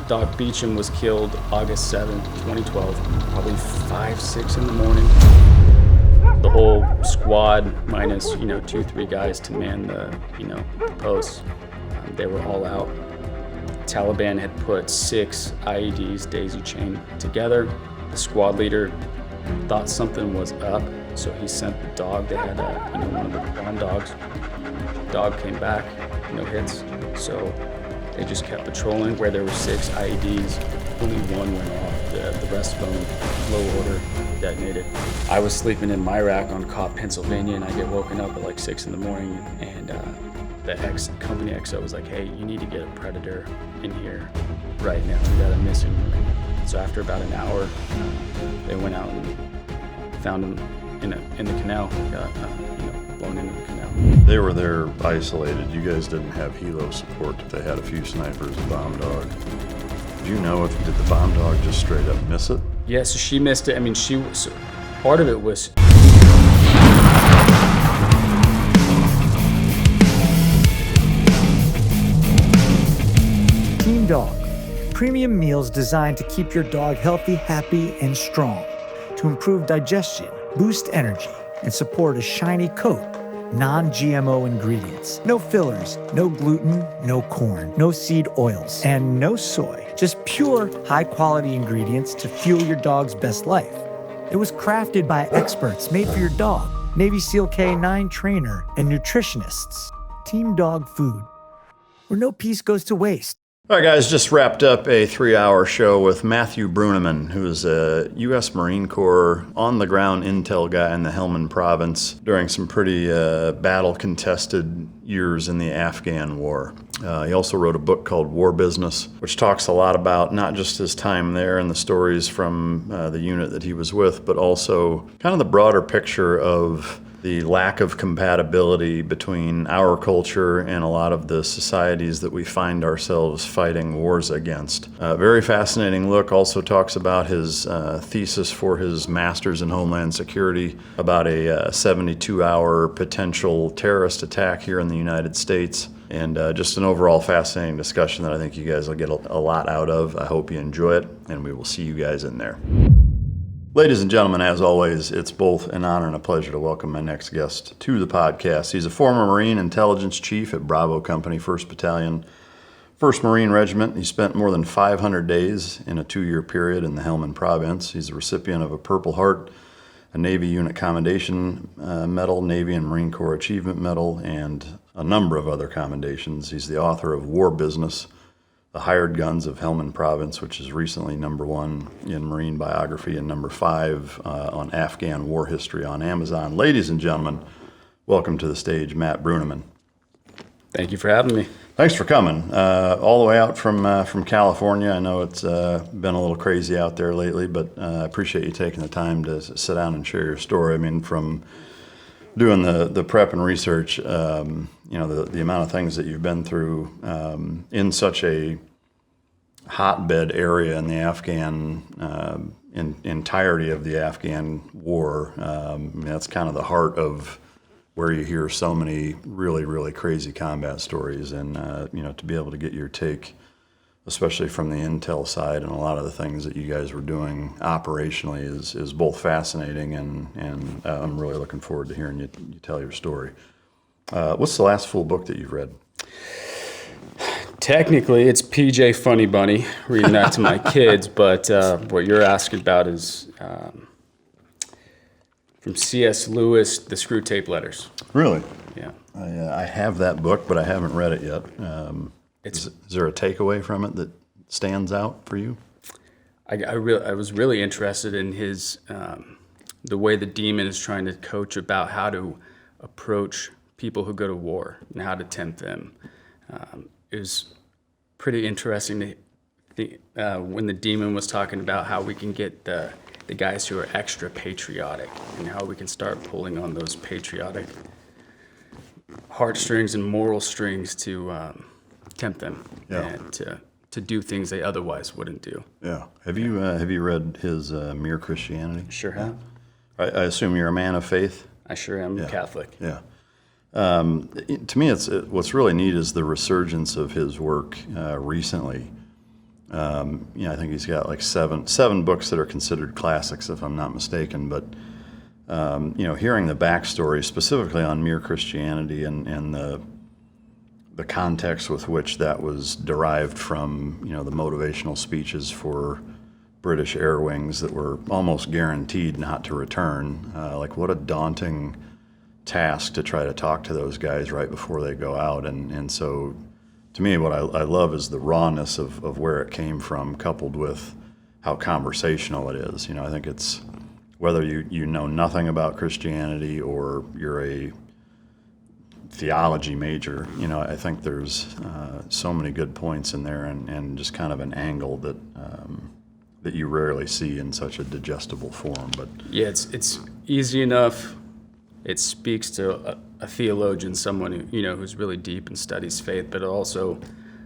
Doc Beecham was killed August 7th, 2012, probably 5, 6 in the morning. The whole squad, minus, 2, 3 guys to man the, posts, they were all out. Taliban had put 6 IEDs daisy chain together. The squad leader thought something was up, so he sent the dog. They had, one of the bomb dogs. Dog came back, no hits. So they just kept patrolling. Where there were 6 IEDs, only one went off. The rest of them, low order, detonated. I was sleeping in my rack on Cobb, Pennsylvania, and I get woken up at like 6 in the morning, and the company XO was like, hey, you need to get a Predator in here right now. We got a missing Marine. So after about an hour, they went out and found him in the canal, got blown into the canal. They were there isolated. You guys didn't have helo support. They had a few snipers, a bomb dog. Do you know did the bomb dog just straight up miss it? Yeah, so she missed it. I mean, part of it was. Team Dog, premium meals designed to keep your dog healthy, happy, and strong, to improve digestion, boost energy, and support a shiny coat. Non-GMO ingredients. No fillers, no gluten, no corn, no seed oils, and no soy. Just pure, high-quality ingredients to fuel your dog's best life. It was crafted by experts made for your dog, Navy SEAL K-9 trainer, and nutritionists. Team Dog Food, where no piece goes to waste. All right, guys, just wrapped up a 3-hour show with Matthew Brunnemann, who is a U.S. Marine Corps on-the-ground intel guy in the Helmand Province during some pretty battle-contested years in the Afghan War. He also wrote a book called War Business, which talks a lot about not just his time there and the stories from the unit that he was with, but also kind of the broader picture of the lack of compatibility between our culture and a lot of the societies that we find ourselves fighting wars against. Very fascinating look. Also talks about his thesis for his master's in Homeland Security about a 72-hour potential terrorist attack here in the United States. And just an overall fascinating discussion that I think you guys will get a lot out of. I hope you enjoy it, and we will see you guys in there. Ladies and gentlemen, as always, it's both an honor and a pleasure to welcome my next guest to the podcast. He's a former Marine intelligence chief at Bravo Company, 1st Battalion, 1st Marine Regiment. He spent more than 500 days in a 2-year period in the Helmand Province. He's a recipient of a Purple Heart, a Navy Unit Commendation Medal, Navy and Marine Corps Achievement Medal, and a number of other commendations. He's the author of War Business, The Hired Guns of Helmand Province, which is recently #1 in Marine Biography and #5 on Afghan war history on Amazon. Ladies and gentlemen, welcome to the stage, Matt Brunnemann. Thank you for having me. Thanks for coming. All the way out from California. I know it's been a little crazy out there lately, but I appreciate you taking the time to sit down and share your story. I mean, from doing the prep and research, the amount of things that you've been through in such a hotbed area in the Afghan, entirety of the Afghan war. That's kind of the heart of where you hear so many really, really crazy combat stories. And, to be able to get your take, especially from the intel side and a lot of the things that you guys were doing operationally is both fascinating and I'm really looking forward to hearing you tell your story. What's the last full book that you've read? Technically, it's PJ Funny Bunny, reading that to my kids, but what you're asking about is from C.S. Lewis, The Screwtape Letters. Really? Yeah. I have that book, but I haven't read it yet. Is there a takeaway from it that stands out for you? I was really interested in his the way the demon is trying to coach about how to approach people who go to war and how to tempt them. It was pretty interesting to think, when the demon was talking about how we can get the guys who are extra patriotic and how we can start pulling on those patriotic heartstrings and moral strings to tempt them and to do things they otherwise wouldn't do. Yeah. Have you read his Mere Christianity? Sure have. I assume you're a man of faith? I sure am. Yeah. Catholic. Yeah. To me, what's really neat is the resurgence of his work recently. I think he's got like seven books that are considered classics, if I'm not mistaken. But hearing the backstory specifically on Mere Christianity and the context with which that was derived from, the motivational speeches for British air wings that were almost guaranteed not to return. Like, what a daunting task to try to talk to those guys right before they go out. And so, to me, what I love is the rawness of where it came from, coupled with how conversational it is. I think it's, whether you know nothing about Christianity or you're a theology major, I think there's so many good points in there, and just kind of an angle that you rarely see in such a digestible form. But yeah, it's easy enough. It speaks to a theologian, someone who's really deep and studies faith, but also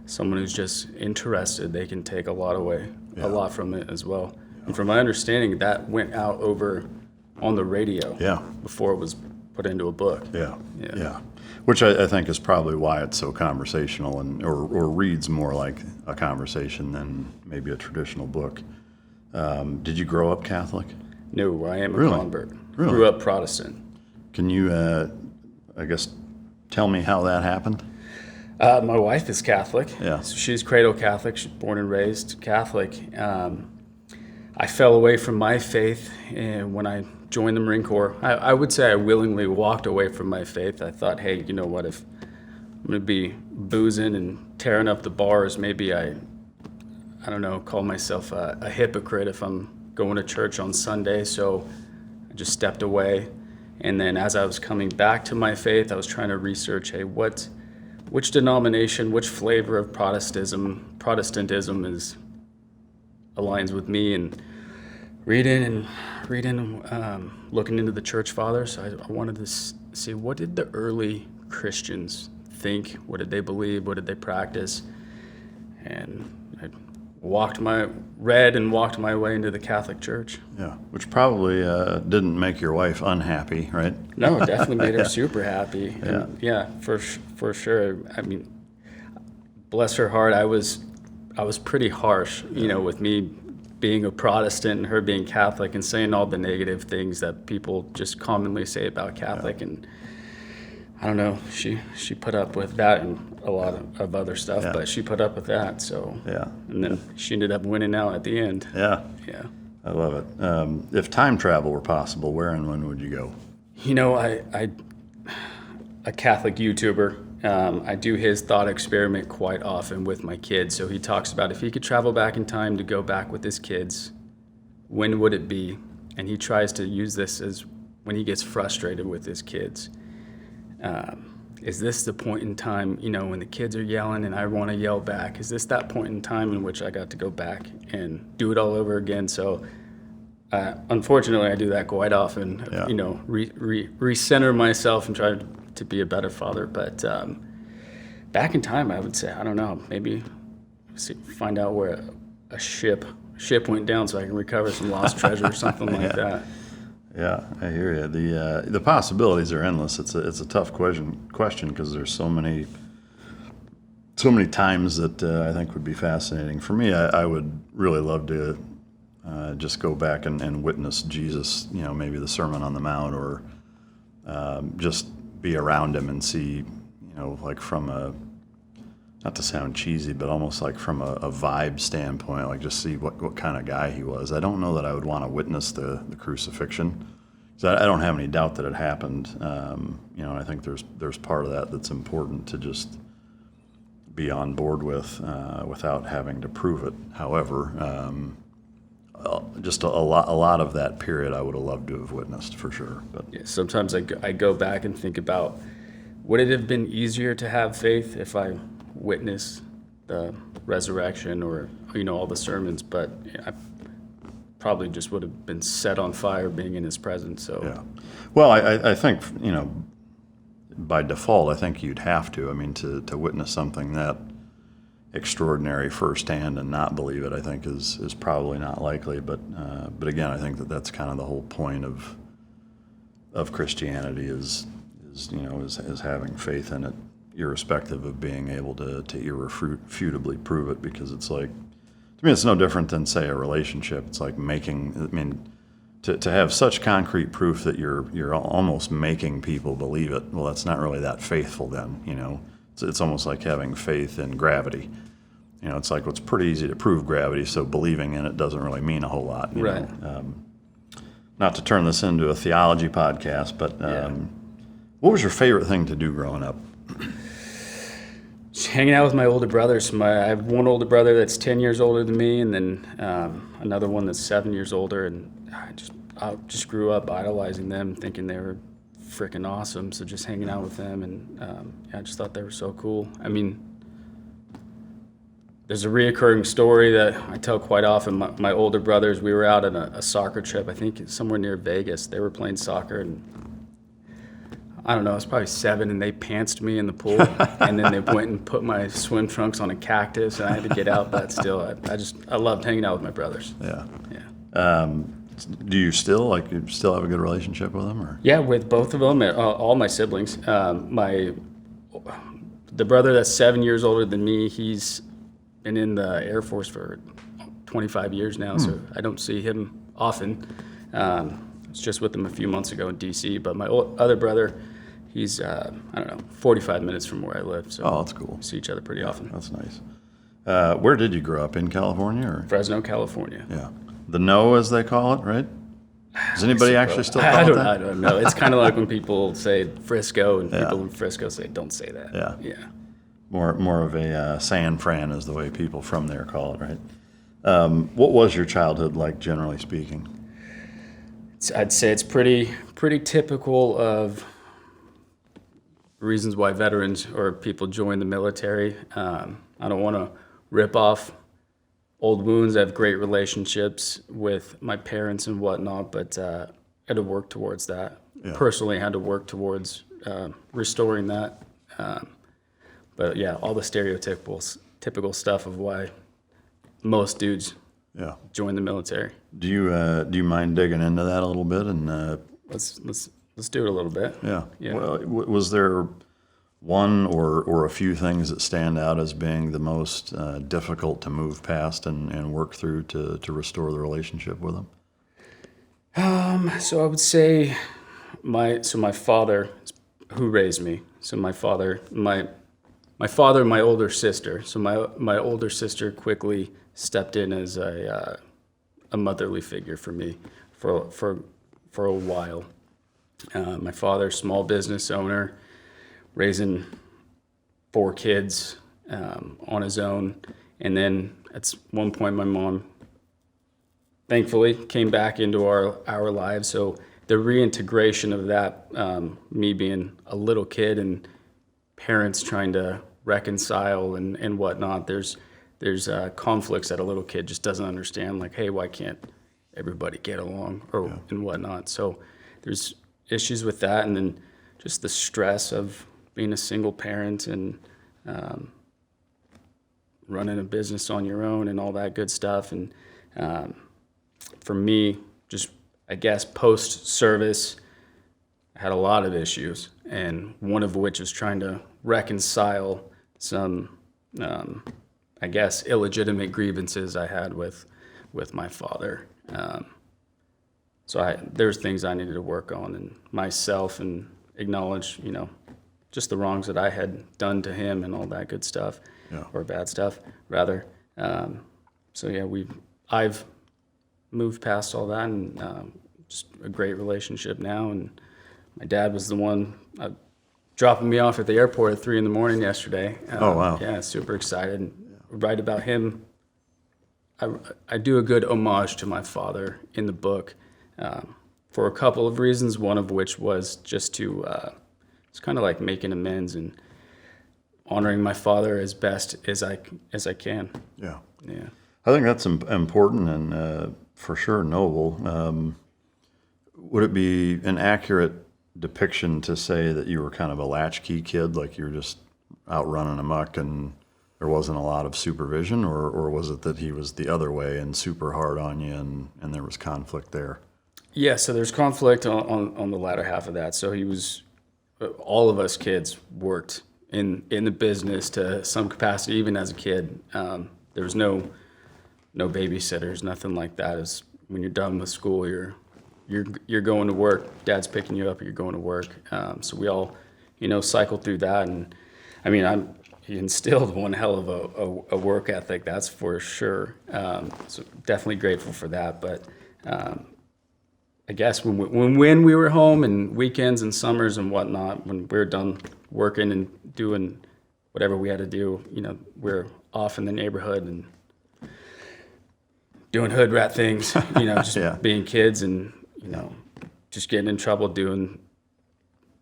someone who's just interested. They can take a lot from it as well. Yeah. And from my understanding, that went out over on the radio before it was put into a book. Yeah. Which I think is probably why it's so conversational or reads more like a conversation than maybe a traditional book. Did you grow up Catholic? No, I am a Really? convert. Really? Grew up Protestant. Can you, tell me how that happened? My wife is Catholic. Yeah. So she's cradle Catholic. She's born and raised Catholic. I fell away from my faith when I joined the Marine Corps. I would say I willingly walked away from my faith. I thought, hey, you know what, if I'm going to be boozing and tearing up the bars, maybe I don't know, call myself a hypocrite if I'm going to church on Sunday. So I just stepped away. And then as I was coming back to my faith, I was trying to research, hey, which denomination, which flavor of Protestantism aligns with me, and reading, looking into the church fathers. I wanted to see, what did the early Christians think? What did they believe? What did they practice? And I read and walked my way into the Catholic Church. Yeah, which probably didn't make your wife unhappy, right? No, it definitely made her super happy. And for sure. I mean, bless her heart, I was pretty harsh, with me being a Protestant and her being Catholic, and saying all the negative things that people just commonly say about Catholic. And I don't know, she put up with that and a lot of other stuff, but she put up with that. So and then she ended up winning out at the end. Yeah. I love it. If time travel were possible, where and when would you go? A Catholic YouTuber. I do his thought experiment quite often with my kids. So he talks about if he could travel back in time to go back with his kids, when would it be? And he tries to use this as when he gets frustrated with his kids. Is this the point in time, when the kids are yelling and I want to yell back? Is this that point in time in which I got to go back and do it all over again? So unfortunately, I do that quite often, recenter myself and try to be a better father. But back in time, I would say, I don't know, maybe find out where a ship went down so I can recover some lost treasure or something like that. Yeah, I hear you. The possibilities are endless. It's a tough question because there's so many times that I think would be fascinating. For me, I would really love to just go back and witness Jesus. Maybe the Sermon on the Mount, or just be around him and see, like from a, not to sound cheesy, but almost like from a vibe standpoint, like just see what kind of guy he was. I don't know that I would want to witness the crucifixion, because I don't have any doubt that it happened. I think there's part of that that's important to just be on board with without having to prove it. However, just a lot of that period I would have loved to have witnessed for sure. But sometimes I go back and think about, would it have been easier to have faith if I witnessed the resurrection or all the sermons? But I probably just would have been set on fire being in his presence. So well, I think by default, I think you'd have to. I mean, to witness something that extraordinary firsthand and not believe it, I think is probably not likely. But again, I think that's kind of the whole point of Christianity is having faith in it, irrespective of being able to irrefutably prove it, because it's like To me, it's no different than, say, a relationship. It's like to have such concrete proof that you're almost making people believe it. Well, that's not really that faithful then, It's almost like having faith in gravity. It's like, well, it's pretty easy to prove gravity, so believing in it doesn't really mean a whole lot. Right. Not to turn this into a theology podcast, but what was your favorite thing to do growing up? Just hanging out with my older brothers. I have one older brother that's 10 years older than me, and then another one that's 7 years older, and I just grew up idolizing them, thinking they were freaking awesome, so just hanging out with them, and I just thought they were so cool. I mean, there's a reoccurring story that I tell quite often. My older brothers, we were out on a soccer trip, I think somewhere near Vegas. They were playing soccer, and I don't know, I was probably 7, and they pantsed me in the pool, and then they went and put my swim trunks on a cactus, and I had to get out, but still, I loved hanging out with my brothers. Yeah. Do you still have a good relationship with them? Or? Yeah, with both of them, all my siblings. The brother that's 7 years older than me, he's been in the Air Force for 25 years now, so I don't see him often. I was just with him a few months ago in D.C., but my other brother, he's, 45 minutes from where I live, so that's cool. We see each other pretty often. That's nice. Where did you grow up? In California? Or? Fresno, California. Yeah. The No, as they call it, right? Does anybody actually still call it that? I don't know. It's kind of like when people say Frisco, and people in Frisco say, don't say that. Yeah. More of a San Fran is the way people from there call it, right? What was your childhood like, generally speaking? I'd say it's pretty typical of reasons why veterans or people join the military. I don't want to rip off old wounds. I have great relationships with my parents and whatnot, but I had to work towards that. Yeah. Personally, I had to work towards restoring that. But yeah, all the typical stuff of why most dudes join the military. Do you mind digging into that a little bit? And let's do it a little bit. Yeah. Well, was there one or a few things that stand out as being the most difficult to move past and work through to restore the relationship with them? So I would say my father, who raised me. So my father, and my older sister. So my older sister quickly stepped in as a motherly figure for me for a while. My father, small business owner, raising 4 kids on his own. And then at one point, my mom, thankfully, came back into our lives. So the reintegration of that, me being a little kid and parents trying to reconcile and whatnot, there's conflicts that a little kid just doesn't understand, like, hey, why can't everybody get along and whatnot. So there's issues with that, and then just the stress of being a single parent and running a business on your own and all that good stuff. And for me, just, I guess, post-service, I had a lot of issues, and one of which is trying to reconcile some, I guess, illegitimate grievances I had with my father. So there's things I needed to work on in myself and acknowledge, just the wrongs that I had done to him and all that good stuff, or bad stuff, rather. So yeah, I've moved past all that, and just a great relationship now. And my dad was the one dropping me off at the airport at 3 a.m. yesterday. Oh, wow. Yeah, super excited. Write about him. I do a good homage to my father in the book for a couple of reasons, one of which was just to, it's kind of like making amends and honoring my father as best as I can. Yeah. Yeah. I think that's important and for sure noble. Would it be an accurate depiction to say that you were kind of a latchkey kid, like you were just out running amok and there wasn't a lot of supervision, or was it that he was the other way and super hard on you and there was conflict there? Yeah, so there's conflict on the latter half of that. So he was, all of us kids worked in the business to some capacity, even as a kid. There was no no babysitters, nothing like that. Is when you're done with school, you're going to work. Dad's picking you up, or you're going to work. So we all, cycled through that, and I mean, he instilled one hell of a work ethic, that's for sure. So definitely grateful for that. But I guess when we were home and weekends and summers and whatnot, when we were done working and doing whatever we had to do, we're off in the neighborhood and doing hood rat things, just being kids and, just getting in trouble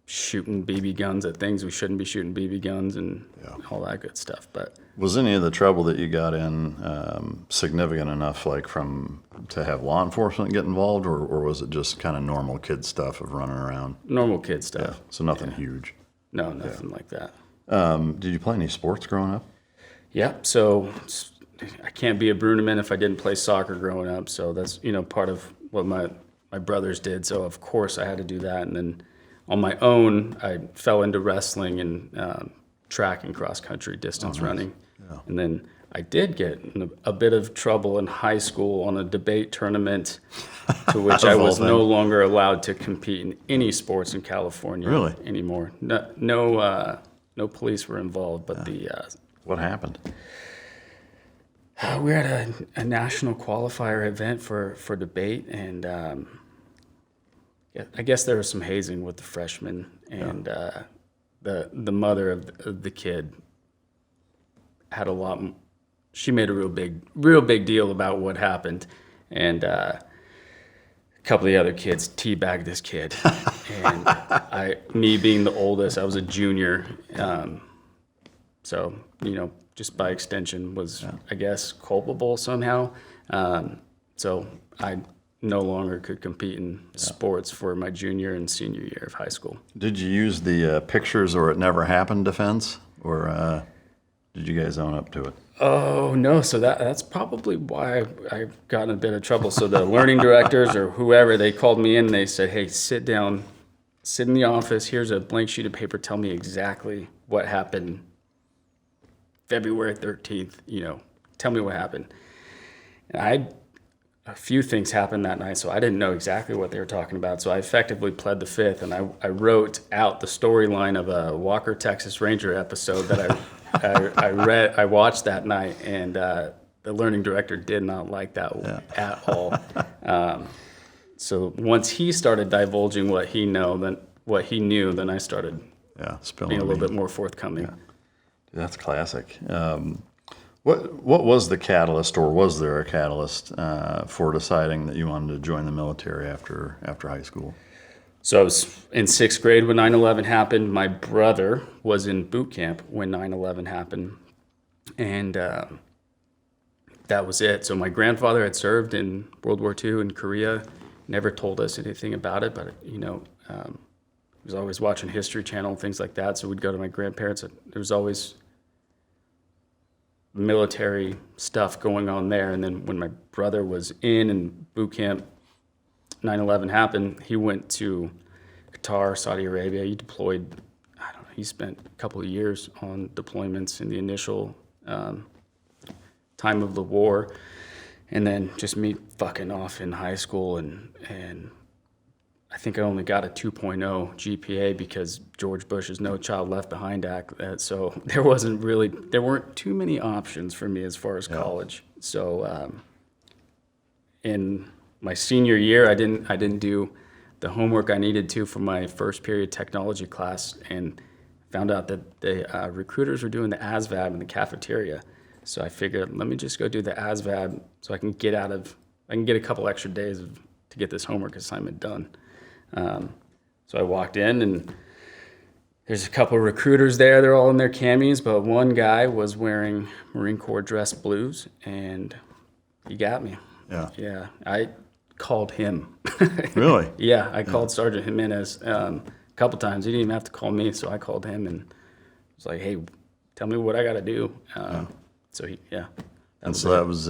shooting BB guns at things we shouldn't be shooting BB guns and all that good stuff. But was any of the trouble that you got in significant enough, to have law enforcement get involved, or was it just kind of normal kid stuff of running around? Normal kid stuff. Yeah, so nothing huge. No, nothing like that. Did you play any sports growing up? Yeah, so I can't be a Brunamman if I didn't play soccer growing up. So that's part of what my brothers did. So of course I had to do that, and then on my own, I fell into wrestling and track and cross-country distance running. Yeah. And then I did get in a bit of trouble in high school on a debate tournament to which I was no longer allowed to compete in any sports in California anymore. No police were involved, but what happened? We had a national qualifier event for debate, and I guess there was some hazing with the freshmen, and the mother of the kid had she made a real big deal about what happened, and a couple of the other kids teabagged this kid, and me being the oldest, I was a junior, so just by extension was I guess culpable somehow, so I no longer could compete in sports for my junior and senior year of high school. Did you use the pictures or it never happened defense, or did you guys own up to it? Oh, no. So that's probably why I got in a bit of trouble. So the learning directors or whoever, they called me in and they said, hey, sit down, sit in the office. Here's a blank sheet of paper. Tell me exactly what happened February 13th. Tell me what happened. And a few things happened that night, so I didn't know exactly what they were talking about. So I effectively pled the fifth, and I wrote out the storyline of a Walker, Texas Ranger episode that I watched that night, and the learning director did not like that at all. So once he started divulging what he knew, then I started being a little bit more forthcoming. Yeah. That's classic. What was the catalyst, or was there a catalyst for deciding that you wanted to join the military after high school? So I was in sixth grade when 9/11 happened. My brother was in boot camp when 9/11 happened, and that was it. So my grandfather had served in World War II in Korea. Never told us anything about it, but he was always watching History Channel and things like that. So we'd go to my grandparents. There was always military stuff going on there. And then when my brother was in boot camp, 9/11 happened, he went to Qatar, Saudi Arabia. He deployed, he spent a couple of years on deployments in the initial time of the war. And then just me fucking off in high school, and I think I only got a 2.0 GPA because George Bush's No Child Left Behind Act. So there weren't too many options for me as far as college. So in my senior year, I didn't do the homework I needed to for my first period technology class, and found out that the recruiters were doing the ASVAB in the cafeteria. So I figured, let me just go do the ASVAB so I can get a couple extra days to get this homework assignment done. So I walked in, and there's a couple of recruiters there. They're all in their camis, but one guy was wearing Marine Corps dress blues, and he got me. Yeah. I called him. Really? Yeah, I called Sergeant Jimenez a couple times. He didn't even have to call me, so I called him and was like, hey, tell me what I got to do. So that was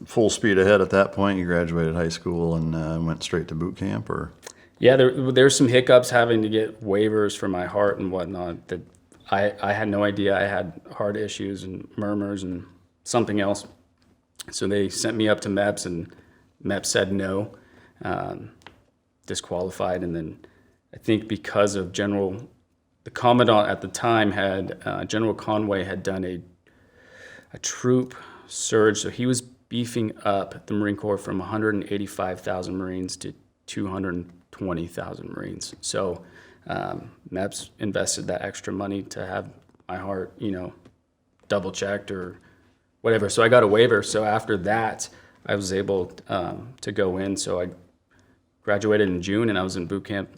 full speed ahead at that point. You graduated high school and went straight to boot camp, or? Yeah, there's some hiccups having to get waivers for my heart and whatnot. That I had no idea I had heart issues and murmurs and something else. So they sent me up to MEPS, and MEPS said no, disqualified. And then I think because of the Commandant at the time General Conway had done a troop surge. So he was beefing up the Marine Corps from 185,000 Marines to 220,000 Marines. So MEPS invested that extra money to have my heart, double checked or whatever. So I got a waiver. So after that, I was able to go in. So I graduated in June, and I was in boot camp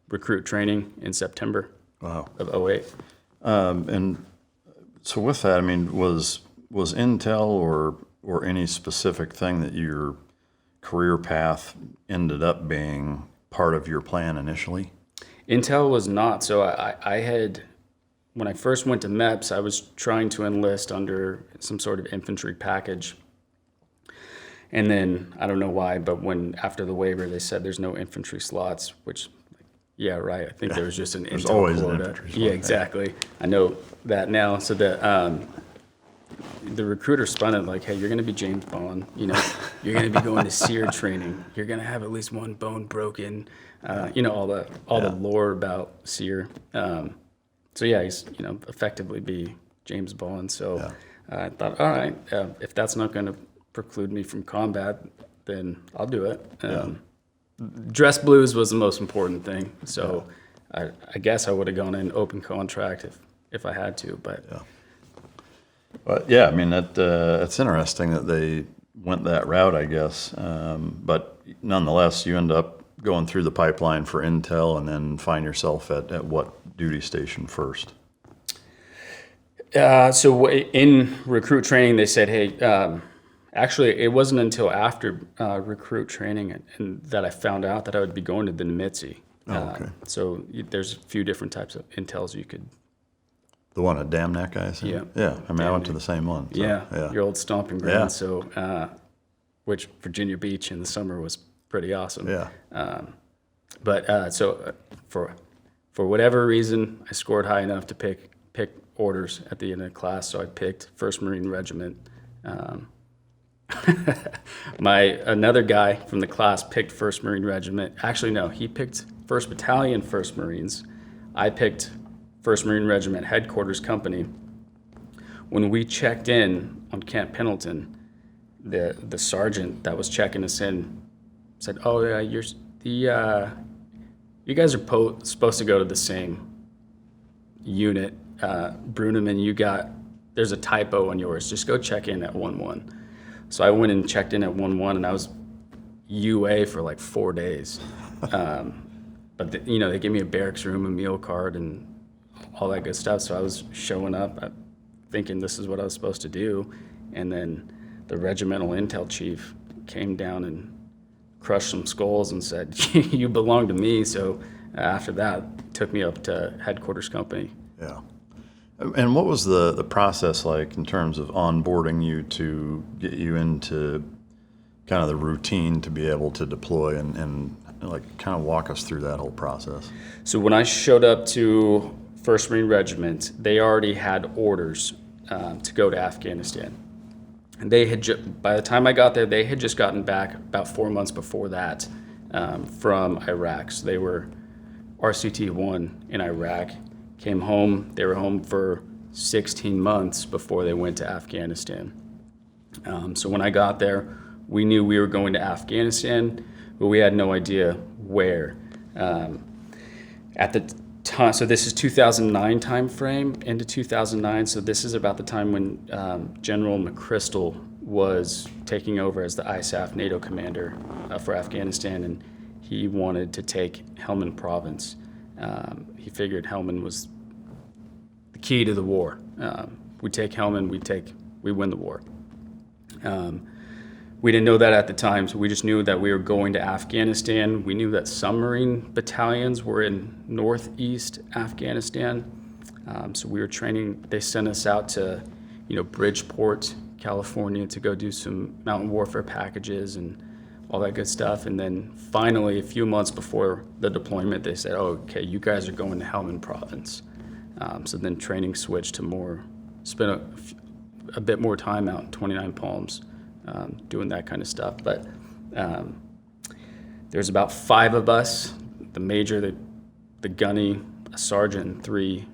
recruit training in September of 2008. And so with that, I mean, was Intel or any specific thing that your career path ended up being part of your plan initially? Intel was not. So I had, when I first went to MEPS, I was trying to enlist under some sort of infantry package. And then, I don't know why, but after the waiver, they said there's no infantry slots, which, yeah, right. I think there was just an There's Intel always quota. an infantry slot. Yeah, exactly. I know that now. So the recruiter spun it like, hey, you're going to be James Bond. You're going to be going to SEER training. You're going to have at least one bone broken. All the lore about SEER. So yeah, he's effectively be James Bond. So I thought, all right, if that's not going to preclude me from combat, then I'll do it. Dress blues was the most important thing. So I guess I would have gone in open contract if I had to, but. But yeah, I mean, it's interesting that they went that route, I guess. But nonetheless, you end up going through the pipeline for Intel and then find yourself at what duty station first? So in recruit training, they said, hey, actually, it wasn't until after recruit training and that I found out that I would be going to the Nimitzi. Okay. So there's a few different types of intels you could. The one at Dam Neck, I assume? Yeah. Yeah. I mean, I went to the same one. So, yeah, your old stomping ground. Yeah. So, which Virginia Beach in the summer was pretty awesome. Yeah. So for whatever reason, I scored high enough to pick orders at the end of the class. So I picked 1st Marine Regiment. Another guy from the class picked 1st Marine Regiment. Actually, no, he picked 1st Battalion, 1st Marines. I picked 1st Marine Regiment Headquarters Company. When we checked in on Camp Pendleton, the sergeant that was checking us in said, "Oh yeah, you guys are supposed to go to the same unit. Brunamman, there's a typo on yours. Just go check in at 1-1." So I went and checked in at 1-1, and I was UA for like 4 days. But they gave me a barracks room, a meal card, and all that good stuff. So I was showing up thinking this is what I was supposed to do. And then the regimental intel chief came down and crushed some skulls and said, "You belong to me." So after that, took me up to Headquarters Company. Yeah. And what was the process like in terms of onboarding you to get you into kind of the routine to be able to deploy and like kind of walk us through that whole process? So when I showed up to 1st Marine Regiment, they already had orders to go to Afghanistan. And they had by the time I got there, they had just gotten back about 4 months before that from Iraq. So they were RCT-1 in Iraq, came home. They were home for 16 months before they went to Afghanistan. So when I got there, we knew we were going to Afghanistan, but we had no idea where. At the time, so this is 2009 time frame into 2009. So this is about the time when General McChrystal was taking over as the ISAF NATO commander for Afghanistan, and he wanted to take Helmand Province. He figured Helmand was the key to the war. We take Helmand, we win the war. We didn't know that at the time, so we just knew that we were going to Afghanistan. We knew that submarine battalions were in northeast Afghanistan. So we were training. They sent us out to, Bridgeport, California, to go do some mountain warfare packages and all that good stuff. And then finally, a few months before the deployment, they said, "Oh, okay, you guys are going to Helmand Province." So then training switched to spend a bit more time out in 29 Palms. doing that kind of stuff. But there's about 5 of us, the major, the gunny, a sergeant, and 3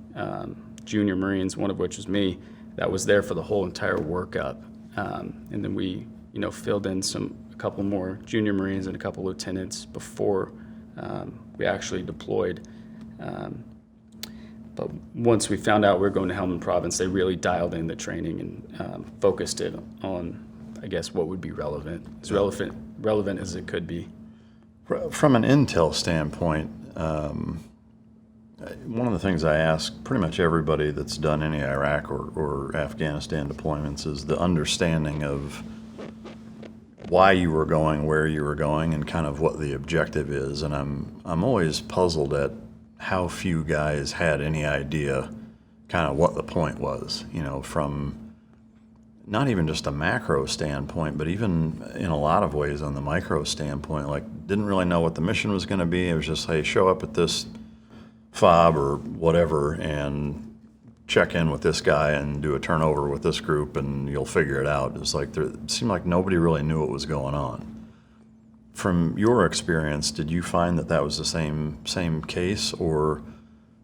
junior Marines, one of which was me, that was there for the whole entire workup. And then we, filled in a couple more junior Marines and a couple lieutenants before we actually deployed. But once we found out we were going to Helmand Province, they really dialed in the training and focused it on, I guess, what would be relevant, as relevant as it could be. From an intel standpoint, one of the things I ask pretty much everybody that's done any Iraq or Afghanistan deployments is the understanding of why you were going, where you were going, and kind of what the objective is. And I'm always puzzled at how few guys had any idea kind of what the point was, from not even just a macro standpoint, but even in a lot of ways on the micro standpoint, like didn't really know what the mission was going to be. It was just, hey, show up at this fob or whatever and check in with this guy and do a turnover with this group and you'll figure it out. It's like it seemed like nobody really knew what was going on. From your experience, did you find that was the same case, or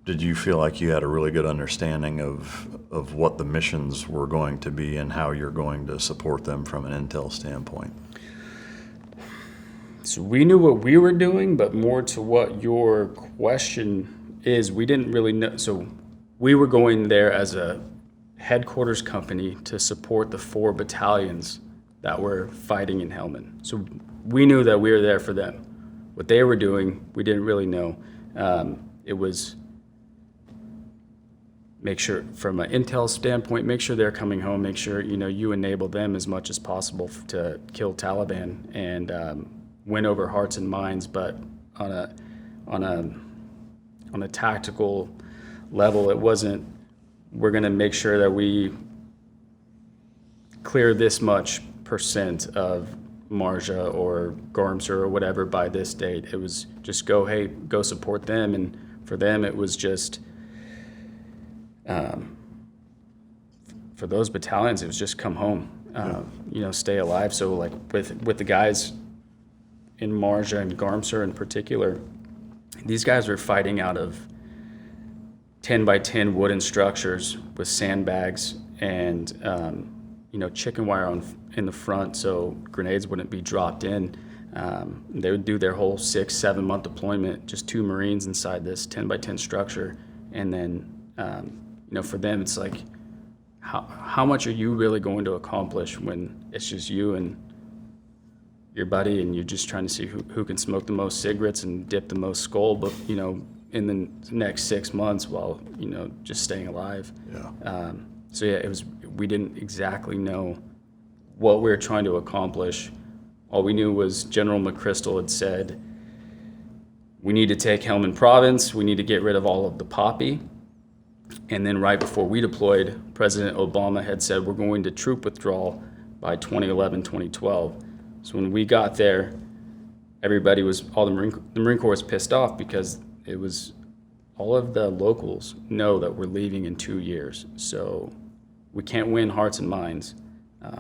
did you feel like you had a really good understanding of what the missions were going to be and how you're going to support them from an intel standpoint? So we knew what we were doing, but more to what your question is, we didn't really know. So we were going there as a headquarters company to support the 4 battalions that were fighting in Helmand. So we knew that we were there for them. What they were doing, we didn't really know. It was make sure, from an intel standpoint, make sure they're coming home, make sure you enable them as much as possible to kill Taliban and win over hearts and minds. But on a tactical level, it wasn't, we're going to make sure that we clear this much % of Marja or Gormser or whatever by this date. It was just go support them. And for them, it was just, for those battalions, it was just come home, stay alive. So like with the guys in Marja and Gormser in particular, these guys were fighting out of 10 by 10 wooden structures with sandbags and, chicken wire in the front so grenades wouldn't be dropped in. They would do their whole 6-7 month deployment, just 2 Marines inside this 10 by 10 structure. And then, for them, it's like, how much are you really going to accomplish when it's just you and your buddy and you're just trying to see who can smoke the most cigarettes and dip the most skull, but, in the next 6 months while, just staying alive. Yeah. We didn't exactly know what we were trying to accomplish. All we knew was General McChrystal had said, we need to take Helmand Province, we need to get rid of all of the poppy. And then right before we deployed, President Obama had said, we're going to troop withdrawal by 2011, 2012. So when we got there, the Marine Corps was pissed off because it was all of the locals know that we're leaving in 2 years. So we can't win hearts and minds.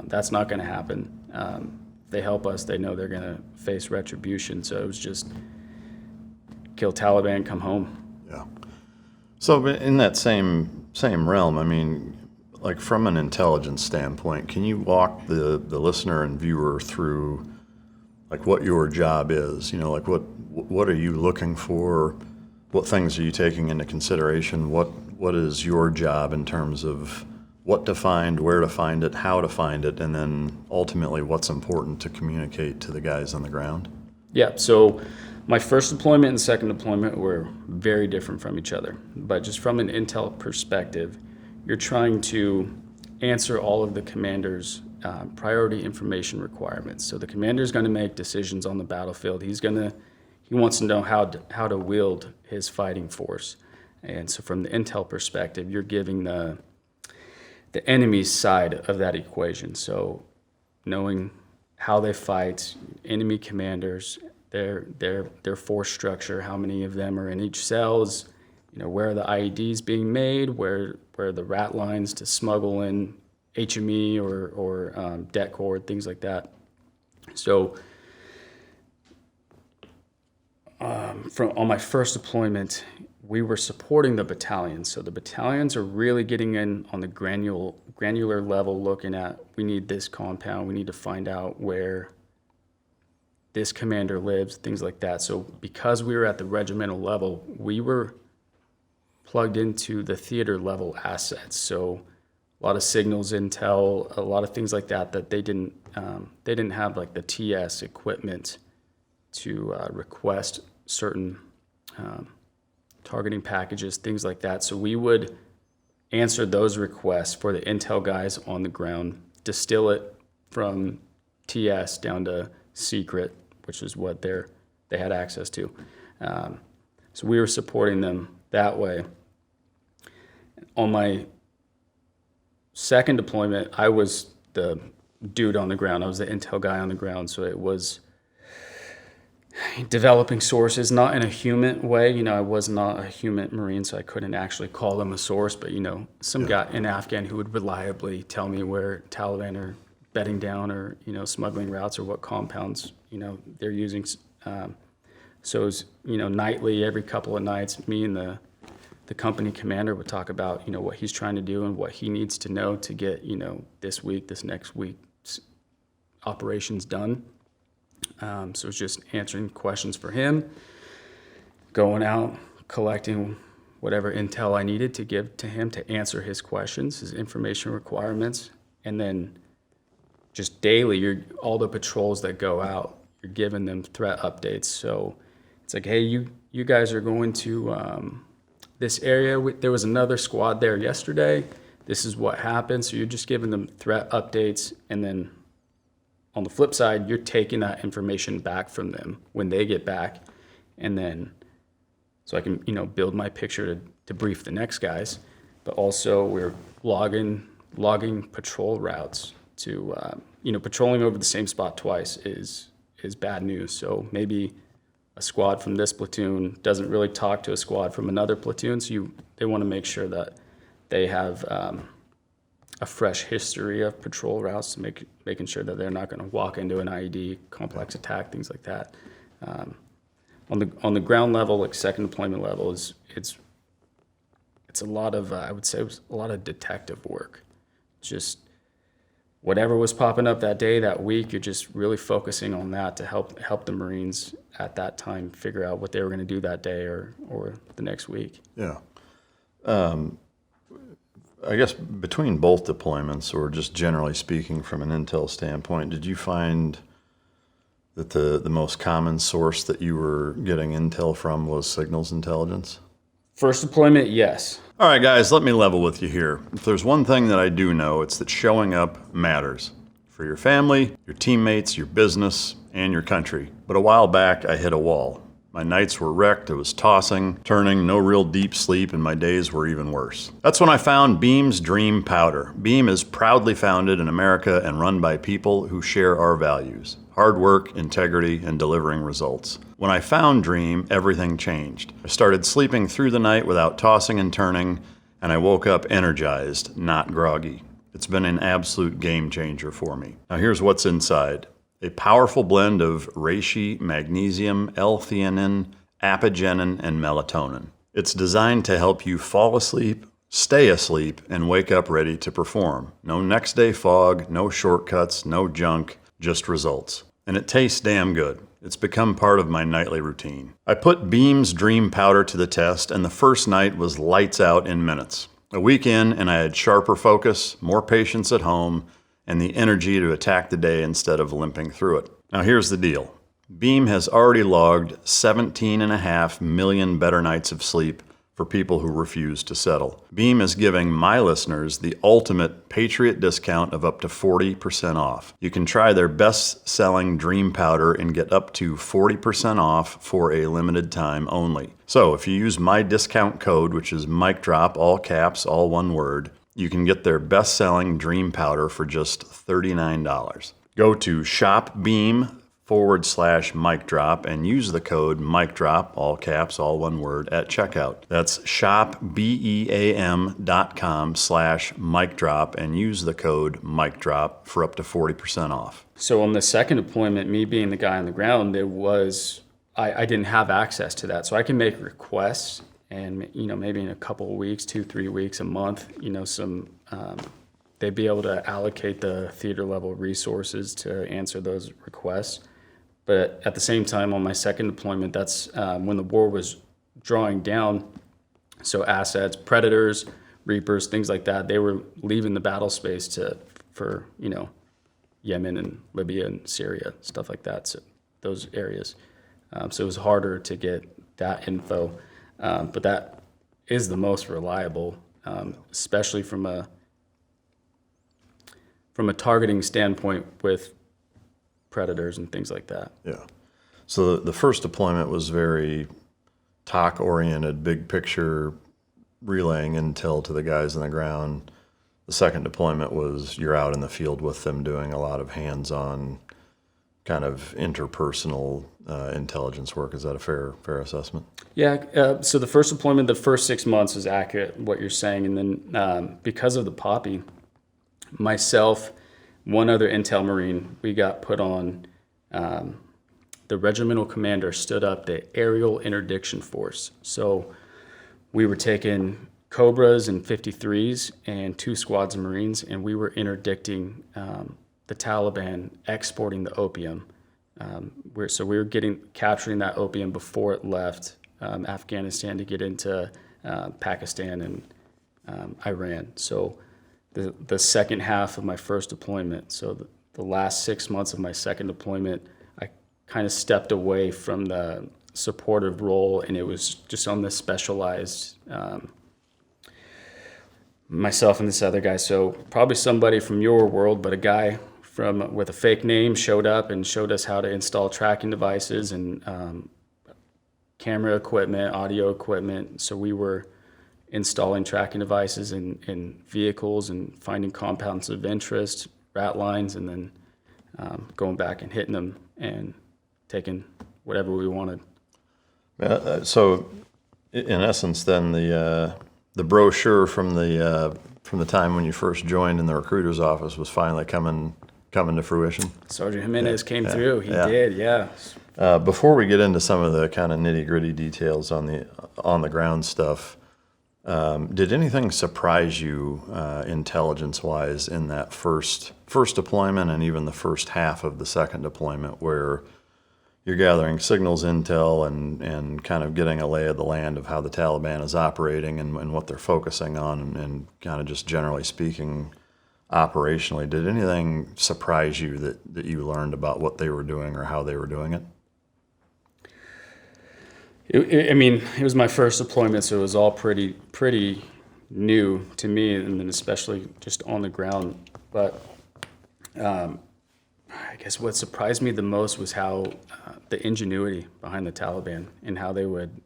That's not going to happen. If they help us, they know they're going to face retribution. So it was just kill Taliban, come home. Yeah. So in that same realm, I mean, like from an intelligence standpoint, can you walk the listener and viewer through like what your job is? Like what are you looking for? What things are you taking into consideration? What is your job in terms of what to find, where to find it, how to find it, and then ultimately what's important to communicate to the guys on the ground? Yeah, so my first deployment and second deployment were very different from each other. But just from an intel perspective, you're trying to answer all of the commander's priority information requirements. So the commander's going to make decisions on the battlefield. He wants to know how to wield his fighting force. And so from the intel perspective, you're giving the enemy's side of that equation. So knowing how they fight, enemy commanders, their force structure, how many of them are in each cells, where are the IEDs being made, where are the rat lines to smuggle in HME or det cord, things like that. So on my first deployment, we were supporting the battalions. So the battalions are really getting in on the granular level, looking at, we need this compound, we need to find out where this commander lives, things like that. So because we were at the regimental level, we were plugged into the theater level assets. So a lot of signals intel, a lot of things like that they didn't have, like the TS equipment to request certain targeting packages, things like that. So we would answer those requests for the intel guys on the ground, distill it from TS down to secret, which is what they had access to. So we were supporting them that way. On my second deployment, I was the dude on the ground. I was the intel guy on the ground. So it was developing sources, not in a human way. I was not a human Marine, so I couldn't actually call them a source, but some guy in Afghan who would reliably tell me where Taliban are bedding down or, smuggling routes or what compounds, they're using. So it was, nightly, every couple of nights, me and the company commander would talk about, what he's trying to do and what he needs to know to get, this next week's operations done. So it's just answering questions for him, going out, collecting whatever intel I needed to give to him to answer his questions, his information requirements, and then just daily, all the patrols that go out, you're giving them threat updates. So it's like, hey, you guys are going to this area. There was another squad there yesterday. This is what happened. So you're just giving them threat updates, and then on the flip side, you're taking that information back from them when they get back, and then so I can build my picture to brief the next guys, but also we're logging patrol routes to patrolling over the same spot twice is bad news. So maybe a squad from this platoon doesn't really talk to a squad from another platoon, so they want to make sure that they have a fresh history of patrol routes, to making sure that they're not going to walk into an IED complex attack, things like that. On the ground level, like second deployment level, it's a lot of I would say it was a lot of detective work. Just whatever was popping up that day, that week, you're just really focusing on that to help the Marines at that time figure out what they were going to do that day or the next week. Yeah. I guess between both deployments, or just generally speaking from an intel standpoint, did you find that the most common source that you were getting intel from was signals intelligence? First deployment, yes. All right, guys, let me level with you here. If there's one thing that I do know, it's that showing up matters. For your family, your teammates, your business, and your country. But a while back, I hit a wall. My nights were wrecked, I was tossing, turning, no real deep sleep, and my days were even worse. That's when I found Beam's Dream Powder. Beam is proudly founded in America and run by people who share our values: hard work, integrity, and delivering results. When I found Dream, everything changed. I started sleeping through the night without tossing and turning, and I woke up energized, not groggy. It's been an absolute game changer for me. Now here's what's inside. A powerful blend of reishi, magnesium, L-theanine, apigenin, and melatonin. It's designed to help you fall asleep, stay asleep, and wake up ready to perform. No next day fog, no shortcuts, no junk, just results. And it tastes damn good. It's become part of my nightly routine. I put Beam's Dream Powder to the test, and the first night was lights out in minutes. A week in, and I had sharper focus, more patience at home, and the energy to attack the day instead of limping through it. Now here's the deal. Beam has already logged 17.5 million better nights of sleep for people who refuse to settle. Beam is giving my listeners the ultimate Patriot discount of up to 40% off. You can try their best-selling Dream Powder and get up to 40% off for a limited time only. So if you use my discount code, which is MicDrop, all caps, all one word, you can get their best-selling Dream Powder for just $39. Go to shopbeam shop.shop.com/mic drop and use the code mic drop, all caps, all one word, at checkout. That's shopbeam.com/mic drop and use the code mic drop for up to 40% off. So on the second deployment, me being the guy on the ground, I didn't have access to that. So I can make requests and, maybe in a couple of weeks, 2-3 weeks, a month, they'd be able to allocate the theater level resources to answer those requests. But at the same time, on my second deployment, that's when the war was drawing down. So assets, predators, reapers, things like that, they were leaving the battle space for Yemen and Libya and Syria, stuff like that. So those areas. So it was harder to get that info, but that is the most reliable, especially from a targeting standpoint with predators and things like that. Yeah. So the first deployment was very TOC-oriented, big picture, relaying intel to the guys on the ground. The second deployment was you're out in the field with them doing a lot of hands-on kind of interpersonal intelligence work. Is that a fair assessment? Yeah. So the first deployment, the first 6 months is accurate, what you're saying. And then because of the poppy, myself, one other intel Marine, we got put on, the regimental commander stood up the aerial interdiction force. So we were taking Cobras and 53s and 2 squads of Marines, and we were interdicting the Taliban exporting the opium. So we were capturing that opium before it left Afghanistan to get into Pakistan and Iran. So the second half of my first deployment, so the last 6 months of my second deployment, I kind of stepped away from the supportive role, and it was just on this specialized, myself and this other guy. So probably somebody from your world, but a guy with a fake name showed up and showed us how to install tracking devices and camera equipment, audio equipment. So we were installing tracking devices in vehicles and finding compounds of interest, rat lines, and then going back and hitting them and taking whatever we wanted. So, in essence, then the brochure from the time when you first joined in the recruiter's office was finally coming to fruition. Sergeant Jimenez came through. He did, yeah. Before we get into some of the kind of nitty-gritty details on the ground stuff, did anything surprise you intelligence-wise in that first deployment and even the first half of the second deployment, where you're gathering signals, intel, and kind of getting a lay of the land of how the Taliban is operating and what they're focusing on, and kind of just generally speaking, operationally? Did anything surprise you that you learned about what they were doing or how they were doing it? It was my first deployment, so it was all pretty new to me, and then especially just on the ground. But I guess what surprised me the most was how the ingenuity behind the Taliban and how they would,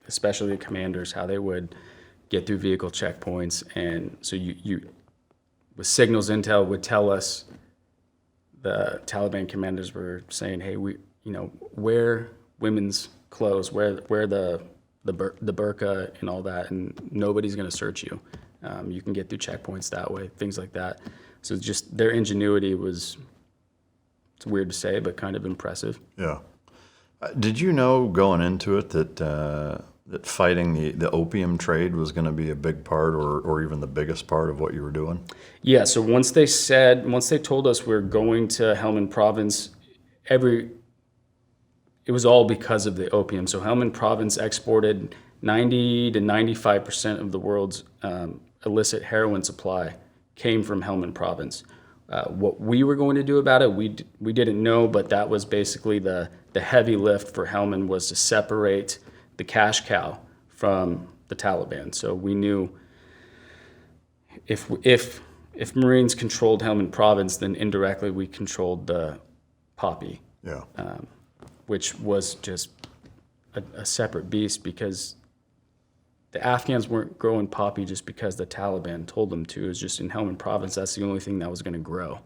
especially the commanders, how they would get through vehicle checkpoints. And so you with signals intel would tell us, the Taliban commanders were saying, hey, wear women's clothes, wear the burqa and all that, and nobody's going to search you. You can get through checkpoints that way, things like that. So just their ingenuity was, it's weird to say, but kind of impressive. Yeah. Did you know going into it that fighting the opium trade was going to be a big part, or even the biggest part of what you were doing? Yeah. So once they told us we're going to Helmand Province, it was all because of the opium. So Helmand Province exported 90 to 95% of the world's illicit heroin supply came from Helmand Province. What we were going to do about it, we didn't know, but that was basically the heavy lift for Helmand, was to separate the cash cow from the Taliban. So we knew if Marines controlled Helmand Province, then indirectly we controlled the poppy. Yeah. Which was just a separate beast, because the Afghans weren't growing poppy just because the Taliban told them to. It was just in Helmand Province, that's the only thing that was going to grow.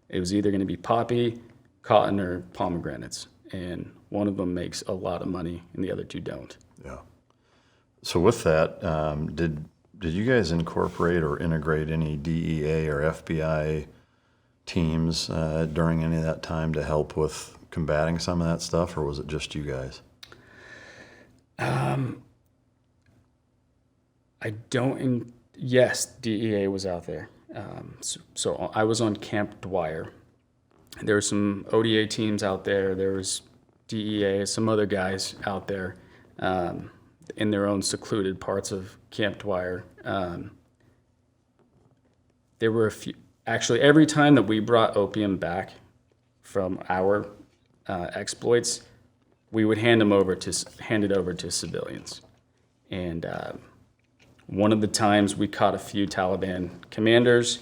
It was either going to be poppy, cotton or pomegranates, and one of them makes a lot of money and the other two don't. Yeah. So with that, did you guys incorporate or integrate any DEA or FBI teams during any of that time to help with combating some of that stuff, or was it just you guys? Yes, DEA was out there. So I was on Camp Dwyer. There were some ODA teams out there. There was DEA, some other guys out there in their own secluded parts of Camp Dwyer. There were a few. Actually, every time that we brought opium back from our exploits, we would hand it over to civilians. And one of the times we caught a few Taliban commanders.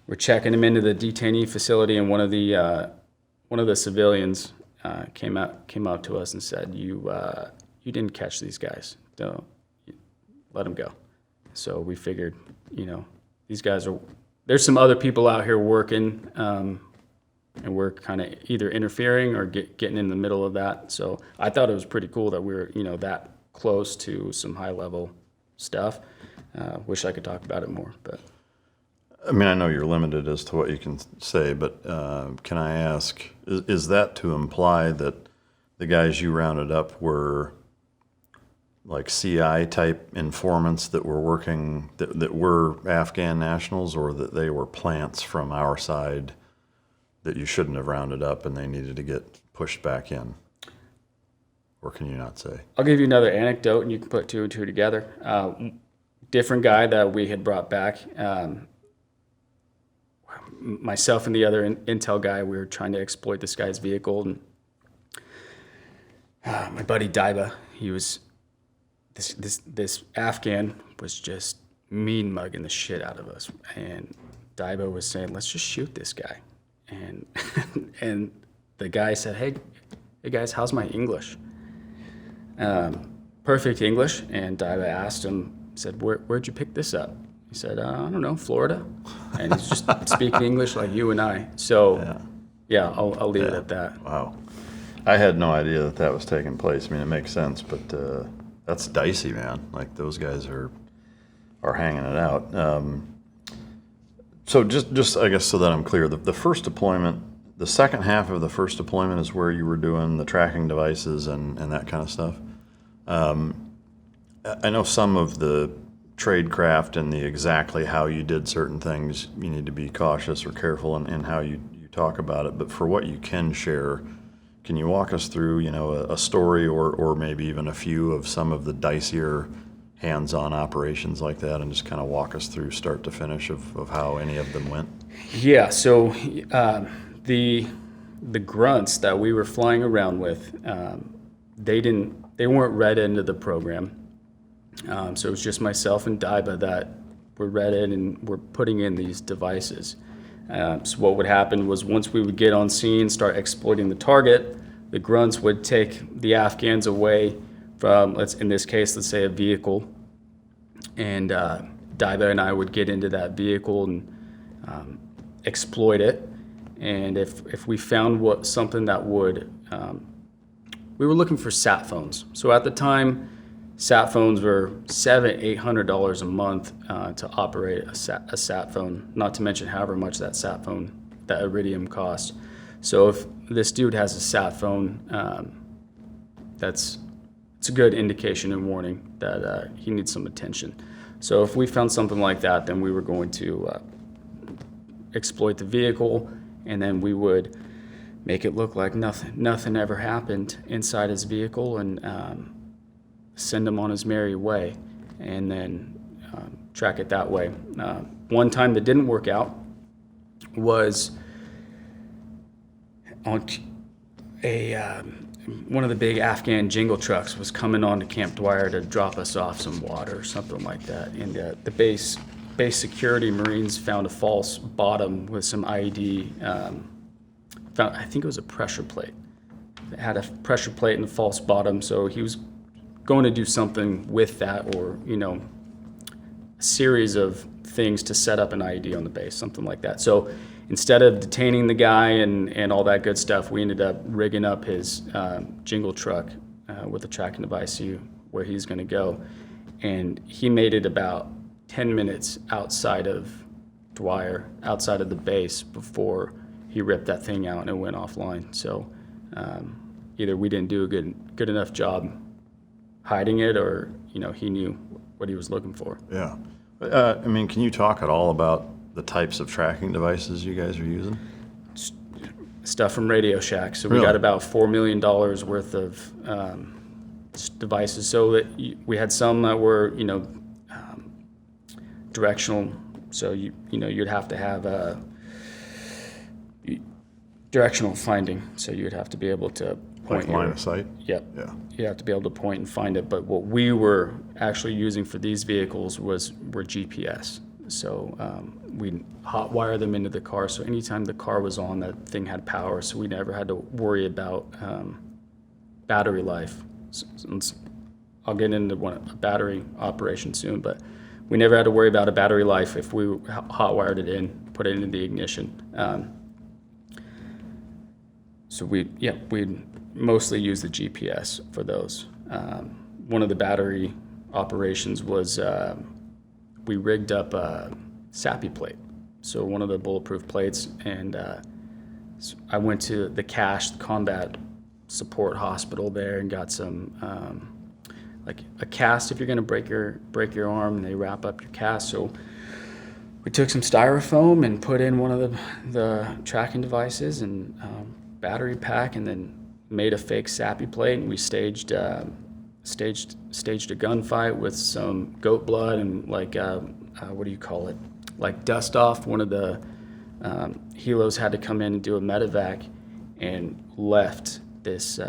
We're checking them into the detainee facility, and one of the civilians came up to us and said, "You didn't catch these guys. Don't let them go." So we figured, these guys are. There's some other people out here working, and we're kind of either interfering or getting in the middle of that. So I thought it was pretty cool that we were, that close to some high level stuff. Wish I could talk about it more, but. I mean, I know you're limited as to what you can say, but can I ask, is that to imply that the guys you rounded up were like CI type informants that were working, that were Afghan nationals, or that they were plants from our side that you shouldn't have rounded up and they needed to get pushed back in? Or can you not say? I'll give you another anecdote and you can put two and two together. Different guy that we had brought back. Myself and the other intel guy, we were trying to exploit this guy's vehicle, and my buddy Daiba, he was this Afghan was just mean mugging the shit out of us, and Daiba was saying, "Let's just shoot this guy," and and the guy said, "Hey guys, how's my English?" Perfect English, and Daiba asked him, said, "Where'd you pick this up?" He said, "I don't know, Florida." And he's just speaking English like you and I. So, yeah, I'll leave it at that. Wow. I had no idea that was taking place. I mean, it makes sense, but that's dicey, man. Like, those guys are hanging it out. So just I guess so that I'm clear, the first deployment, the second half of the first deployment is where you were doing the tracking devices and that kind of stuff. I know some of the tradecraft and the exactly how you did certain things, you need to be cautious or careful in how you talk about it. But for what you can share, can you walk us through, a story or maybe even a few of some of the dicier hands-on operations like that, and just kind of walk us through start to finish of how any of them went? Yeah, so the grunts that we were flying around with, they weren't read into the program. So it was just myself and Daiba that were read in and were putting in these devices. So what would happen was once we would get on scene, start exploiting the target, the grunts would take the Afghans away from, in this case, let's say a vehicle. And Daiba and I would get into that vehicle and exploit it. And if we found something that would, we were looking for sat phones. So at the time, sat phones were $700-800 a month to operate a sat phone, not to mention however much that sat phone, that Iridium cost. So if this dude has a sat phone, it's a good indication and warning that he needs some attention. So if we found something like that, then we were going to exploit the vehicle, and then we would make it look like nothing ever happened inside his vehicle, and send him on his merry way, and then track it that way. One time that didn't work out was on one of the big Afghan jingle trucks was coming on to Camp Dwyer to drop us off some water or something like that, and the base security Marines found a false bottom with some IED. I think it was a pressure plate. It had a pressure plate and a false bottom, so he was going to do something with that, or a series of things to set up an IED on the base, something like that. So instead of detaining the guy and all that good stuff, we ended up rigging up his jingle truck with a tracking device where he's going to go. And he made it about 10 minutes outside of Dwyer, outside of the base, before he ripped that thing out and it went offline. So either we didn't do a good enough job hiding it, or he knew what he was looking for. Yeah. I mean, can you talk at all about the types of tracking devices you guys are using? Stuff from Radio Shack. So we Really? got about $4 million worth of devices. So that we had some that were, directional. So you'd have to have directional finding. So you'd have to be able to point Like line of sight? Yep. Yeah. You have to be able to point and find it. But what we were actually using for these vehicles were GPS. So we hot wire them into the car. So anytime the car was on, that thing had power. So we never had to worry about battery life. I'll get into a battery operation soon, but we never had to worry about a battery life if we hot wired it in, put it into the ignition. So we mostly use the GPS for those. One of the battery operations was we rigged up a SAPI plate, so one of the bulletproof plates, and so I went to the CASH, the Combat Support Hospital there, and got some like a cast if you're going to break your arm, and they wrap up your cast. So we took some styrofoam and put in one of the tracking devices and battery pack, and then made a fake SAPI plate, and we staged a gunfight with some goat blood and what do you call it? Like dust off. One of the helos had to come in and do a medevac, and left this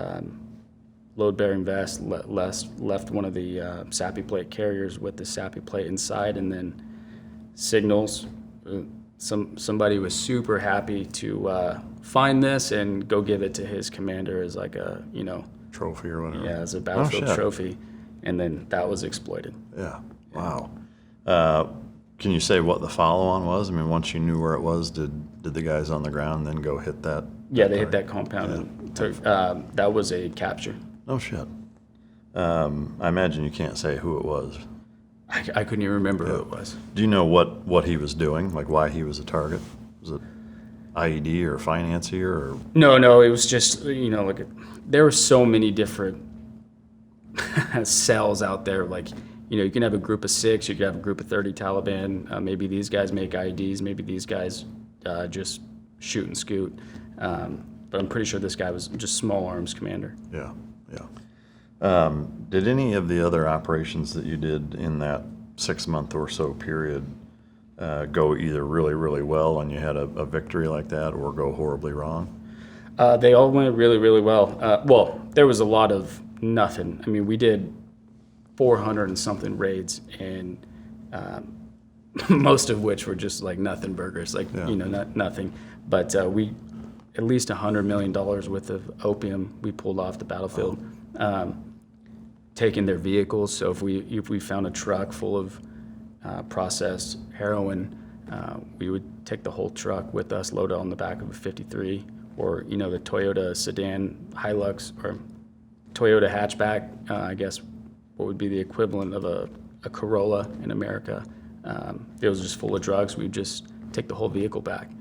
load-bearing vest, left one of the SAPI plate carriers with the SAPI plate inside, and then signals. Somebody was super happy to find this and go give it to his commander as like a, Trophy or whatever. yeah, as a battlefield trophy, and then that was exploited. Yeah. Wow. Can you say what the follow-on was? I mean, once you knew where it was, did the guys on the ground then go hit that? Yeah, they hit that compound and took, that was a capture. No shit. I imagine you can't say who it was. I couldn't even remember who it was. Do you know what he was doing? Like why he was a target? Was it IED or financier or? No, it was just, there were so many different cells out there. Like, you can have a group of 6, you could have a group of 30 Taliban. Maybe these guys make IEDs, maybe these guys just shoot and scoot. But I'm pretty sure this guy was just small arms commander. Yeah. Did any of the other operations that you did in that 6-month or so period go either really, really well and you had a victory like that, or go horribly wrong? They all went really, really well. Well, there was a lot of nothing. I mean, we did 400 and something raids, and most of which were just like nothing burgers, nothing. But we at least $100 million worth of opium we pulled off the battlefield. Taking their vehicles. So if we found a truck full of processed heroin, we would take the whole truck with us, load it on the back of a 53, or the Toyota sedan Hilux or Toyota hatchback. I guess what would be the equivalent of a Corolla in America. It was just full of drugs. We'd just take the whole vehicle back,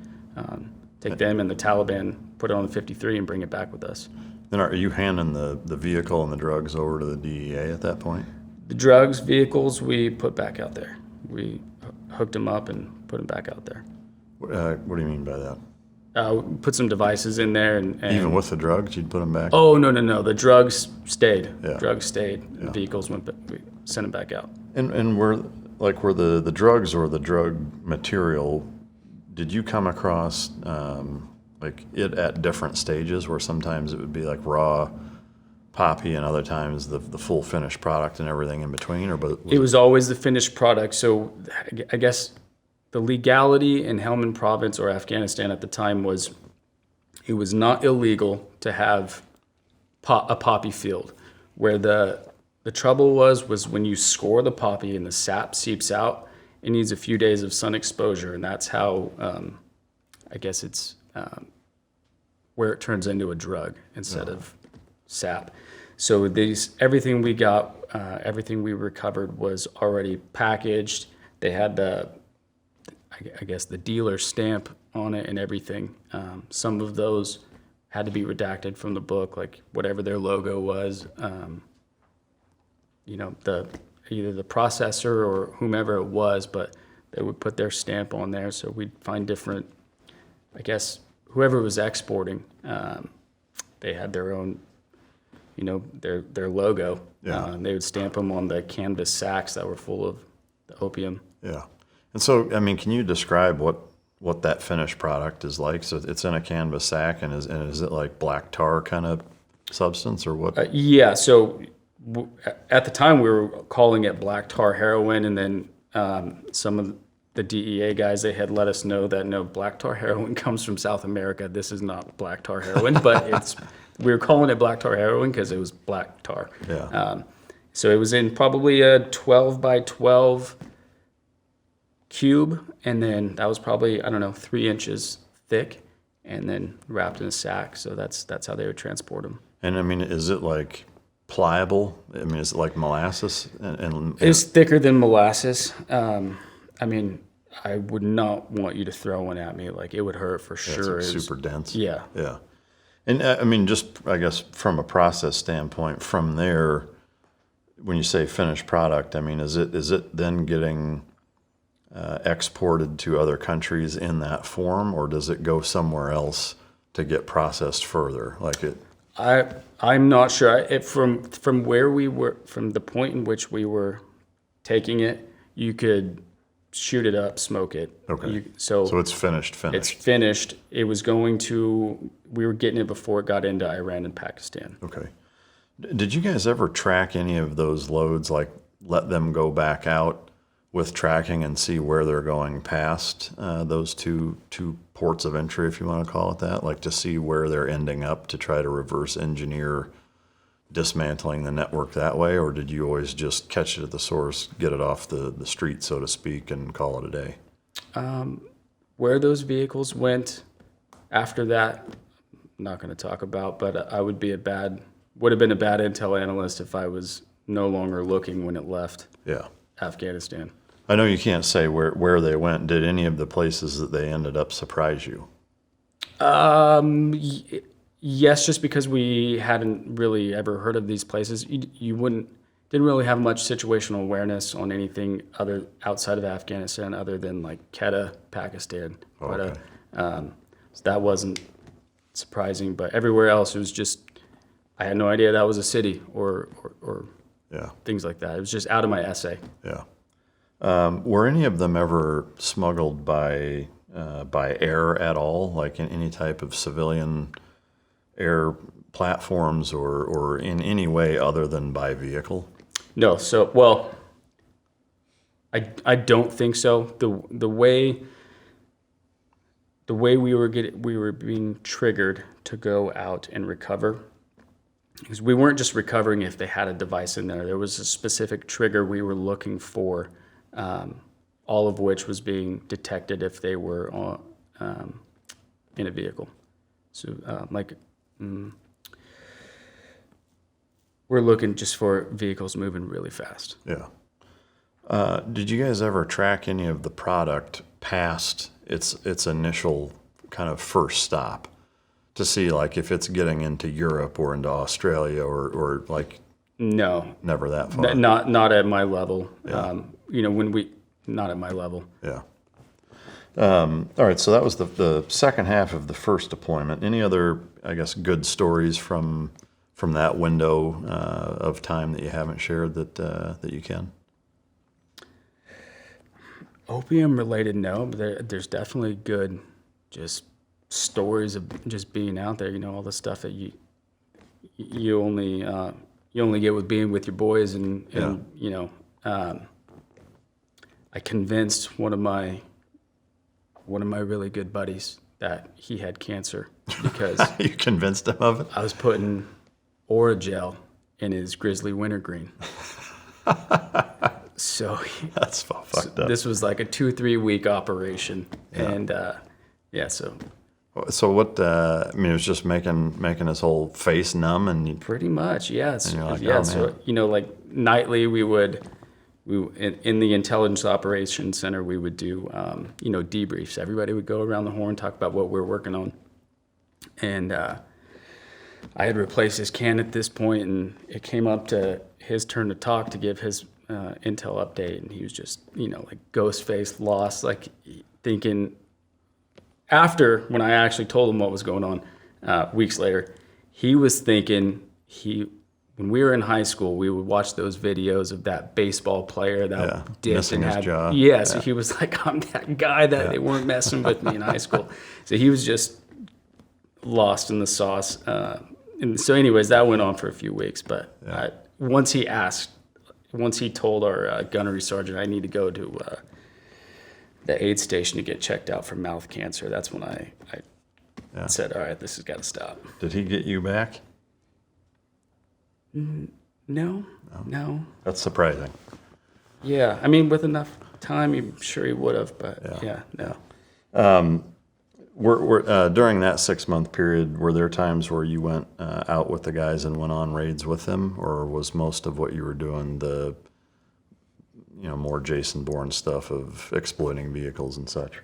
take them and the Taliban, put it on the 53, and bring it back with us. Then are you handing the vehicle and the drugs over to the DEA at that point? The drugs, vehicles, we put back out there. We hooked them up and put them back out there. What do you mean by that? Put some devices in there. And Even with the drugs, you'd put them back? Oh, no. The drugs stayed. Yeah. Drugs stayed. Yeah. The vehicles we sent them back out. And were the drugs or the drug material, did you come across it at different stages, where sometimes it would be like raw poppy and other times the full finished product and everything in between? It was always the finished product. So I guess the legality in Helmand Province or Afghanistan at the time was it was not illegal to have a poppy field. Where the trouble was when you score the poppy and the sap seeps out, it needs a few days of sun exposure, and that's how I guess it's where it turns into a drug instead of sap. So everything we got, everything we recovered was already packaged. They had I guess the dealer stamp on it and everything. Some of those had to be redacted from the book, like whatever their logo was. Either the processor or whomever it was, but they would put their stamp on there. So we'd find different, I guess, whoever was exporting, they had their own, their logo. Yeah. They would stamp them on the canvas sacks that were full of the opium. Yeah. And so, I mean, can you describe what that finished product is like? So it's in a canvas sack, and is it like black tar kind of substance, or what? Yeah. So at the time we were calling it black tar heroin, and then some of the DEA guys, they had let us know that no, black tar heroin comes from South America. This is not black tar heroin, but we were calling it black tar heroin because it was black tar. Yeah. So it was in probably a 12 by 12 cube, and then that was probably, 3 inches thick, and then wrapped in a sack. So that's how they would transport them. And I mean, is it like pliable? I mean, is it like molasses? It's thicker than molasses. I would not want you to throw one at me. Like, it would hurt for sure. It's super dense. Yeah. Yeah. And I mean, just, I guess, from a process standpoint, from there, when you say finished product, I mean, is it then getting exported to other countries in that form, or does it go somewhere else to get processed further? Like it. I'm not sure. From where we were, from the point in which we were taking it, you could shoot it up, smoke it. Okay. So it's finished. It's finished. It was going to. We were getting it before it got into Iran and Pakistan. Okay. Did you guys ever track any of those loads? Like, let them go back out with tracking and see where they're going past those two ports of entry, if you want to call it that, like to see where they're ending up to try to reverse engineer dismantling the network that way? Or did you always just catch it at the source, get it off the street, so to speak, and call it a day? Where those vehicles went after that, I'm not going to talk about, but I would have been a bad intel analyst if I was no longer looking when it left Afghanistan. I know you can't say where they went. Did any of the places that they ended up surprise you? Yes, just because we hadn't really ever heard of these places. You didn't really have much situational awareness on anything other outside of Afghanistan, other than like Quetta, Pakistan. Okay. So that wasn't surprising, but everywhere else it was just, I had no idea that was a city or things like that. It was just out of my essay. Yeah. Were any of them ever smuggled by air at all, like in any type of civilian air platforms, or in any way other than by vehicle? No. So, well, I don't think so. The way we were being triggered to go out and recover, because we weren't just recovering if they had a device in there. There was a specific trigger we were looking for, all of which was being detected if they were in a vehicle. So, we're looking just for vehicles moving really fast. Yeah. Did you guys ever track any of the product past its initial kind of first stop to see, like, if it's getting into Europe or into Australia or like? No. Never that far. Not at my level. Yeah. Not at my level. Yeah. All right. So that was the second half of the first deployment. Any other, I guess, good stories from that window of time that you haven't shared that you can? Opium related, no, but there's definitely good just stories of just being out there. All the stuff that you only get with being with your boys, and I convinced one of my really good buddies that he had cancer because you convinced him of it? I was putting Oragel in his grizzly wintergreen. So that's fucked up. This was like a 2-3 week operation, and Yeah, so So what? I mean, it was just making his whole face numb, and pretty much, yes. And you're like, yeah, oh, so, man. like nightly we in the Intelligence Operations Center, we would do, debriefs. Everybody would go around the horn, talk about what we're working on. And I had replaced his can at this point, and it came up to his turn to talk to give his intel update, and he was just, like ghost faced, lost, like thinking. After, when I actually told him what was going on, weeks later, he was thinking when we were in high school, we would watch those videos of that baseball player that dipped missing and his had, jaw. yeah. So he was like, I'm that guy that they weren't messing with me in high school. So he was just lost in the sauce. And so, anyways, that went on for a few weeks. But once he told our gunnery sergeant, I need to go to the aid station to get checked out for mouth cancer, that's when I said, all right, this has got to stop. Did he get you back? No. That's surprising. Yeah, I mean, with enough time, I'm sure he would have, but no. During that 6-month period, were there times where you went out with the guys and went on raids with them, or was most of what you were doing the more Jason Bourne stuff of exploiting vehicles and such?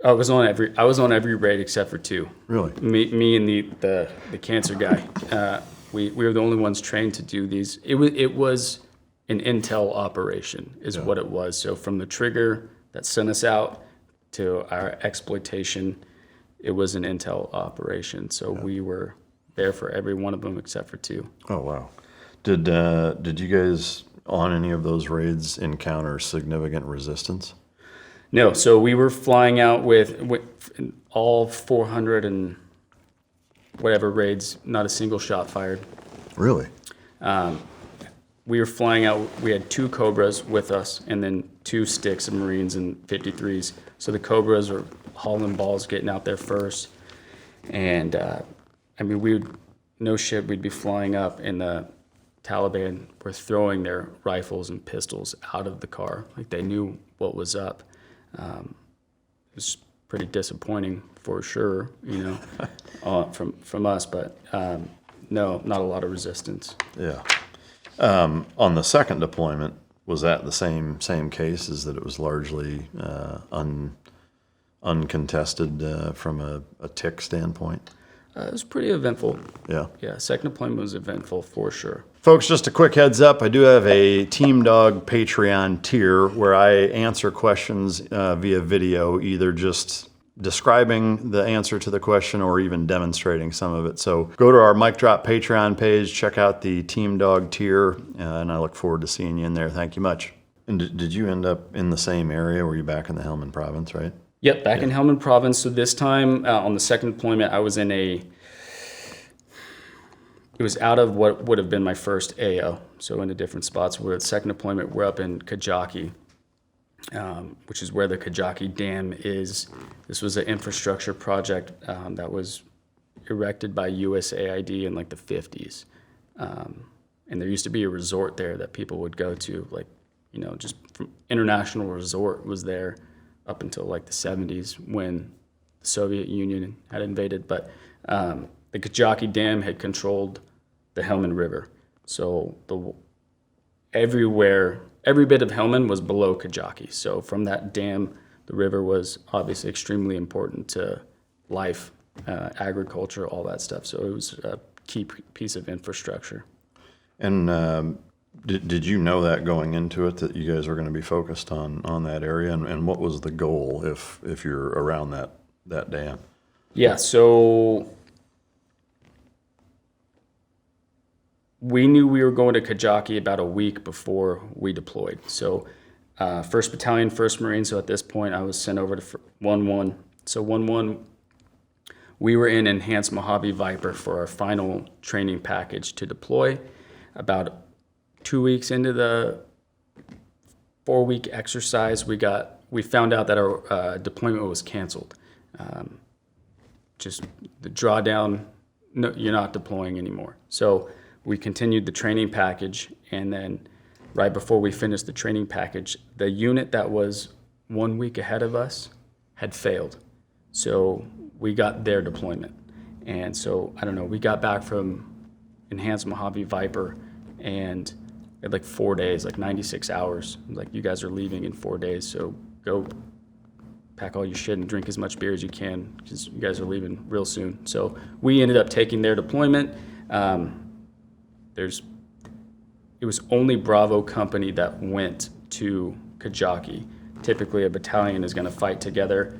I was on every raid except for 2. Really? Me and the cancer guy. We were the only ones trained to do these. It was an intel operation, is what it was. So from the trigger that sent us out to our exploitation, it was an intel operation. So we were there for every one of them except for 2. Oh wow! Did you guys on any of those raids encounter significant resistance? No. So we were flying out with all 400 and whatever raids, not a single shot fired. Really? We were flying out. We had 2 Cobras with us, and then 2 sticks of Marines and 53s. So the Cobras were hauling balls, getting out there first. And we'd be flying up, and the Taliban were throwing their rifles and pistols out of the car, like they knew what was up. It was pretty disappointing for sure, from us, but no, not a lot of resistance. Yeah. On the second deployment, was that the same case? Is that it was largely uncontested from a tick standpoint? It was pretty eventful. Yeah. Yeah, second deployment was eventful for sure. Folks, just a quick heads up, I do have a Team Dog Patreon tier where I answer questions via video, either just describing the answer to the question or even demonstrating some of it. So go to our Mic Drop Patreon page, check out the Team Dog tier, and I look forward to seeing you in there. Thank you much. And did you end up in the same area? Were you back in the Helmand Province, right? Yep, back in Helmand Province. So this time on the second deployment, I was it was out of what would have been my first AO, so in a different spots. We're at second deployment, we're up in Kajaki, which is where the Kajaki Dam is. This was an infrastructure project that was erected by USAID in like the 50s. And there used to be a resort there that people would go to, just from international resort was there up until like the 70s when the Soviet Union had invaded. But the Kajaki Dam had controlled the Helmand River. So every bit of Helmand was below Kajaki. So from that dam, the river was obviously extremely important to life, agriculture, all that stuff. So it was a key piece of infrastructure. And did you know that going into it, that you guys were going to be focused on that area? And what was the goal if you're around that dam? Yeah, so we knew we were going to Kajaki about a week before we deployed. So 1st Battalion, 1st Marine, so at this point I was sent over to 1-1. So 1-1, we were in Enhanced Mojave Viper for our final training package to deploy. About 2 weeks into the 4-week exercise, we found out that our deployment was canceled. Just the drawdown, no, you're not deploying anymore. So we continued the training package, and then right before we finished the training package, the unit that was 1 week ahead of us had failed. So we got their deployment. And so, I don't know, we got back from Enhanced Mojave Viper and we had like 4 days, like 96 hours. Like, you guys are leaving in 4 days, so go pack all your shit and drink as much beer as you can because you guys are leaving real soon. So we ended up taking their deployment. It was only Bravo company that went to Kajaki. Typically, a battalion is going to fight together.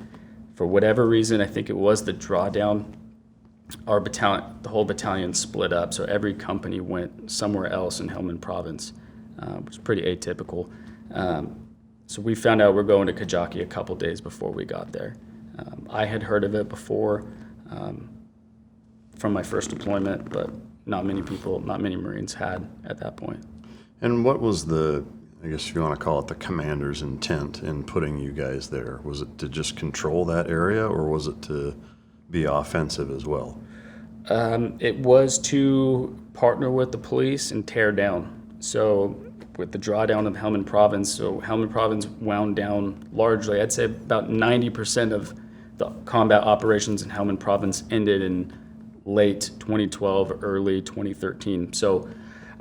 For whatever reason, I think it was the drawdown. Our battalion, the whole battalion split up, so every company went somewhere else in Helmand Province, which was pretty atypical. So we found out we're going to Kajaki a couple days before we got there. I had heard of it before from my first deployment, but not many Marines had at that point. And what was I guess if you want to call it, the commander's intent in putting you guys there? Was it to just control that area, or was it to be offensive as well? It was to partner with the police and tear down. So with the drawdown of Helmand Province, so Helmand Province wound down largely. I'd say about 90% of the combat operations in Helmand Province ended in late 2012, early 2013. So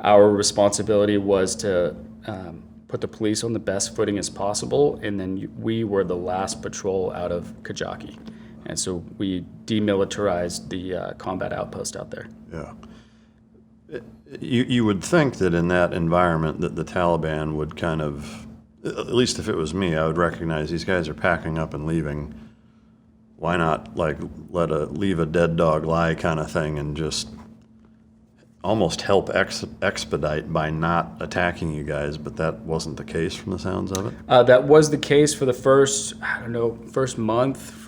our responsibility was to put the police on the best footing as possible, and then we were the last patrol out of Kajaki. And so we demilitarized the combat outpost out there. Yeah. You would think that in that environment that the Taliban would kind of, at least if it was me, I would recognize these guys are packing up and leaving. Why not like leave a dead dog lie kind of thing and just almost help expedite by not attacking you guys, but that wasn't the case from the sounds of it? That was the case for the first month.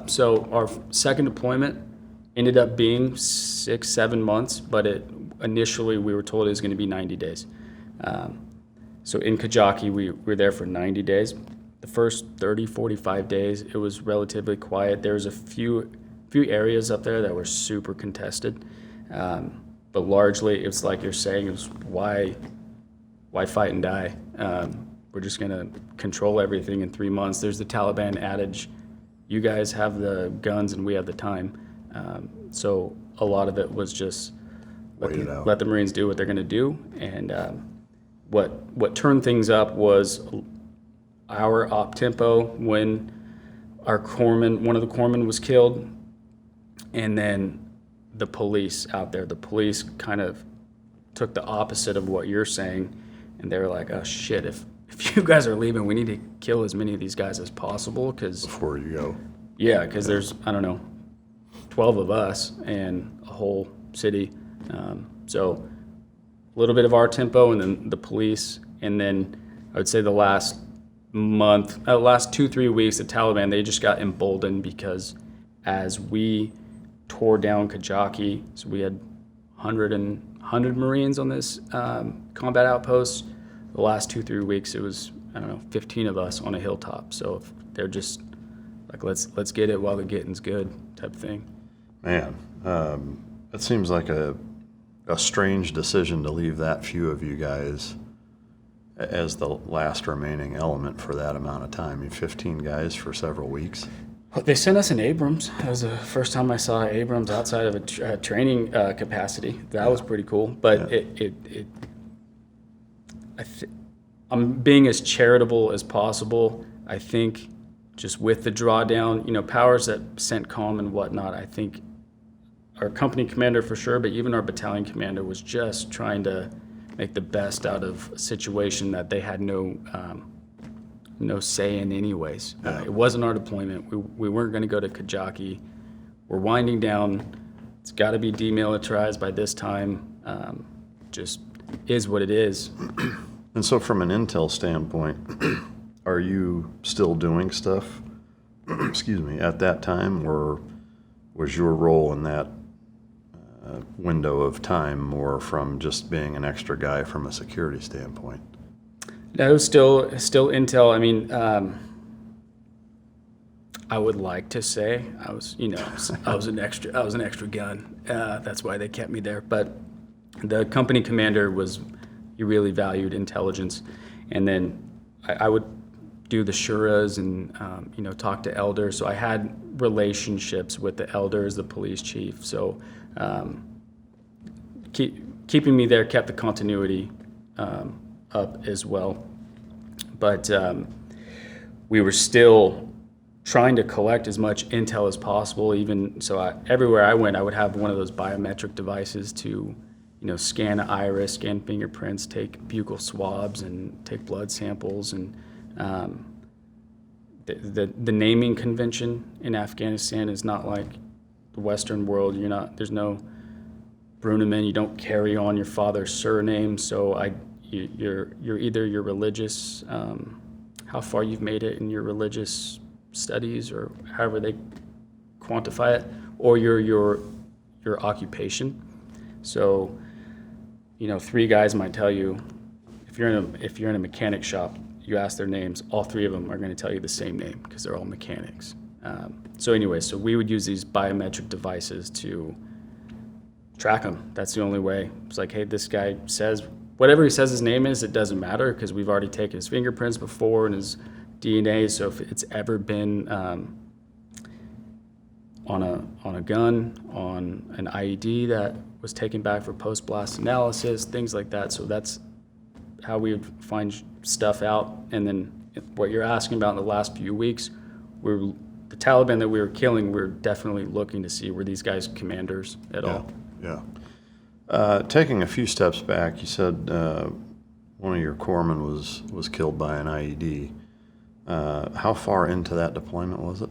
So our second deployment ended up being 6-7 months, but initially we were told it was going to be 90 days. So in Kajaki, we were there for 90 days. The first 30, 45 days, it was relatively quiet. There was a few areas up there that were super contested. But largely, it's like you're saying, it was why fight and die? We're just going to control everything in 3 months. There's the Taliban adage, you guys have the guns and we have the time. So a lot of it was just let the Marines do what they're going to do. And what turned things up was our op tempo when one of the corpsmen was killed, and then the police out there. The police kind of took the opposite of what you're saying, and they were like, oh shit, if you guys are leaving, we need to kill as many of these guys as possible. Before you go. Yeah, because there's, 12 of us and a whole city. So a little bit of our tempo and then the police. And then I would say the last 2-3 weeks, the Taliban, they just got emboldened because as we tore down Kajaki, so we had 100 Marines on this combat outpost. The last 2-3 weeks, it was 15 of us on a hilltop. So if they're just like, let's get it while the getting's good type thing. Man, it seems like a strange decision to leave that few of you guys as the last remaining element for that amount of time. 15 guys for several weeks. They sent us an Abrams. That was the first time I saw Abrams outside of a training capacity. That was pretty cool. But I'm being as charitable as possible. I think just with the drawdown, powers that CENTCOM and whatnot, I think our company commander for sure, but even our battalion commander was just trying to make the best out of a situation that they had no say in anyways. It wasn't our deployment. We weren't going to go to Kajaki. We're winding down. It's got to be demilitarized by this time. Just is what it is. And so from an intel standpoint, are you still doing stuff, at that time, or was your role in that window of time more from just being an extra guy from a security standpoint? No, still intel. I mean, I would like to say I was an extra gun. That's why they kept me there. But the company commander he really valued intelligence, and then I would do the shuras and talk to elders. So I had relationships with the elders, the police chief. So keeping me there kept the continuity up as well. But we were still trying to collect as much intel as possible. Even so, everywhere I went, I would have one of those biometric devices to, scan the iris, scan fingerprints, take buccal swabs, and take blood samples. And the naming convention in Afghanistan is not like the Western world. There's no Brunamman. You don't carry on your father's surname. So you're either your religious, how far you've made it in your religious studies or however they quantify it, or your occupation. So, 3 guys might tell you, if you're in a mechanic shop, you ask their names, all 3 of them are going to tell you the same name because they're all mechanics. So we would use these biometric devices to track them. That's the only way. It's like, hey, this guy says whatever he says his name is, it doesn't matter because we've already taken his fingerprints before and his DNA. So if it's ever been on a gun, on an IED that was taken back for post-blast analysis, things like that. So that's how we would find stuff out. And then what you're asking about in the last few weeks, the Taliban that we were killing, we're definitely looking to see were these guys commanders at all. Yeah. Taking a few steps back, you said one of your corpsmen was killed by an IED. How far into that deployment was it?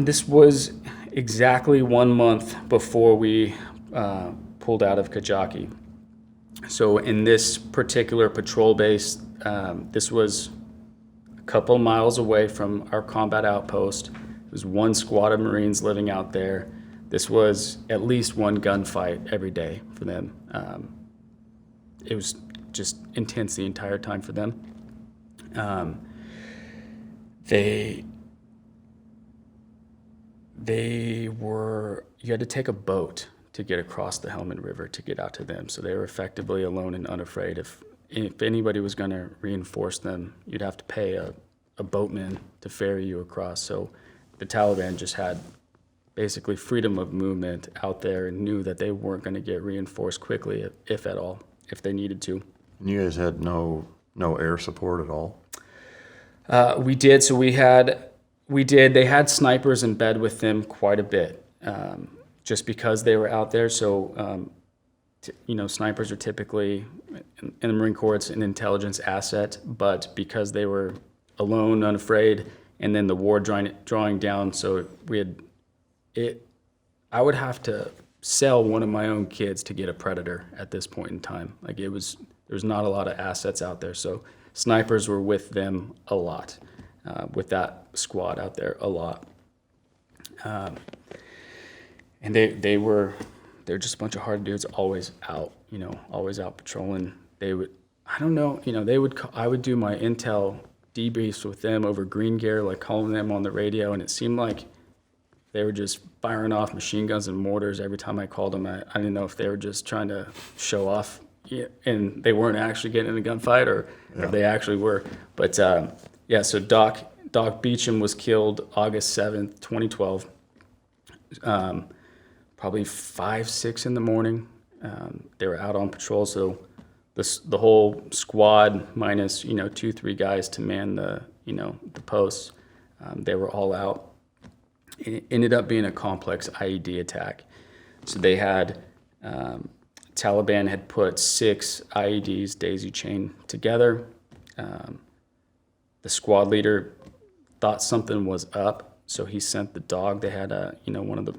This was exactly 1 month before we pulled out of Kajaki. So in this particular patrol base, this was a couple miles away from our combat outpost. It was 1 squad of Marines living out there. This was at least 1 gunfight every day for them. It was just intense the entire time for them. You had to take a boat to get across the Helmand River to get out to them. So they were effectively alone and unafraid. If anybody was going to reinforce them, you'd have to pay a boatman to ferry you across. So the Taliban just had basically freedom of movement out there and knew that they weren't going to get reinforced quickly, if at all, if they needed to. And you guys had no air support at all? We did. So they had snipers in bed with them quite a bit, just because they were out there. So, snipers are typically, in the Marine Corps, it's an intelligence asset, but because they were alone, unafraid, and then the war drawing down, so I would have to sell one of my own kids to get a Predator at this point in time. Like there's not a lot of assets out there. So snipers were with them a lot, with that squad out there a lot. And they're just a bunch of hard dudes, always out patrolling. I would do my intel debriefs with them over green gear, like calling them on the radio, and it seemed like they were just firing off machine guns and mortars every time I called them. I didn't know if they were just trying to show off, and they weren't actually getting in a gunfight, or if they actually were. But so Doc Beecham was killed August 7th, 2012. Probably 5-6 in the morning. They were out on patrol, so the whole squad minus 2-3 guys to man the posts. They were all out. It ended up being a complex IED attack. So they had Taliban had put 6 IEDs daisy chain together. The squad leader thought something was up, so he sent the dog. They had one of the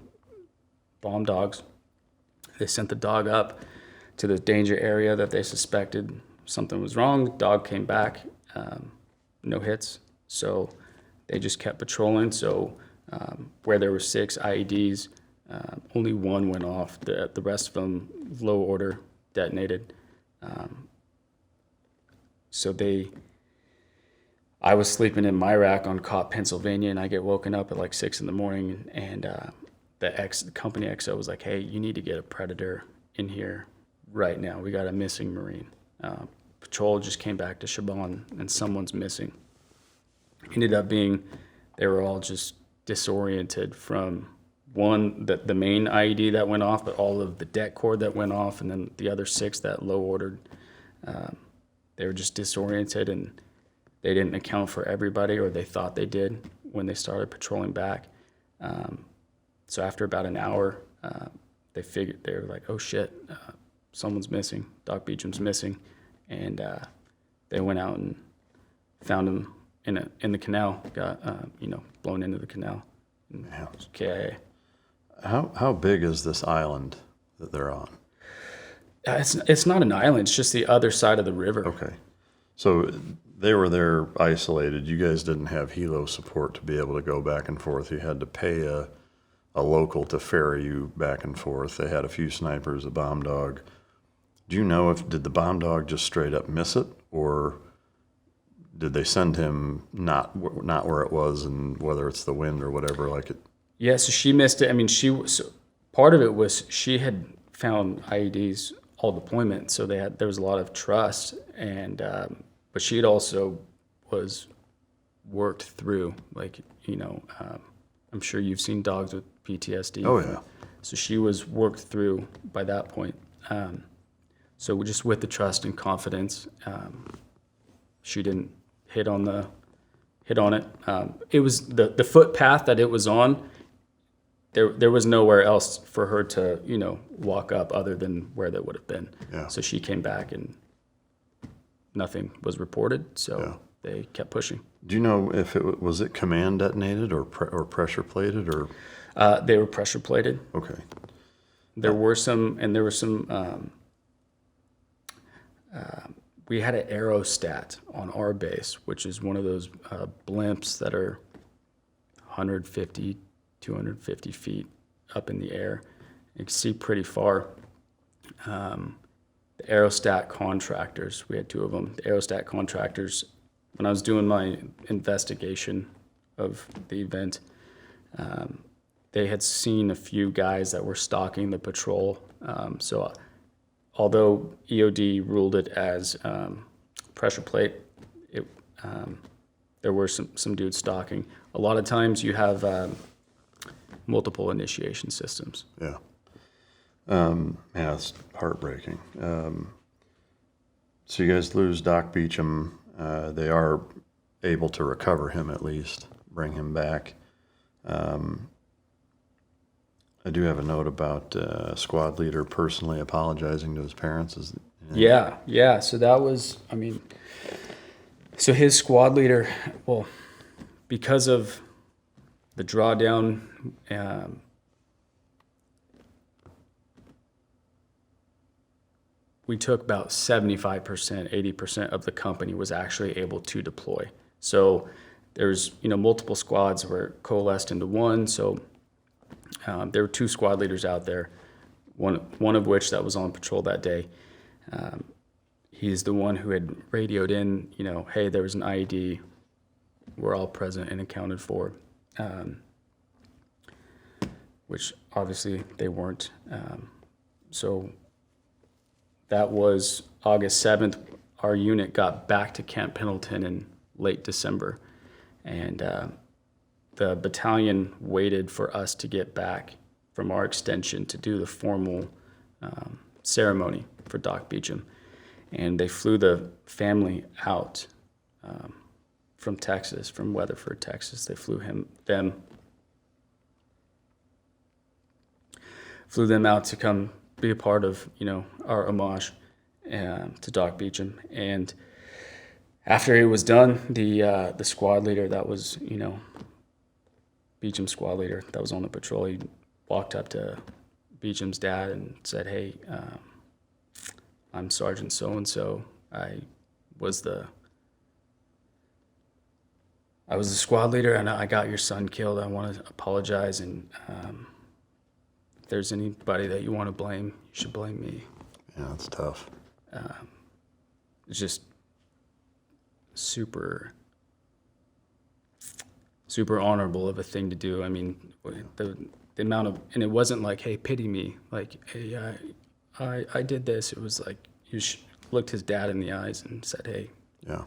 bomb dogs. They sent the dog up to the danger area that they suspected something was wrong. The dog came back, no hits. So they just kept patrolling. So where there were 6 IEDs, only 1 went off. The rest of them, low order, detonated. I was sleeping in my rack on Cop, Pennsylvania, and I get woken up at like 6 in the morning, and the company XO was like, hey, you need to get a Predator in here right now. We got a missing Marine. Patrol just came back to Shaban, and someone's missing. ended up being they were all just disoriented from the main IED that went off, but all of the det cord that went off, and then the other 6 that low ordered. They were just disoriented, and they didn't account for everybody, or they thought they did when they started patrolling back. So after about an hour, they were like, oh shit, someone's missing. Doc Beecham's missing. And they went out and found him in the canal, got blown into the canal. Yeah. KIA. How big is this island that they're on? It's not an island. It's just the other side of the river. Okay. So they were there isolated. You guys didn't have helo support to be able to go back and forth. You had to pay a local to ferry you back and forth. They had a few snipers, a bomb dog. Do you know did the bomb dog just straight up miss it, or did they send him not where it was, and whether it's the wind or whatever like it? Yeah, so she missed it. I mean, part of it was she had found IEDs all deployment, so there was a lot of trust, and but she had also was worked through, like, I'm sure you've seen dogs with PTSD. Oh yeah. So she was worked through by that point. So just with the trust and confidence, she didn't hit on it. It was the footpath that it was on. There was nowhere else for her to, walk up other than where that would have been. Yeah. So she came back and nothing was reported. So they kept pushing. Do you know if was it command detonated or pressure plated or? They were pressure plated. Okay. There were some. We had an aerostat on our base, which is one of those blimps that are 150, 250 feet up in the air. You can see pretty far. The aerostat contractors, we had 2 of them. The aerostat contractors, when I was doing my investigation of the event, they had seen a few guys that were stalking the patrol. So although EOD ruled it as pressure plate, there were some dudes stalking. A lot of times you have multiple initiation systems. Yeah. It's heartbreaking. So you guys lose Doc Beecham. They are able to recover him, at least bring him back. I do have a note about squad leader personally apologizing to his parents. Yeah. So that was, so his squad leader, well, because of the drawdown, we took about 75%, 80% of the company was actually able to deploy. So there's, multiple squads were coalesced into one. So there were 2 squad leaders out there, one of which that was on patrol that day. He's the one who had radioed in, hey, there was an IED. We're all present and accounted for, which obviously they weren't. So that was August 7th. Our unit got back to Camp Pendleton in late December. And the battalion waited for us to get back from our extension to do the formal ceremony for Doc Beecham. And they flew the family out from Texas, from Weatherford, Texas. They flew them out to come be a part of, our homage to Doc Beecham. And after it was done, the squad leader that was, Beecham's squad leader that was on the patrol, he walked up to Beecham's dad and said, hey, I'm Sergeant so-and-so. I was the squad leader, and I got your son killed. I want to apologize, and if there's anybody that you want to blame, you should blame me. Yeah, that's tough. It's just super honorable of a thing to do. The amount of, and it wasn't like, hey, pity me. Like, hey, I did this. It was like, looked his dad in the eyes and said, hey, yeah,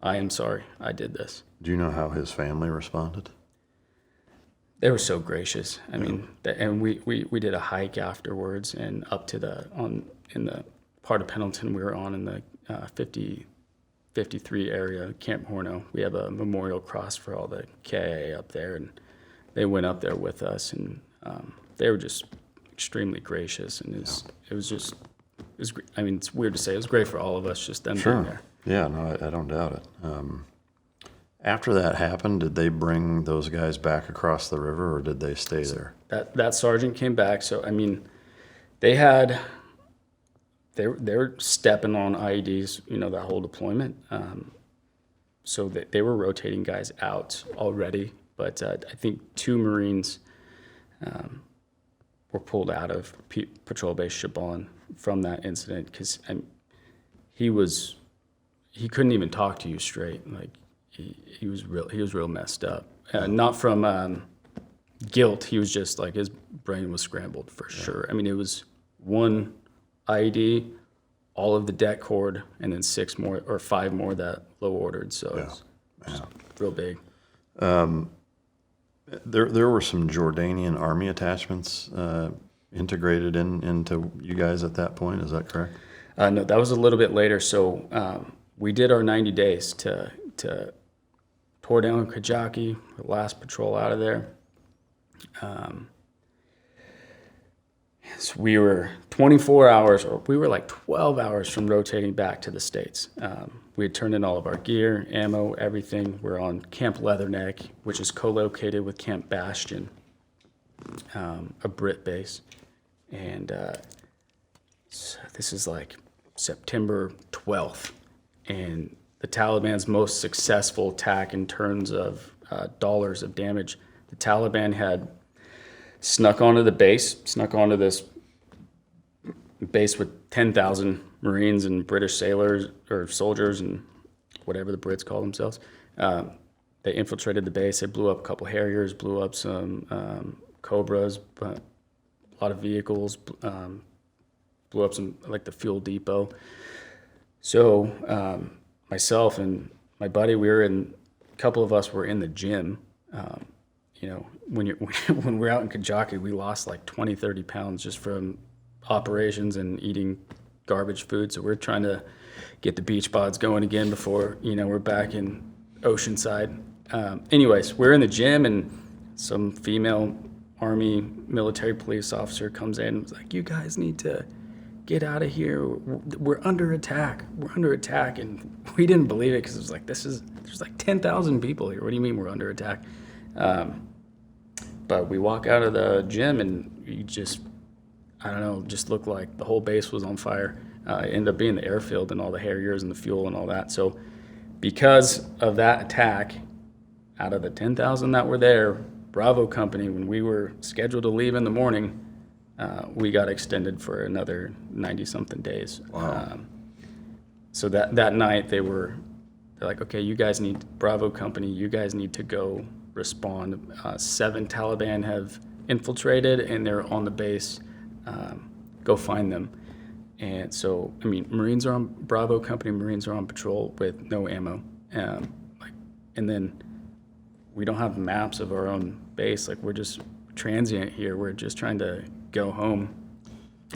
I am sorry, I did this. Do you know how his family responded? They were so gracious. I mean, and we did a hike afterwards, and up to in the part of Pendleton we were on in the 53 area, Camp Horno. We have a memorial cross for all the KIA up there, and they went up there with us, and they were just extremely gracious, and it was I mean, it's weird to say, it was great for all of us, just them being there. Yeah, no, I don't doubt it. After that happened, did they bring those guys back across the river, or did they stay there? That sergeant came back. So I mean, they're stepping on IEDs, that whole deployment. So they were rotating guys out already, but I think 2 Marines were pulled out of Patrol Base Shaban from that incident because he couldn't even talk to you straight. Like he was real messed up. Not from guilt. He was just like, his brain was scrambled for sure. I mean, it was 1 IED, all of the det cord, and then 6 more or 5 more that low ordered. So it's real big. There were some Jordanian army attachments integrated into you guys at that point. Is that correct? No, that was a little bit later. So we did our 90 days to tore down Kajaki, the last patrol out of there. So we were 24 hours, or we were like 12 hours from rotating back to the States. We had turned in all of our gear, ammo, everything. We're on Camp Leatherneck, which is co-located with Camp Bastion, a Brit base. And so this is like September 12th. And the Taliban's most successful attack in terms of dollars of damage. The Taliban had snuck onto this base with 10,000 Marines and British sailors or soldiers and whatever the Brits call themselves. They infiltrated the base. They blew up a couple Harriers, blew up some Cobras, but a lot of vehicles, blew up some, like the fuel depot. So myself and my buddy, a couple of us were in the gym. When we're out in Kajaki, we lost like 20, 30 pounds just from operations and eating garbage food. So we're trying to get the beach bods going again before, we're back in Oceanside. Anyways, we're in the gym, and some female Army military police officer comes in and was like, "You guys need to get out of here. We're under attack. And we didn't believe it because it was like, there's like 10,000 people here. What do you mean we're under attack? But we walk out of the gym, and you just looked like the whole base was on fire. It ended up being the airfield and all the Harriers and the fuel and all that. So because of that attack, out of the 10,000 that were there, Bravo Company, when we were scheduled to leave in the morning, we got extended for another 90-something days. Wow. So that night they're like, okay, Bravo Company, you guys need to go respond. 7 Taliban have infiltrated, and they're on the base. Go find them. And so, Marines are on Bravo Company. Marines are on patrol with no ammo. And then we don't have maps of our own base. Like, we're just transient here. We're just trying to go home.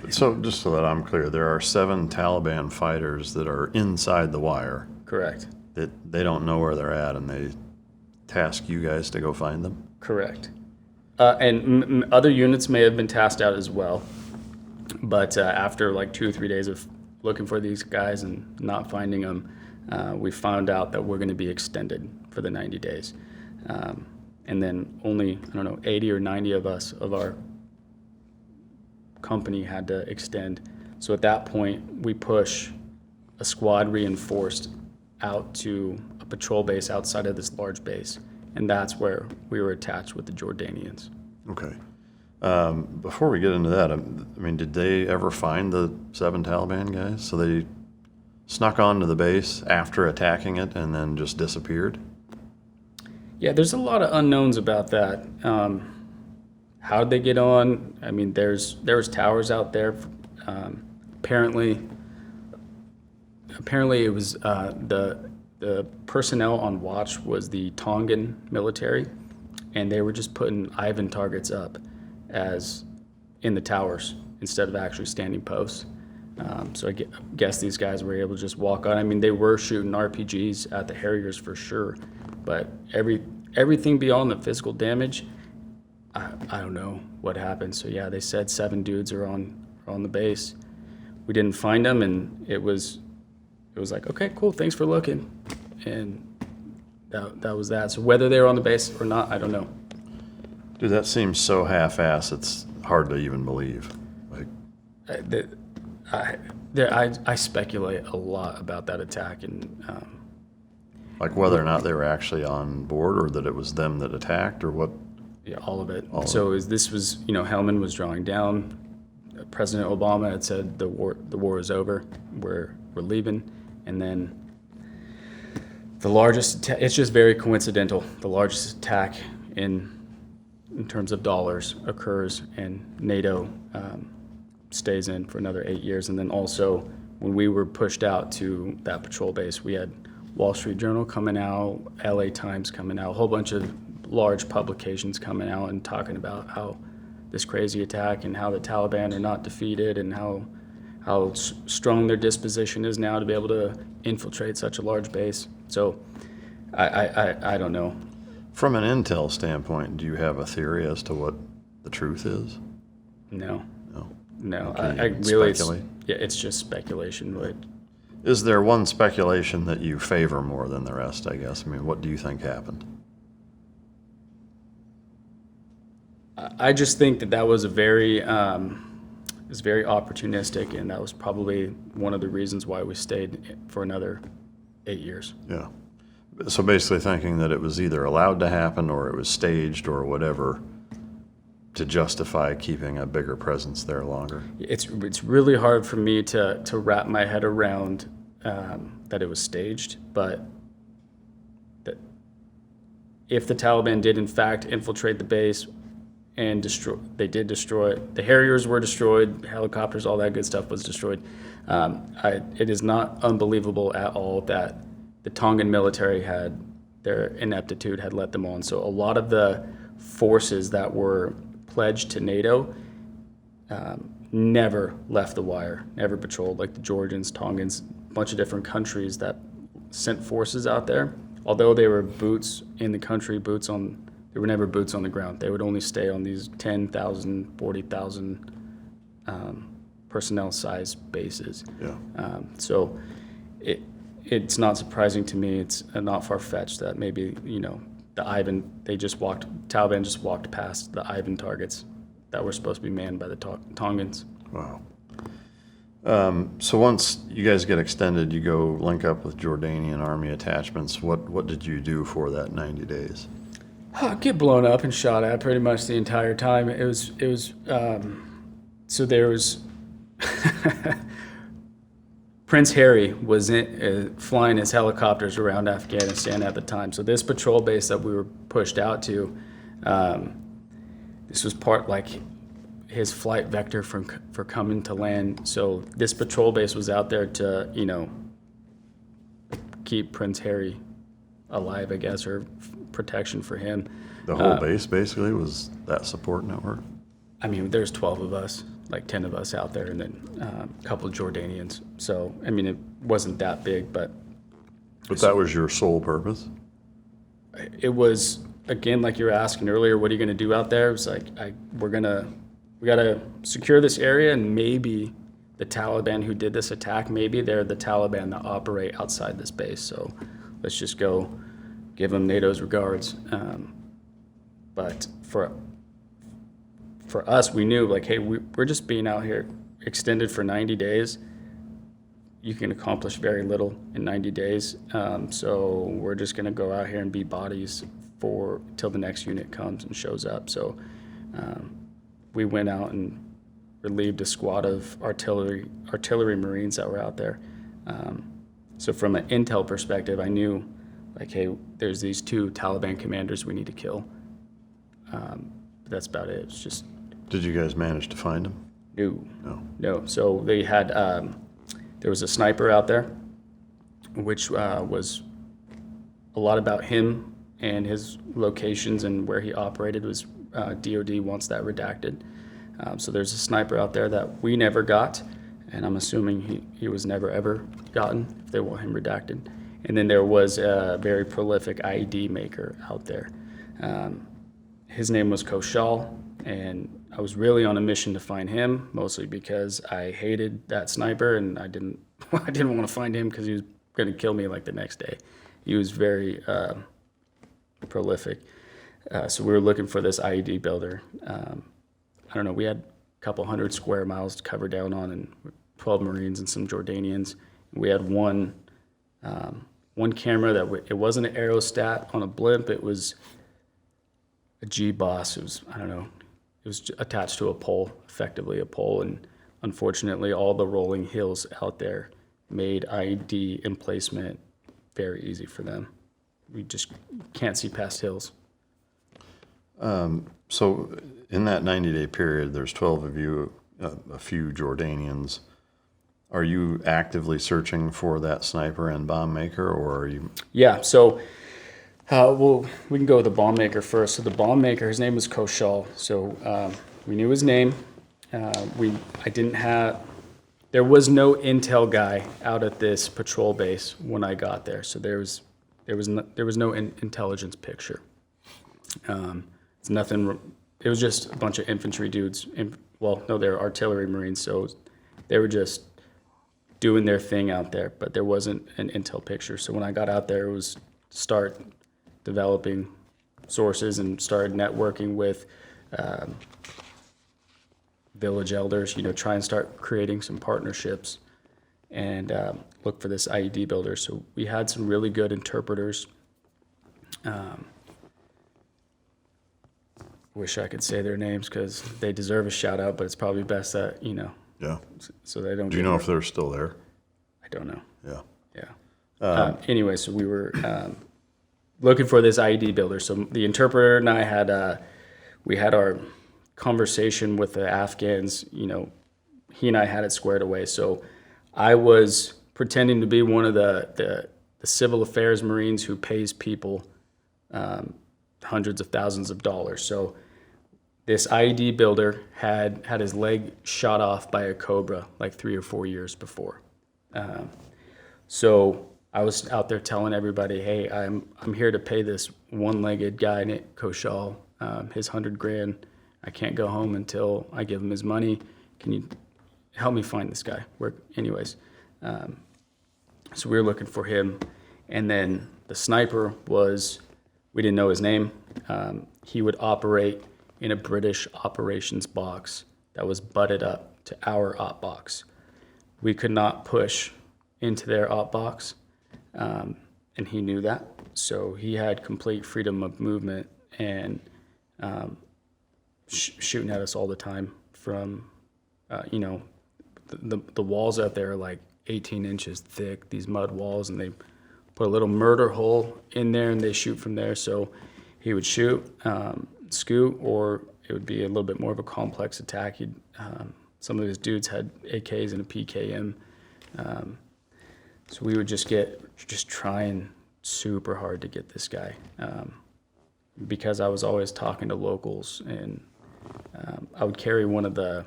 So just so that I'm clear, there are 7 Taliban fighters that are inside the wire. Correct. That they don't know where they're at, and they task you guys to go find them? Correct. And other units may have been tasked out as well. But after like 2 or 3 days of looking for these guys and not finding them, we found out that we're going to be extended for the 90 days. And then only, 80 or 90 of us, of our company, had to extend. So at that point, we push a squad reinforced out to a patrol base outside of this large base. And that's where we were attached with the Jordanians. Okay. Before we get into that, did they ever find the 7 Taliban guys? So they snuck onto the base after attacking it and then just disappeared? Yeah, there's a lot of unknowns about that. How did they get on? There was towers out there. Apparently it was the the personnel on watch was the Tongan military, and they were just putting Ivan targets up as in the towers instead of actually standing posts. So I guess these guys were able to just walk on. I mean, they were shooting RPGs at the Harriers for sure, but everything beyond the physical damage, I don't know what happened. So yeah, they said 7 dudes are on the base. We didn't find them, and it was like, okay, cool, thanks for looking, and that was that. So whether they were on the base or not, I don't know. Dude, that seems so half-assed. It's hard to even believe. Like, I speculate a lot about that attack, and like whether or not they were actually on board, or that it was them that attacked, or what? yeah, all of it. This was, Helmand was drawing down. President Obama had said the war is over. We're leaving, and then the largest. It's just very coincidental. The largest attack in terms of dollars occurs, and NATO stays in for another 8 years. And then also, when we were pushed out to that patrol base, we had Wall Street Journal coming out, LA Times coming out, a whole bunch of large publications coming out and talking about how this crazy attack and how the Taliban are not defeated, and how strong their disposition is now to be able to infiltrate such a large base. So I don't know. From an intel standpoint, do you have a theory as to what the truth is? No. Okay, I really, speculate? it's just speculation. But Is there one speculation that you favor more than the rest, I guess? I mean, what do you think happened? I just think that was a very, it was very opportunistic, and that was probably one of the reasons why we stayed for another 8 years. Yeah. So basically thinking that it was either allowed to happen, or it was staged, or whatever, to justify keeping a bigger presence there longer. It's really hard for me to wrap my head around that it was staged, but that if the Taliban did in fact infiltrate the base and they did destroy it. The Harriers were destroyed, helicopters, all that good stuff was destroyed. It is not unbelievable at all that the Tongan military had their ineptitude had let them on. So a lot of the forces that were pledged to NATO never left the wire, never patrolled, like the Georgians, Tongans, a bunch of different countries that sent forces out there. Although they were boots in the country, they were never boots on the ground. They would only stay on these 10,000, 40,000 personnel size bases. Yeah. So it's not surprising to me. It's not far-fetched that maybe, Taliban just walked past the Ivan targets that were supposed to be manned by the Tongans. Wow. So once you guys get extended, you go link up with Jordanian army attachments. What did you do for that 90 days? Get blown up and shot at pretty much the entire time. It was so there was Prince Harry was flying his helicopters around Afghanistan at the time. So this patrol base that we were pushed out to, this was part like his flight vector for coming to land. So this patrol base was out there to, keep Prince Harry alive, I guess, or protection for him. The whole base basically was that support network? I mean, there's 12 of us, like 10 of us out there, and then a couple of Jordanians. So, I mean, it wasn't that big, but... But that was your sole purpose? It was, again, like you were asking earlier, what are you going to do out there? It was like, we got to secure this area, and maybe the Taliban who did this attack, maybe they're the Taliban that operate outside this base. So let's just go give them NATO's regards. But for us, we knew, like, hey, we're just being out here extended for 90 days. You can accomplish very little in 90 days. So we're just going to go out here and be bodies till the next unit comes and shows up. So we went out and relieved a squad of artillery Marines that were out there. So from an intel perspective, I knew, like, hey, there's these 2 Taliban commanders we need to kill. But that's about it. It's just... Did you guys manage to find them? No. So they had... there was a sniper out there, which was a lot about him and his locations and where he operated was DOD wants that redacted. So there's a sniper out there that we never got, and I'm assuming he was never ever gotten if they want him redacted. And then there was a very prolific IED maker out there. His name was Koshal, and I was really on a mission to find him, mostly because I hated that sniper, and I didn't want to find him because he was going to kill me like the next day. He was very prolific. So we were looking for this IED builder. I don't know, we had a couple hundred square miles to cover down on, and 12 Marines and some Jordanians. We had one camera that it wasn't an aerostat on a blimp. It was a G-Boss. It was, I don't know, it was attached to a pole, effectively a pole. And unfortunately, all the rolling hills out there made IED emplacement very easy for them. We just can't see past hills. So in that 90-day period, there's 12 of you, a few Jordanians. Are you actively searching for that sniper and bomb maker, or are you? Yeah, so we can go with the bomb maker first. So the bomb maker, his name was Koshal. So we knew his name. There was no intel guy out at this patrol base when I got there. So there was no intelligence picture. It's nothing. It was just a bunch of infantry dudes. They're artillery Marines, so they were just doing their thing out there. But there wasn't an intel picture. So when I got out there, it was start developing sources and started networking with village elders. Try and start creating some partnerships and look for this IED builder. So we had some really good interpreters. Wish I could say their names because they deserve a shout out, but it's probably best that, Yeah. So they don't. Do you know if they're still there? I don't know. Yeah. Anyway, so we were looking for this IED builder. So the interpreter and I we had our conversation with the Afghans. He and I had it squared away. So I was pretending to be one of the civil affairs Marines who pays people hundreds of thousands of dollars. So this IED builder had his leg shot off by a Cobra like 3 or 4 years before. So I was out there telling everybody, hey, I'm here to pay this one-legged guy named Koshal his $100,000. I can't go home until I give him his money. Can you help me find this guy? So we were looking for him. And then the sniper we didn't know his name. He would operate in a British operations box that was butted up to our op box. We could not push into their op box, and he knew that. So he had complete freedom of movement and shooting at us all the time from, the walls out there are like 18 inches thick, these mud walls, and they put a little murder hole in there and they shoot from there. So he would shoot, scoot, or it would be a little bit more of a complex attack. Some of his dudes had AKs and a PKM. So we would just trying super hard to get this guy. Because I was always talking to locals, and I would carry one of the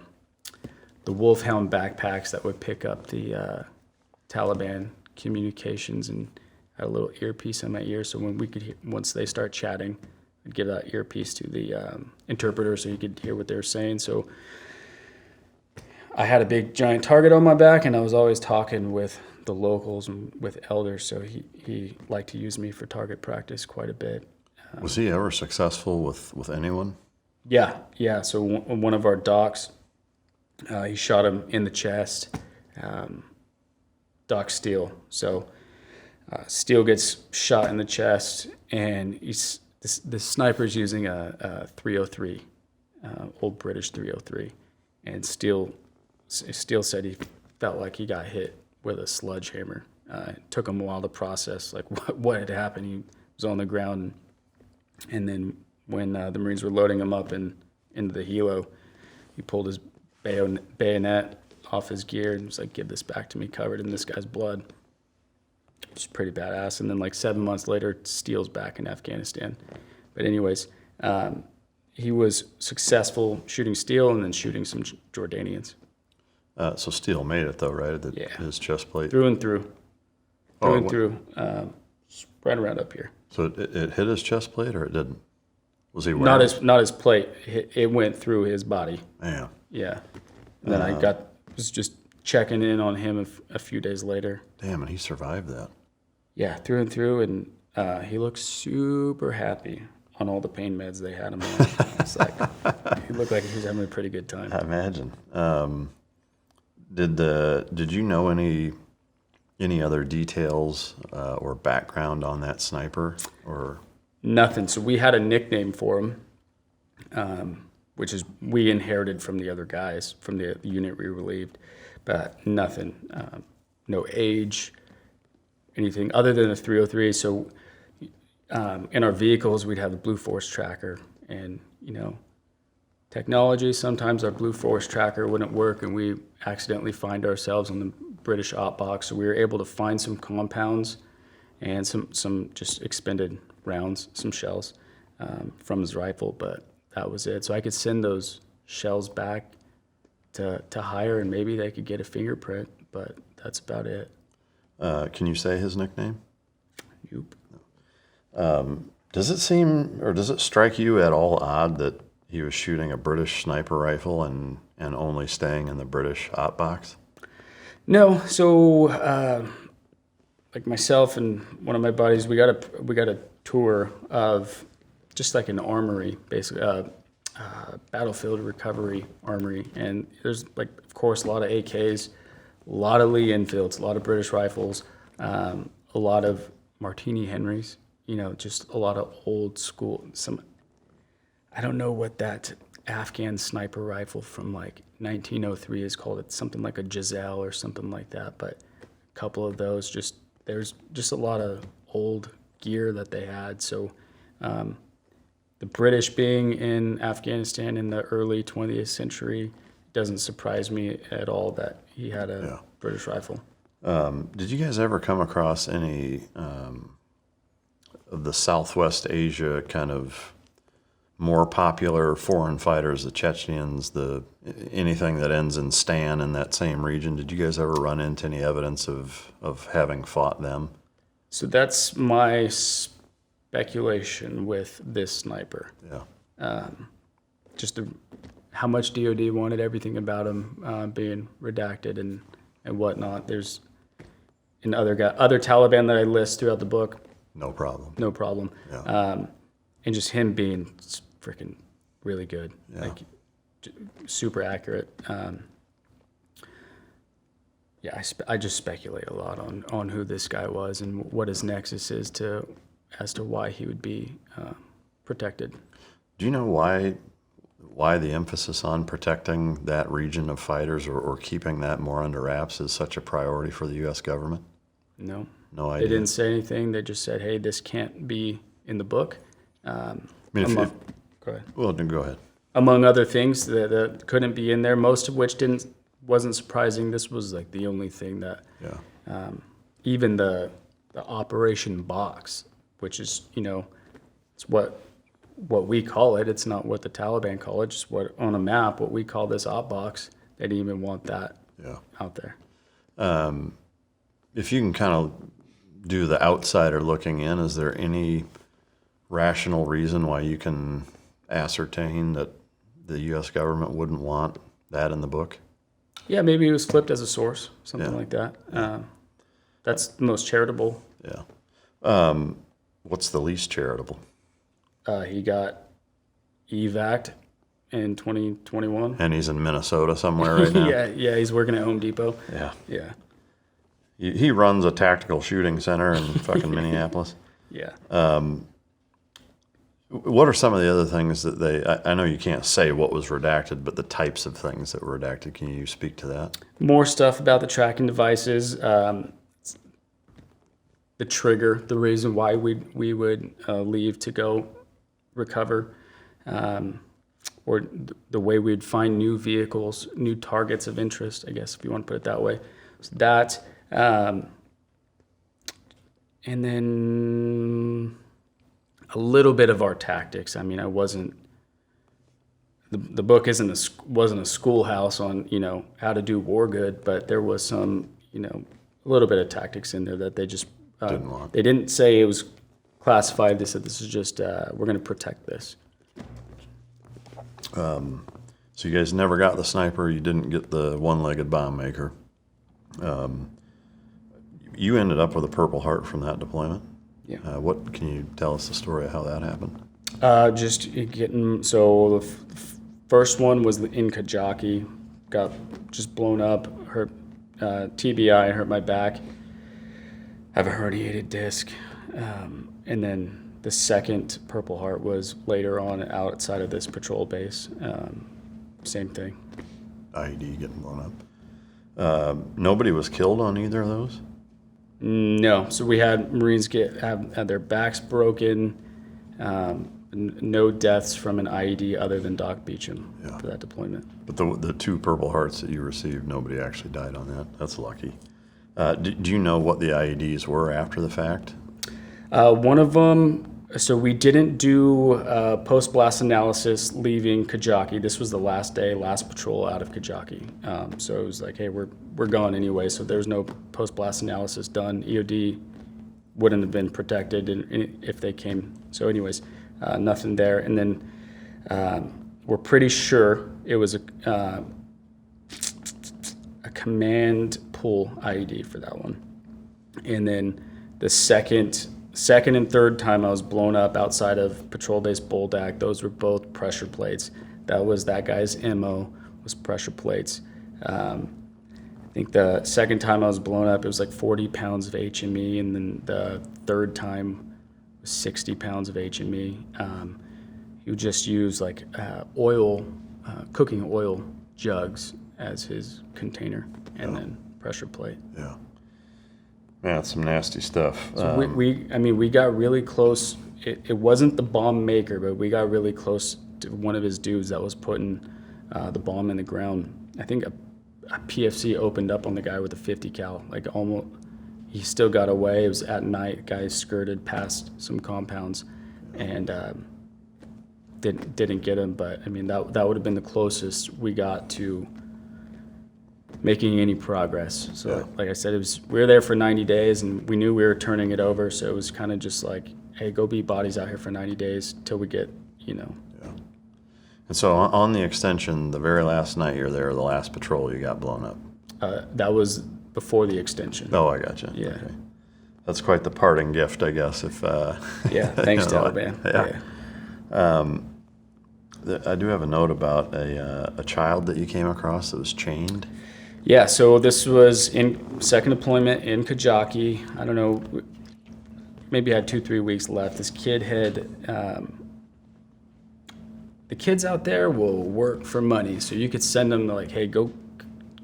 Wolfhound backpacks that would pick up the Taliban communications, and had a little earpiece in my ear, so when once they start chatting, I'd give that earpiece to the interpreter so he could hear what they were saying. So I had a big giant target on my back, and I was always talking with the locals and with elders, so he liked to use me for target practice quite a bit. Was he ever successful with anyone? Yeah. So one of our docs, he shot him in the chest, Doc Steele. So Steele gets shot in the chest, and the sniper's using a 303, old British 303, and Steele said he felt like he got hit with a sledgehammer. It took him a while to process like what had happened. He was on the ground, and then when the Marines were loading him up into the helo, he pulled his bayonet off his gear and was like, "Give this back to me," covered in this guy's blood. just pretty badass. And then like 7 months later, Steele's back in Afghanistan. But anyways, he was successful shooting Steele and then shooting some Jordanians. So Steele made it though, right? Yeah. His chest plate. Through and through. Right around up here. So it hit his chest plate, or it didn't? Was he wearing not his plate. It went through his body. Man. Yeah. And then I was just checking in on him a few days later. Damn, and he survived that. Yeah, through and through, and he looked super happy on all the pain meds they had him on. It's like he looked like he was having a pretty good time. I imagine. Did you know any other details or background on that sniper, or nothing? So we had a nickname for him, which is we inherited from the other guys from the unit we relieved, but nothing, no age, anything other than a 303. So in our vehicles, we'd have a Blue Force tracker, and technology. Sometimes our Blue Force tracker wouldn't work, and we accidentally find ourselves on the British op box. So we were able to find some compounds and some just expended rounds, some shells from his rifle, but that was it. So I could send those shells back to hire, and maybe they could get a fingerprint, but that's about it. Can you say his nickname? Nope. Does it seem, or does it strike you at all odd that he was shooting a British sniper rifle and only staying in the British op box? No. So, like myself and one of my buddies, we got a tour of just like an armory, basically, battlefield recovery armory, and there's like, of course, a lot of AKs, a lot of Lee Enfields, a lot of British rifles, a lot of Martini Henrys. Just a lot of old school. I don't know what that Afghan sniper rifle from like 1903 is called. It's something like a Giselle or something like that. But a couple of those, there's just a lot of old gear that they had. So the British being in Afghanistan in the early 20th century doesn't surprise me at all that he had a British rifle. Did you guys ever come across any of the Southwest Asia kind of more popular foreign fighters, the Chechens, anything that ends in Stan in that same region? Did you guys ever run into any evidence of having fought them? So that's my speculation with this sniper. Yeah. Just how much DOD wanted everything about him being redacted and whatnot. There's other Taliban that I list throughout the book. No problem. No problem. Yeah. And just him being freaking really good, Yeah. like super accurate. I just speculate a lot on who this guy was and what his nexus is as to why he would be protected. Do you know why the emphasis on protecting that region of fighters or keeping that more under wraps is such a priority for the U.S. government? No. No idea. They didn't say anything. They just said, hey, this can't be in the book. Go ahead. Well, then go ahead. Among other things that couldn't be in there, most of which wasn't surprising. This was like the only thing that, even the operation box, which is, it's what we call it. It's not what the Taliban call it. Just what on a map, what we call this op box. They didn't even want that out there. If you can kind of do the outsider looking in, is there any rational reason why you can ascertain that the U.S. government wouldn't want that in the book? Yeah, maybe it was flipped as a source, something like that. That's the most charitable. Yeah. What's the least charitable? He got evac'd in 2021. And he's in Minnesota somewhere right now? Yeah, he's working at Home Depot. Yeah. He runs a tactical shooting center in fucking Minneapolis. Yeah. What are some of the other things that I know you can't say what was redacted, but the types of things that were redacted, can you speak to that? More stuff about the tracking devices, the trigger, the reason why we would leave to go recover, or the way we'd find new vehicles, new targets of interest, I guess, if you want to put it that way. So that, And then a little bit of our tactics. I mean, I wasn't, the book wasn't a schoolhouse on, how to do war good, but there was some, a little bit of tactics in there that they just, Didn't want. they didn't say it was classified. They said, this is just, we're going to protect this. So you guys never got the sniper. You didn't get the one-legged bomb maker. You ended up with a Purple Heart from that deployment. Yeah. What can you tell us the story of how that happened? Just getting, so the first one was in Kajaki, got just blown up, hurt, TBI, hurt my back, have a herniated disc. And then the second Purple Heart was later on outside of this patrol base. Same thing. IED getting blown up. Nobody was killed on either of those? No. So we had Marines had their backs broken. No deaths from an IED other than Doc Beecham for that deployment. But the two Purple Hearts that you received, nobody actually died on that. That's lucky. Do you know what the IEDs were after the fact? One of them, so we didn't do post-blast analysis leaving Kajaki. This was the last patrol out of Kajaki. So it was like, hey, we're gone anyway, so there's no post-blast analysis done. EOD wouldn't have been protected if they came. So anyways, nothing there. And then we're pretty sure it was a command pull IED for that one. And then the second and third time I was blown up outside of patrol base Boldak, those were both pressure plates. That was that guy's MO, was pressure plates. I think the second time I was blown up, it was like 40 pounds of HME, and then the third time was 60 pounds of HME. He would just use like cooking oil jugs as his container, and then pressure plate. Yeah. Man, that's some nasty stuff. So we got really close. It wasn't the bomb maker, but we got really close to one of his dudes that was putting the bomb in the ground. I think a PFC opened up on the guy with a 50 cal. Like almost, he still got away. It was at night. Guys skirted past some compounds, and didn't get him. But I mean, that would have been the closest we got to making any progress. So like I said, we were there for 90 days and we knew we were turning it over. So it was kind of just like, hey, go beat bodies out here for 90 days till we get, Yeah. And so on the extension, the very last night you're there, the last patrol, you got blown up. That was before the extension. Oh, I gotcha. Yeah. Okay. That's quite the parting gift, I guess. If yeah, thanks, Taliban. Yeah. I do have a note about a child that you came across that was chained. Yeah, so this was in second deployment in Kajaki. I don't know, maybe I had 2-3 weeks left. This kid had, the kids out there will work for money. So you could send them like, hey, go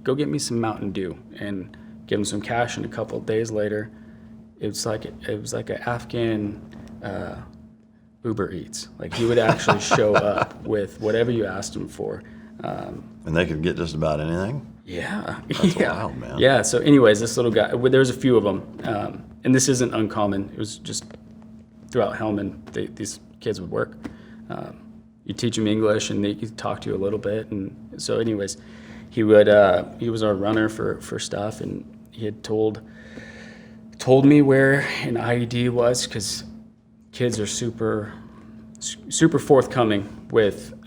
get me some Mountain Dew, and give them some cash. And a couple of days later, it was like an Afghan Uber Eats. Like he would actually show up with whatever you asked him for. And they could get just about anything? Yeah. That's wild, man. Yeah, so anyways, this little guy, there was a few of them, and this isn't uncommon. It was just throughout Helmand, these kids would work. You teach them English, and they could talk to you a little bit. And so anyways, he was our runner for stuff, and he had told me where an IED was, because kids are super forthcoming with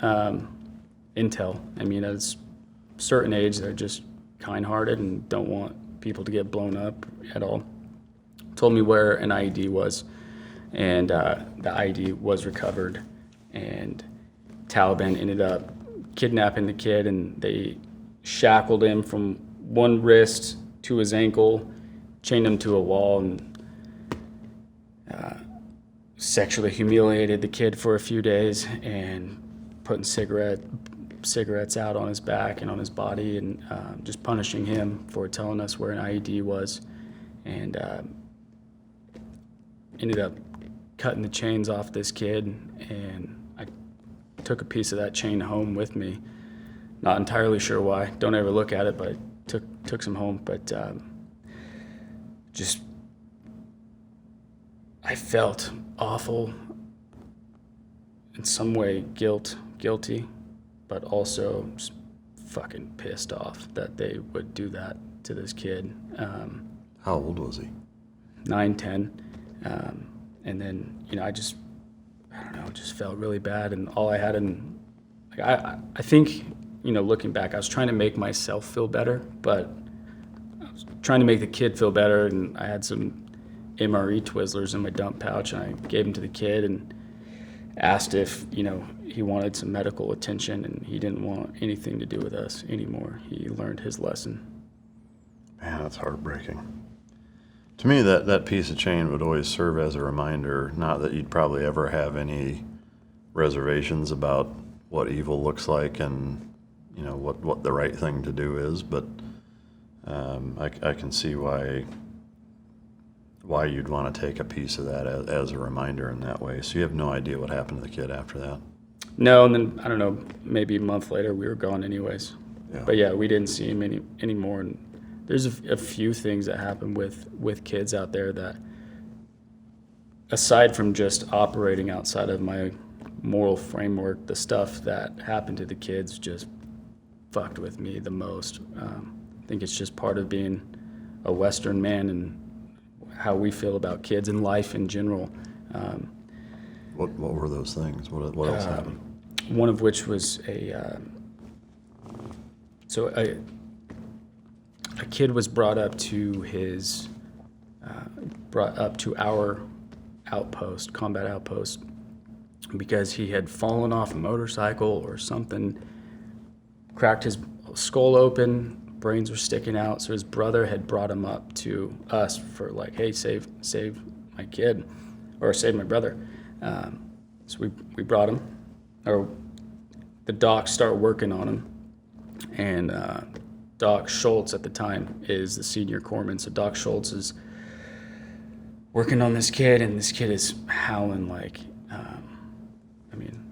intel. I mean, at a certain age, they're just kind-hearted and don't want people to get blown up at all. Told me where an IED was, and the IED was recovered, and Taliban ended up kidnapping the kid, and they shackled him from one wrist to his ankle, chained him to a wall, and sexually humiliated the kid for a few days, and putting cigarettes out on his back and on his body, and just punishing him for telling us where an IED was, and ended up cutting the chains off this kid, and I took a piece of that chain home with me. Not entirely sure why. Don't ever look at it, but took some home. But just I felt awful, in some way guilty, but also just fucking pissed off that they would do that to this kid. How old was he? 9, 10. And then, I just felt really bad. And all I had I think, looking back, I was trying to make myself feel better, but I was trying to make the kid feel better. And I had some MRE Twizzlers in my dump pouch, and I gave them to the kid and asked if, he wanted some medical attention, and he didn't want anything to do with us anymore. He learned his lesson. Man, that's heartbreaking. To me, that piece of chain would always serve as a reminder, not that you'd probably ever have any reservations about what evil looks like and, what the right thing to do is, but I can see why you'd want to take a piece of that as a reminder in that way. So you have no idea what happened to the kid after that? No, and then, I don't know, maybe a month later, we were gone anyways. Yeah. But yeah, we didn't see him anymore. And there's a few things that happen with kids out there that, aside from just operating outside of my moral framework, the stuff that happened to the kids just fucked with me the most. I think it's just part of being a Western man and how we feel about kids and life in general. What were those things? What else happened? One of which was a kid was brought up to our outpost, combat outpost, because he had fallen off a motorcycle or something, cracked his skull open, brains were sticking out. So his brother had brought him up to us for like, hey, save my kid, or save my brother. So we brought him, or the docs start working on him, and Doc Schultz at the time is the senior corpsman. So Doc Schultz is working on this kid, and this kid is howling like,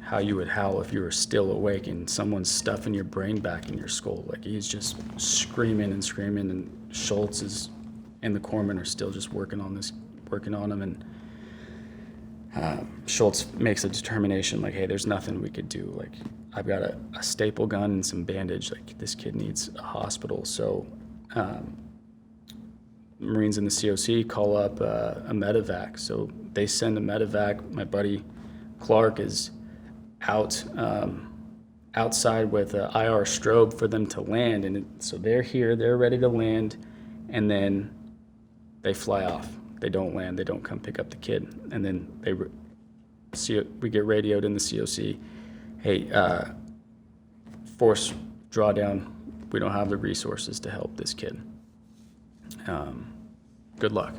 how you would howl if you were still awake and someone's stuffing your brain back in your skull. Like, he's just screaming, and Schultz and the corpsman are still just working on him, and Schultz makes a determination like, hey, there's nothing we could do. Like, I've got a staple gun and some bandage. Like, this kid needs a hospital. So Marines in the COC call up a medevac. So they send a medevac. My buddy Clark is outside with an IR strobe for them to land. And so they're here, they're ready to land, and then they fly off. They don't land, they don't come pick up the kid. And then we get radioed in the COC, hey, force drawdown, we don't have the resources to help this kid. Good luck,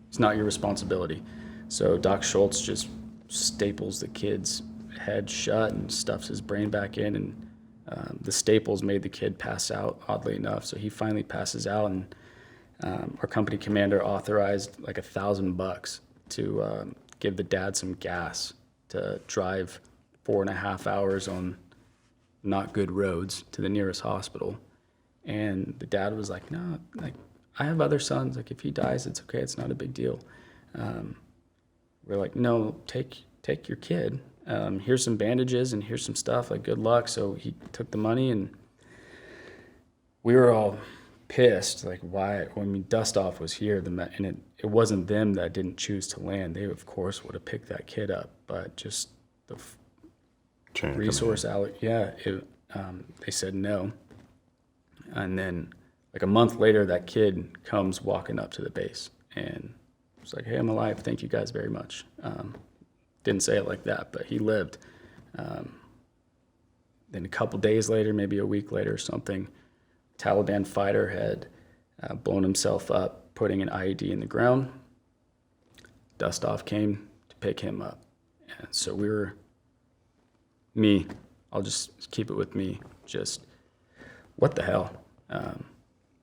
it's not your responsibility. So Doc Schultz just staples the kid's head shut and stuffs his brain back in, and the staples made the kid pass out, oddly enough. So he finally passes out, and our company commander authorized like $1,000 to give the dad some gas to drive 4.5 hours on not good roads to the nearest hospital. And the dad was like, no, like, I have other sons. Like, if he dies, it's okay. It's not a big deal. We're like, no, take your kid. Here's some bandages and here's some stuff. Like, good luck. So he took the money, and we were all pissed. Like, why? Dust Off was here, and it wasn't them that didn't choose to land. They, of course, would have picked that kid up, but just the resource out. Yeah, they said no. And then, like, a month later, that kid comes walking up to the base, and it's like, hey, I'm alive. Thank you guys very much. Didn't say it like that, but he lived. Then a couple days later, maybe a week later or something, Taliban fighter had blown himself up, putting an IED in the ground. Dust Off came to pick him up. And so I'll just keep it with me, just, what the hell?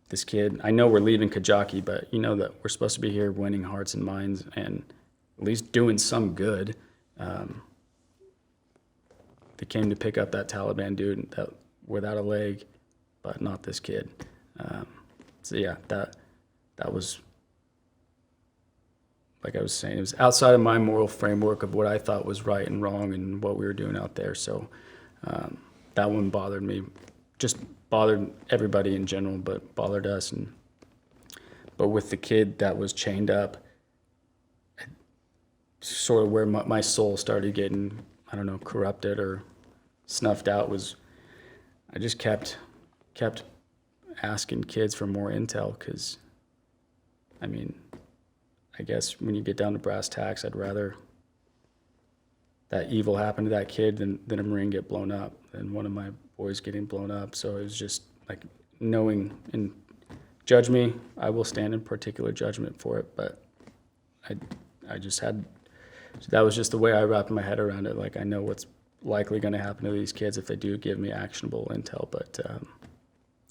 This kid, I know we're leaving Kajaki, but you know that we're supposed to be here winning hearts and minds and at least doing some good. They came to pick up that Taliban dude without a leg, but not this kid. So yeah, that was like I was saying, it was outside of my moral framework of what I thought was right and wrong and what we were doing out there. So that one bothered me, just bothered everybody in general, but bothered us. But with the kid that was chained up, sort of where my soul started getting, I don't know, corrupted or snuffed out was I just kept asking kids for more intel because, I mean, I guess when you get down to brass tacks, I'd rather that evil happen to that kid than a Marine get blown up, than one of my boys getting blown up. So it was just like knowing and judge me, I will stand in particular judgment for it, but I just had, that was just the way I wrapped my head around it. Like I know what's likely going to happen to these kids if they do give me actionable intel, but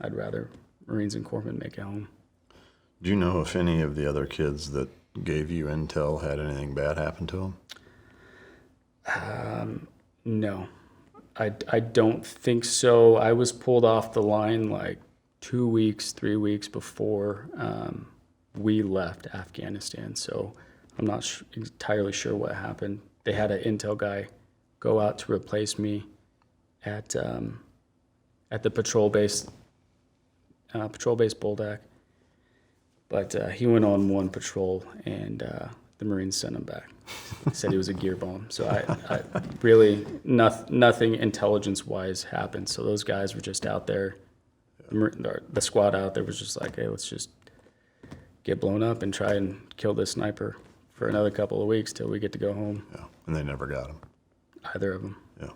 I'd rather Marines and Corpsmen make it home. Do you know if any of the other kids that gave you intel had anything bad happen to them? No, I don't think so. I was pulled off the line like 3 weeks before we left Afghanistan. So I'm not entirely sure what happened. They had an intel guy go out to replace me at the patrol base Buldak. But he went on one patrol, and the Marines sent him back. He said he was a gear bomb. So I really, nothing intelligence-wise happened. So those guys were just out there. The squad out there was just like, hey, let's just get blown up and try and kill this sniper for another couple of weeks till we get to go home. Yeah, and they never got him. Either of them. Yeah.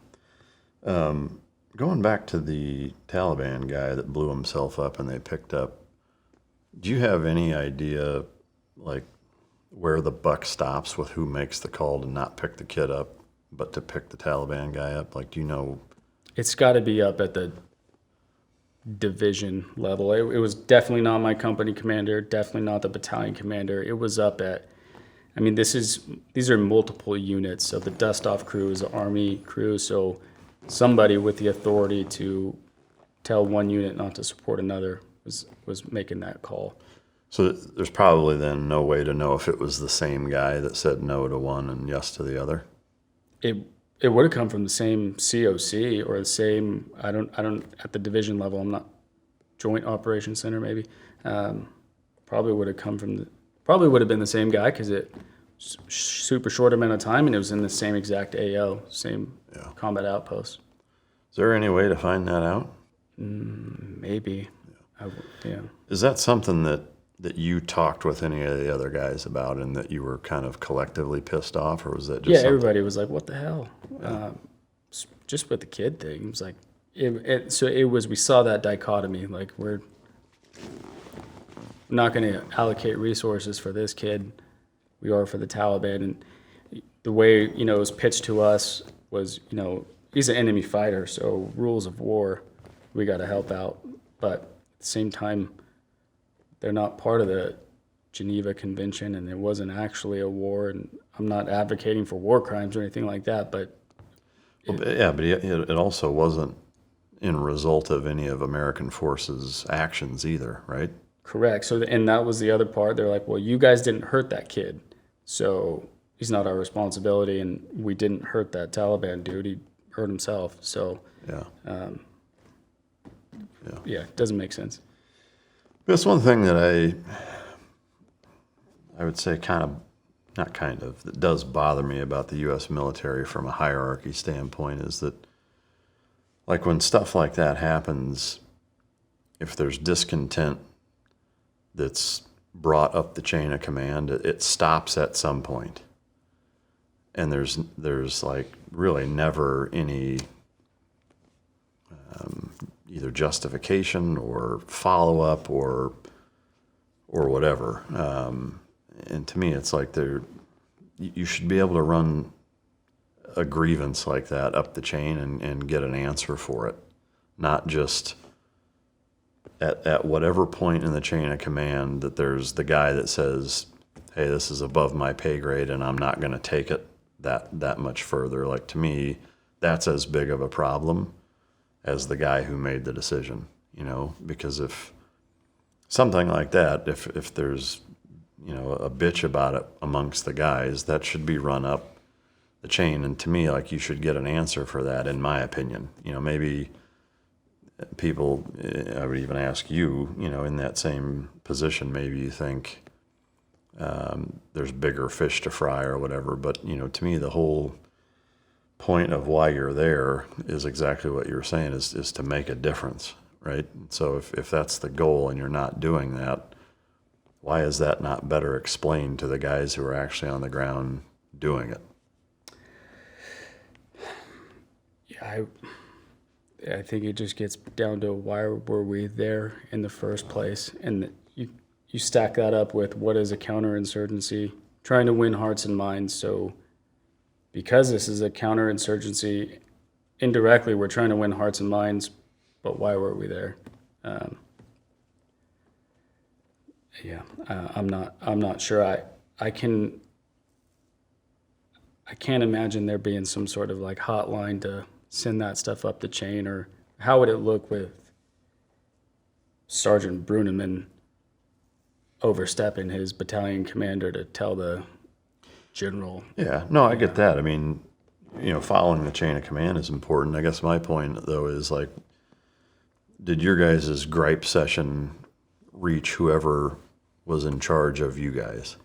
Going back to the Taliban guy that blew himself up and they picked up, do you have any idea, like, where the buck stops with who makes the call to not pick the kid up, but to pick the Taliban guy up? Like, do you know? It's got to be up at the division level. It was definitely not my company commander, definitely not the battalion commander. It was up at, I mean, these are multiple units. So the dust-off crew is an Army crew, so somebody with the authority to tell one unit not to support another was making that call. So there's probably then no way to know if it was the same guy that said no to one and yes to the other? It would have come from the same COC or the same, I don't at the division level, I'm not, Joint Operations Center maybe. Probably would have been the same guy because it super short amount of time and it was in the same exact AO, same combat outpost. Is there any way to find that out? Maybe. Yeah. Is that something that you talked with any of the other guys about and that you were kind of collectively pissed off, or was that just everybody was like, what the hell? Yeah. Just with the kid thing, it was like, we saw that dichotomy, like we're not going to allocate resources for this kid, we are for the Taliban. And the way, it was pitched to us was, he's an enemy fighter, so rules of war, we got to help out. But at the same time, they're not part of the Geneva Convention, and there wasn't actually a war. And I'm not advocating for war crimes or anything like that, but it also wasn't in result of any of American forces' actions either, right? Correct. So, and that was the other part. They're like, well, you guys didn't hurt that kid, so he's not our responsibility, and we didn't hurt that Taliban dude. He hurt himself. So, it doesn't make sense. That's one thing that I would say that does bother me about the U.S. military from a hierarchy standpoint is that, like, when stuff like that happens, if there's discontent that's brought up the chain of command, it stops at some point. And there's like really never any either justification or follow-up or whatever. And to me, it's like you should be able to run a grievance like that up the chain and get an answer for it, not just at whatever point in the chain of command that there's the guy that says, hey, this is above my pay grade and I'm not going to take it that much further. Like, to me, that's as big of a problem as the guy who made the decision, because if something like that, if there's a bitch about it amongst the guys. That should be run up the chain. And to me, like, you should get an answer for that, in my opinion. Maybe people, I would even ask you, in that same position, maybe you think there's bigger fish to fry or whatever. But, to me, the whole point of why you're there is exactly what you're saying, is to make a difference, right? So if that's the goal and you're not doing that, why is that not better explained to the guys who are actually on the ground doing it? Yeah, I think it just gets down to why were we there in the first place? And you stack that up with what is a counterinsurgency, trying to win hearts and minds. So because this is a counterinsurgency, indirectly we're trying to win hearts and minds, but why were we there? I'm not sure. I can't imagine there being some sort of like hotline to send that stuff up the chain, or how would it look with Sergeant Brunamman overstepping his battalion commander to tell the general? Yeah, no, I get that. I mean, following the chain of command is important. I guess my point, though, is like, did your guys' gripe session reach whoever was in charge of you guys?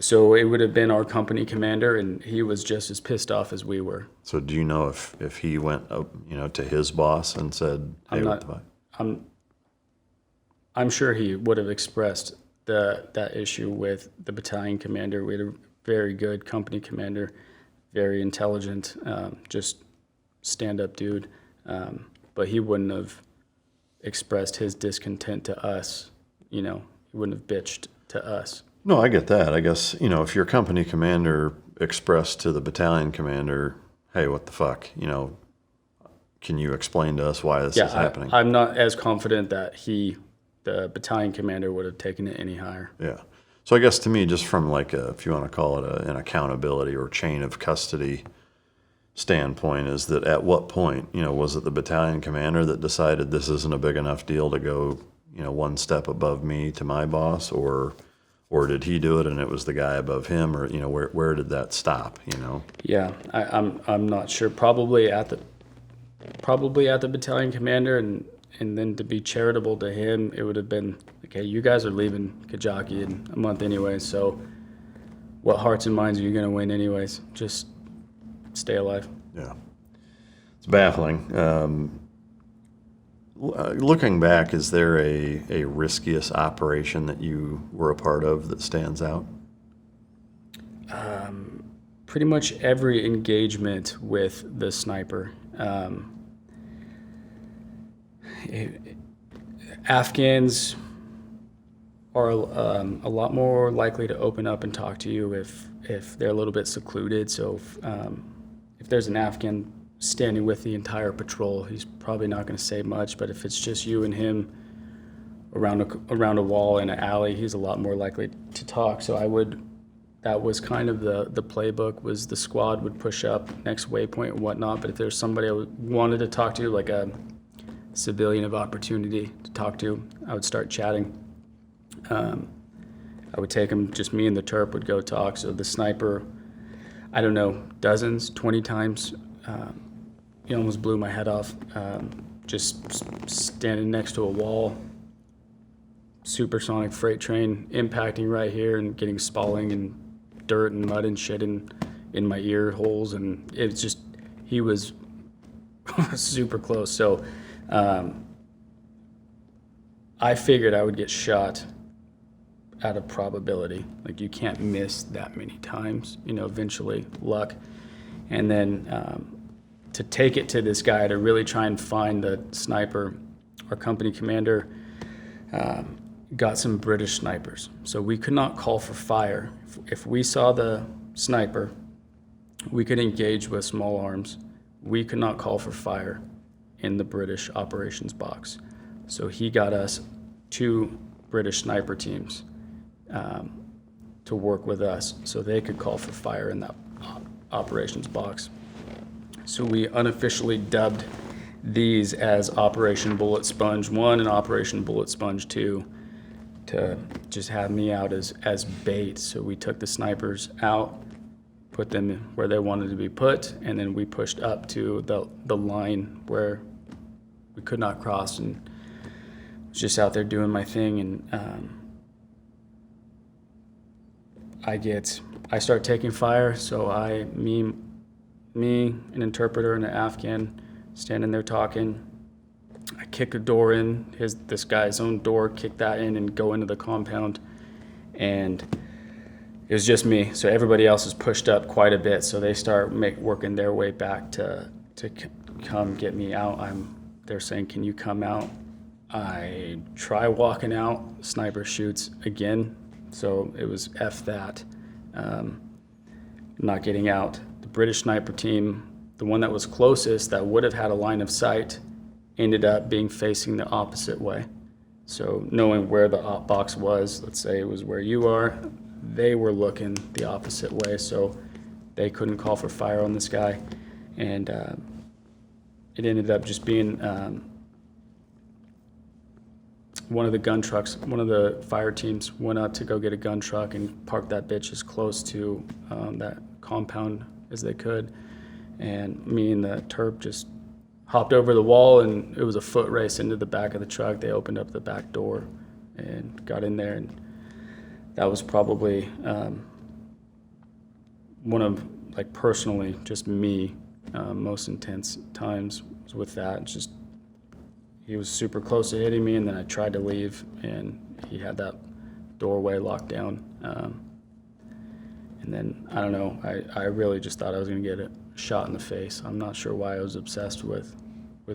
So it would have been our company commander, and he was just as pissed off as we were. So do you know if he went up, to his boss and said, "Hey, what the fuck?" I'm sure he would have expressed that issue with the battalion commander. We had a very good company commander, very intelligent, just stand-up dude. But he wouldn't have expressed his discontent to us. He wouldn't have bitched to us. No, I get that. I guess, if your company commander expressed to the battalion commander, "Hey, what the fuck? Can you explain to us why this is happening?" I'm not as confident that the battalion commander, would have taken it any higher. Yeah. So I guess to me, just from like if you want to call it an accountability or chain of custody standpoint, is that at what point, was it the battalion commander that decided this isn't a big enough deal to go, one step above me to my boss, or did he do it and it was the guy above him, or where did that stop? Yeah, I'm not sure. Probably at the battalion commander, and then to be charitable to him, it would have been, okay, you guys are leaving Kajaki in a month anyway, so what hearts and minds are you going to win anyways? Just stay alive. Yeah, it's baffling. Looking back, is there a riskiest operation that you were a part of that stands out? Pretty much every engagement with the sniper. Afghans are a lot more likely to open up and talk to you if they're a little bit secluded. So if there's an Afghan standing with the entire patrol, he's probably not going to say much. But if it's just you and him around a wall in an alley, he's a lot more likely to talk. So that was kind of the playbook, was the squad would push up next waypoint and whatnot. But if there's somebody I wanted to talk to, like a civilian of opportunity to talk to, I would start chatting. I would take him, just me and the Terp would go talk. So the sniper, I don't know, dozens, 20 times. He almost blew my head off. Just standing next to a wall, supersonic freight train impacting right here and getting spalling and dirt and mud and shit in my ear holes. And it's just, he was super close. So I figured I would get shot out of probability. Like, you can't miss that many times, eventually luck. And then to take it to this guy to really try and find the sniper, our company commander got some British snipers. So we could not call for fire. If we saw the sniper, we could engage with small arms. We could not call for fire in the British operations box. So he got us 2 British sniper teams to work with us so they could call for fire in that operations box. So we unofficially dubbed these as Operation Bullet Sponge 1 and Operation Bullet Sponge 2 to just have me out as bait. So we took the snipers out, put them where they wanted to be put, and then we pushed up to the line where we could not cross, and was just out there doing my thing. And I start taking fire. So me, an interpreter and an Afghan, standing there talking. I kick a door in, this guy's own door, kick that in and go into the compound. And it was just me. So everybody else is pushed up quite a bit. So they start working their way back to come get me out. They're saying, can you come out? I try walking out, sniper shoots again. So it was F that, not getting out. The British sniper team, the one that was closest, that would have had a line of sight, ended up being facing the opposite way. So knowing where the op box was, let's say it was where you are, they were looking the opposite way, so they couldn't call for fire on this guy. And it ended up just being one of the gun trucks, one of the fire teams went up to go get a gun truck and park that bitch as close to that compound as they could. And me and the Terp just hopped over the wall, and it was a foot race into the back of the truck. They opened up the back door and got in there, and that was probably one of, like, personally, just me, most intense times was with that. Just, he was super close to hitting me, and then I tried to leave, and he had that doorway locked down. And then, I don't know, I really just thought I was gonna get a shot in the face. I'm not sure why I was obsessed with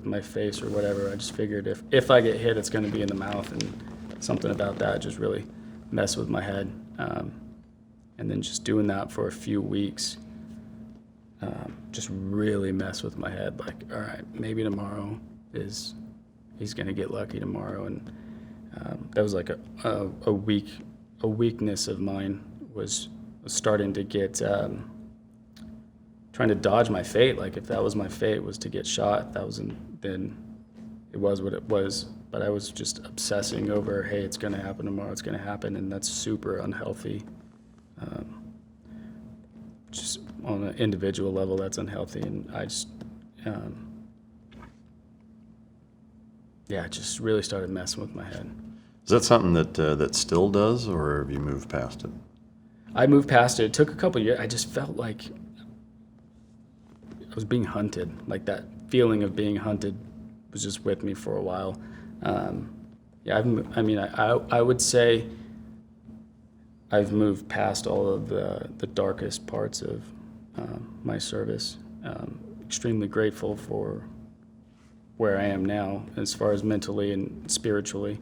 my face or whatever. I just figured if I get hit, it's gonna be in the mouth, and something about that just really messed with my head. And then just doing that for a few weeks just really messed with my head. Like, all right, maybe tomorrow he's gonna get lucky tomorrow. And that was like a weakness of mine, was starting to get trying to dodge my fate. Like, if that was my fate, was to get shot, then it was what it was. But I was just obsessing over, hey, it's gonna happen tomorrow, it's gonna happen, and that's super unhealthy. Just on an individual level, that's unhealthy, and I just, it just really started messing with my head. Is that something that still does, or have you moved past it? I moved past it. It took a couple of years. I just felt like I was being hunted. Like, that feeling of being hunted was just with me for a while. I would say I've moved past all of the darkest parts of my service. Extremely grateful for where I am now, as far as mentally and spiritually.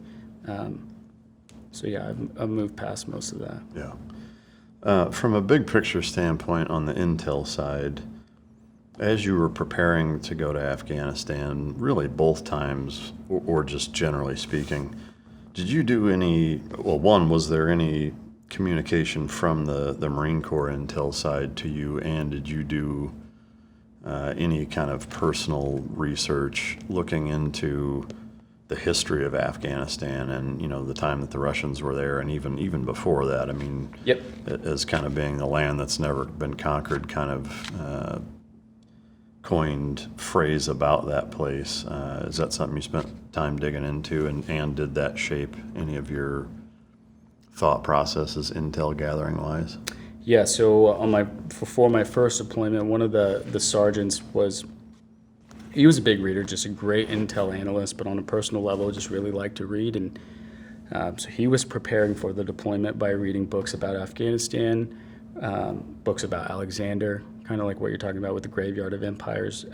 I've moved past most of that. Yeah. From a big picture standpoint on the intel side, as you were preparing to go to Afghanistan, really both times, or just generally speaking, did you do was there any communication from the Marine Corps intel side to you, and did you do any kind of personal research looking into the history of Afghanistan and, the time that the Russians were there, and even before that? I mean, Yep. As kind of being the land that's never been conquered, kind of coined phrase about that place. Is that something you spent time digging into, and did that shape any of your thought processes intel gathering wise? Yeah, so before my first deployment, one of the sergeants he was a big reader, just a great intel analyst, but on a personal level, just really liked to read. And so he was preparing for the deployment by reading books about Afghanistan, books about Alexander, kind of like what you're talking about with the Graveyard of Empires,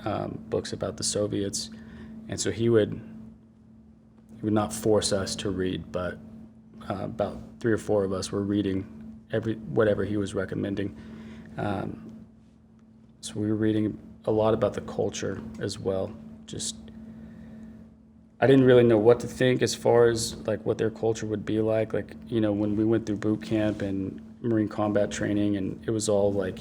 books about the Soviets. And so he would not force us to read, but about 3 or 4 of us were reading whatever he was recommending. So we were reading a lot about the culture as well. Just, I didn't really know what to think as far as like what their culture would be like. Like, when we went through boot camp and Marine combat training, and it was all like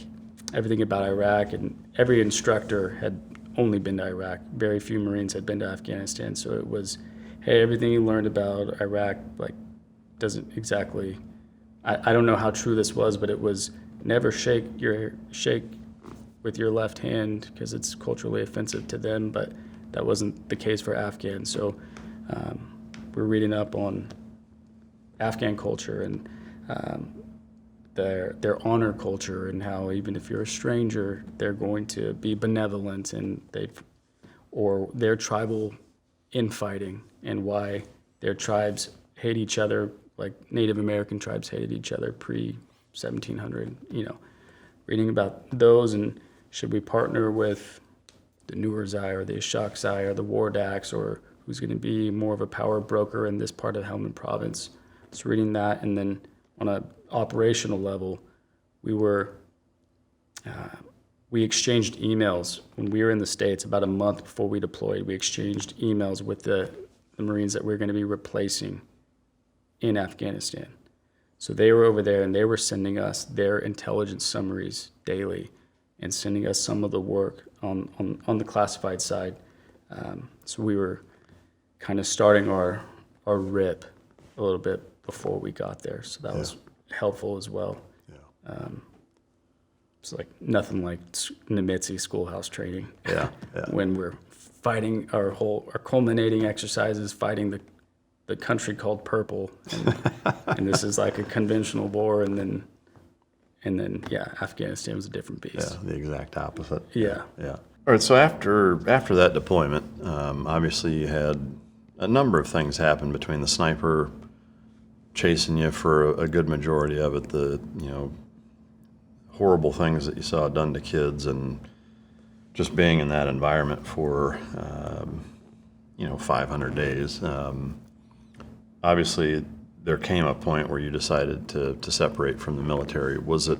everything about Iraq, and every instructor had only been to Iraq. Very few Marines had been to Afghanistan. So it was, hey, everything you learned about Iraq, like, doesn't exactly, I don't know how true this was, but it was never shake with your left hand because it's culturally offensive to them, but that wasn't the case for Afghans. So we're reading up on Afghan culture and their honor culture, and how even if you're a stranger, they're going to be benevolent, and or their tribal infighting, and why their tribes hate each other like Native American tribes hated each other pre-1700. Reading about those, and should we partner with the Nuerzai or the Ashokzai or the Wardaks, or who's going to be more of a power broker in this part of Helmand Province? So reading that, and then on an operational level, we exchanged emails when we were in the States about a month before we deployed. We exchanged emails with the Marines that we're going to be replacing in Afghanistan. So they were over there, and they were sending us their intelligence summaries daily and sending us some of the work on the classified side. So we were kind of starting our RIP a little bit before we got there. So that was helpful as well. Yeah. It's like nothing like Nimitzi schoolhouse training. Yeah. When we're fighting our culminating exercises, fighting the country called Purple, and this is like a conventional war, and then Afghanistan was a different beast. Yeah, the exact opposite. Yeah. All right. So after that deployment, obviously you had a number of things happen between the sniper chasing you for a good majority of it, the horrible things that you saw done to kids, and just being in that environment for 500 days. Obviously, there came a point where you decided to separate from the military. Was it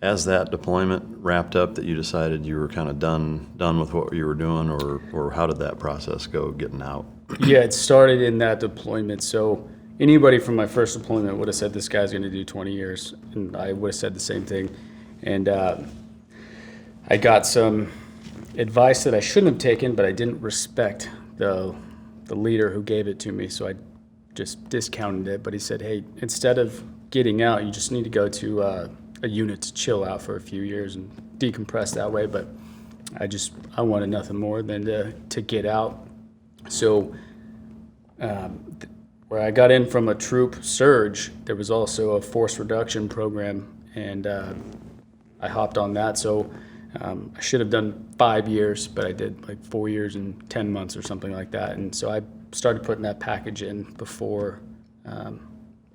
as that deployment wrapped up that you decided you were kind of done with what you were doing, or how did that process go, getting out? Yeah, it started in that deployment. So anybody from my first deployment would have said this guy's going to do 20 years, and I would have said the same thing. And I got some advice that I shouldn't have taken, but I didn't respect the leader who gave it to me, so I just discounted it. But he said, hey, instead of getting out, you just need to go to a unit to chill out for a few years and decompress that way. But I wanted nothing more than to get out. So where I got in from a troop surge, there was also a force reduction program, and I hopped on that. So I should have done 5 years, but I did like 4 years and 10 months or something like that. And so I started putting that package in before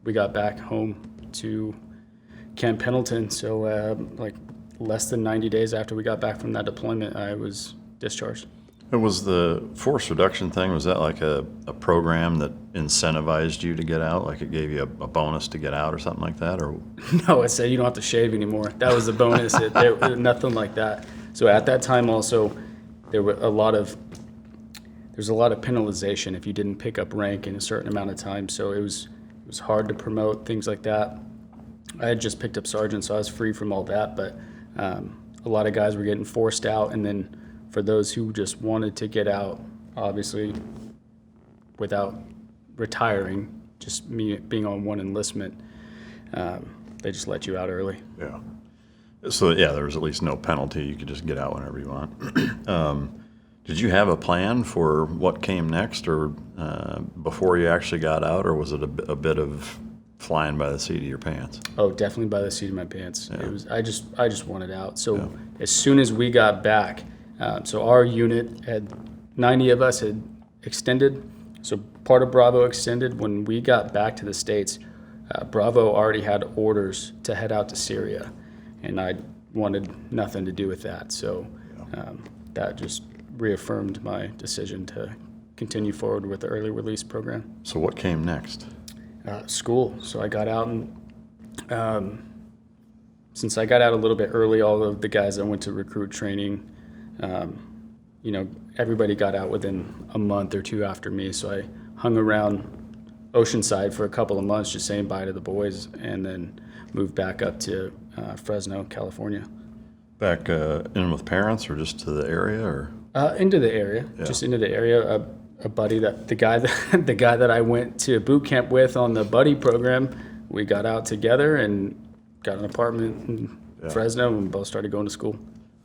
we got back home to Camp Pendleton. So like less than 90 days after we got back from that deployment, I was discharged. It was the force reduction thing, was that like a program that incentivized you to get out? Like it gave you a bonus to get out or something like that? Or No, it said you don't have to shave anymore. That was the bonus. Nothing like that. So at that time also, there's a lot of penalization if you didn't pick up rank in a certain amount of time. So it was hard to promote, things like that. I had just picked up sergeant, so I was free from all that. But a lot of guys were getting forced out, and then for those who just wanted to get out, obviously, without retiring, just me being on one enlistment, they just let you out early. Yeah. So, there was at least no penalty. You could just get out whenever you want. Did you have a plan for what came next, or before you actually got out, or was it a bit of flying by the seat of your pants? Oh, definitely by the seat of my pants. Yeah. It was. I just wanted out. So as soon as we got back, so our unit had 90 of us had extended. So part of Bravo extended. When we got back to the States, Bravo already had orders to head out to Syria, and I wanted nothing to do with that. So that just reaffirmed my decision to continue forward with the early release program. So what came next? School. So I got out, and since I got out a little bit early, all of the guys that went to recruit training, everybody got out within a month or two after me. So I hung around Oceanside for a couple of months just saying bye to the boys, and then moved back up to Fresno, California. Back in with parents, or just to the area, or? Into the area, just into the area. a buddy the guy that I went to boot camp with on the buddy program, we got out together and got an apartment in Fresno, and we both started going to school.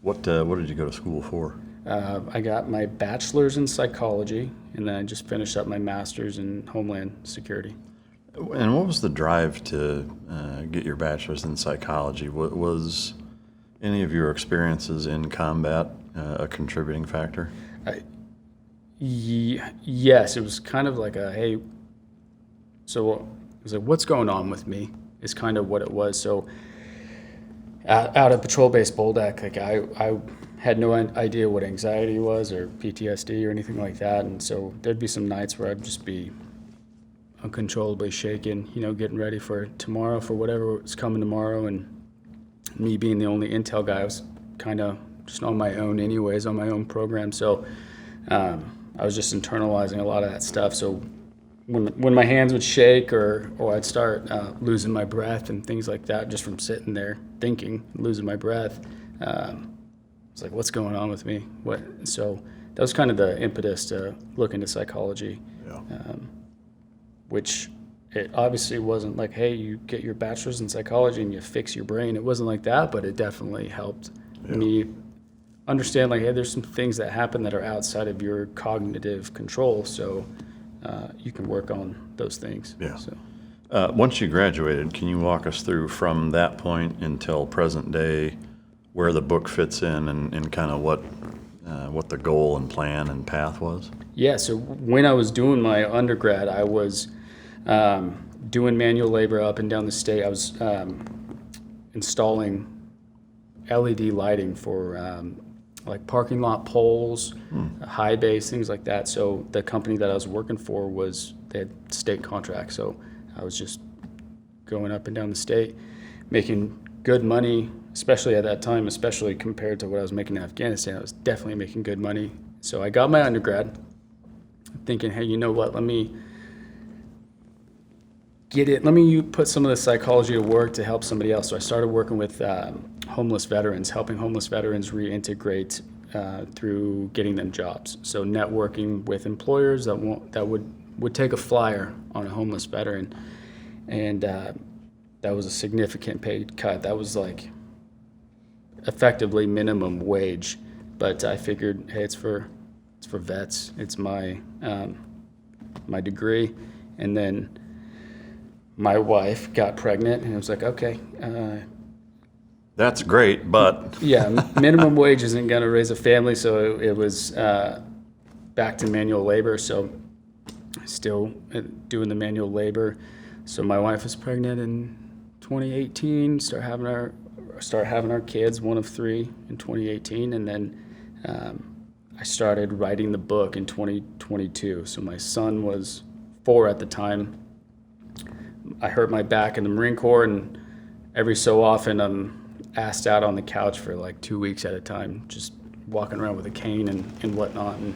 What did you go to school for? I got my bachelor's in psychology, and then I just finished up my master's in Homeland Security. And what was the drive to get your bachelor's in psychology? Was any of your experiences in combat a contributing factor? Yes, it was kind of like it was like, what's going on with me is kind of what it was. So out at Patrol Base Boldak, like I had no idea what anxiety was or PTSD or anything like that. And so there'd be some nights where I'd just be uncontrollably shaken, getting ready for tomorrow, for whatever was coming tomorrow. And me being the only intel guy, I was kind of just on my own anyways, on my own program. So I was just internalizing a lot of that stuff. So when my hands would shake or I'd start losing my breath and things like that, just from sitting there thinking, losing my breath, it's like, what's going on with me? So that was kind of the impetus to look into psychology, which it obviously wasn't like, hey, you get your bachelor's in psychology and you fix your brain. It wasn't like that, but it definitely helped me understand, like, hey, there's some things that happen that are outside of your cognitive control, so you can work on those things. Yeah. So. Once you graduated, can you walk us through from that point until present day where the book fits in and kind of what the goal and plan and path was? Yeah, so when I was doing my undergrad, I was doing manual labor up and down the state. I was installing LED lighting for like parking lot poles, high base, things like that. So the company that I was working for they had state contracts. So I was just going up and down the state, making good money, especially at that time, especially compared to what I was making in Afghanistan. I was definitely making good money. So I got my undergrad thinking, hey, you know what, let me put some of the psychology to work to help somebody else. So I started working with homeless veterans, helping homeless veterans reintegrate through getting them jobs. So networking with employers that would take a flyer on a homeless veteran, and that was a significant pay cut. That was like effectively minimum wage, but I figured, hey, it's for vets. It's my my degree, and then my wife got pregnant, and it was like, okay. That's great, but... yeah, minimum wage isn't going to raise a family, so it was back to manual labor, so still doing the manual labor. So my wife was pregnant in 2018, start having our kids, one of 3 in 2018, and then I started writing the book in 2022. So my son was 4 at the time. I hurt my back in the Marine Corps, and every so often I'm asked out on the couch for like 2 weeks at a time, just walking around with a cane and whatnot. And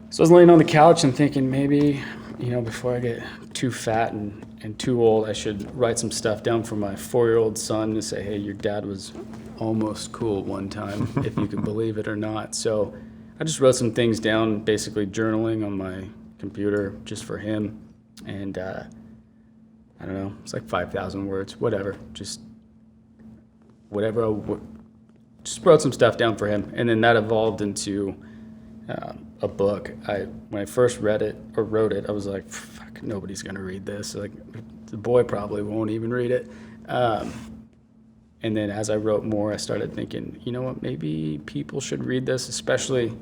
so I was laying on the couch and thinking, maybe, before I get too fat and too old, I should write some stuff down for my 4-year-old son to say, hey, your dad was almost cool one time, if you can believe it or not. So I just wrote some things down, basically journaling on my computer just for him. And I don't know, it's like 5,000 words, whatever. Just wrote some stuff down for him. And then that evolved into a book. When I first wrote it, I was like, fuck, nobody's gonna read this. Like, the boy probably won't even read it. And then as I wrote more, I started thinking, you know what, maybe people should read this, especially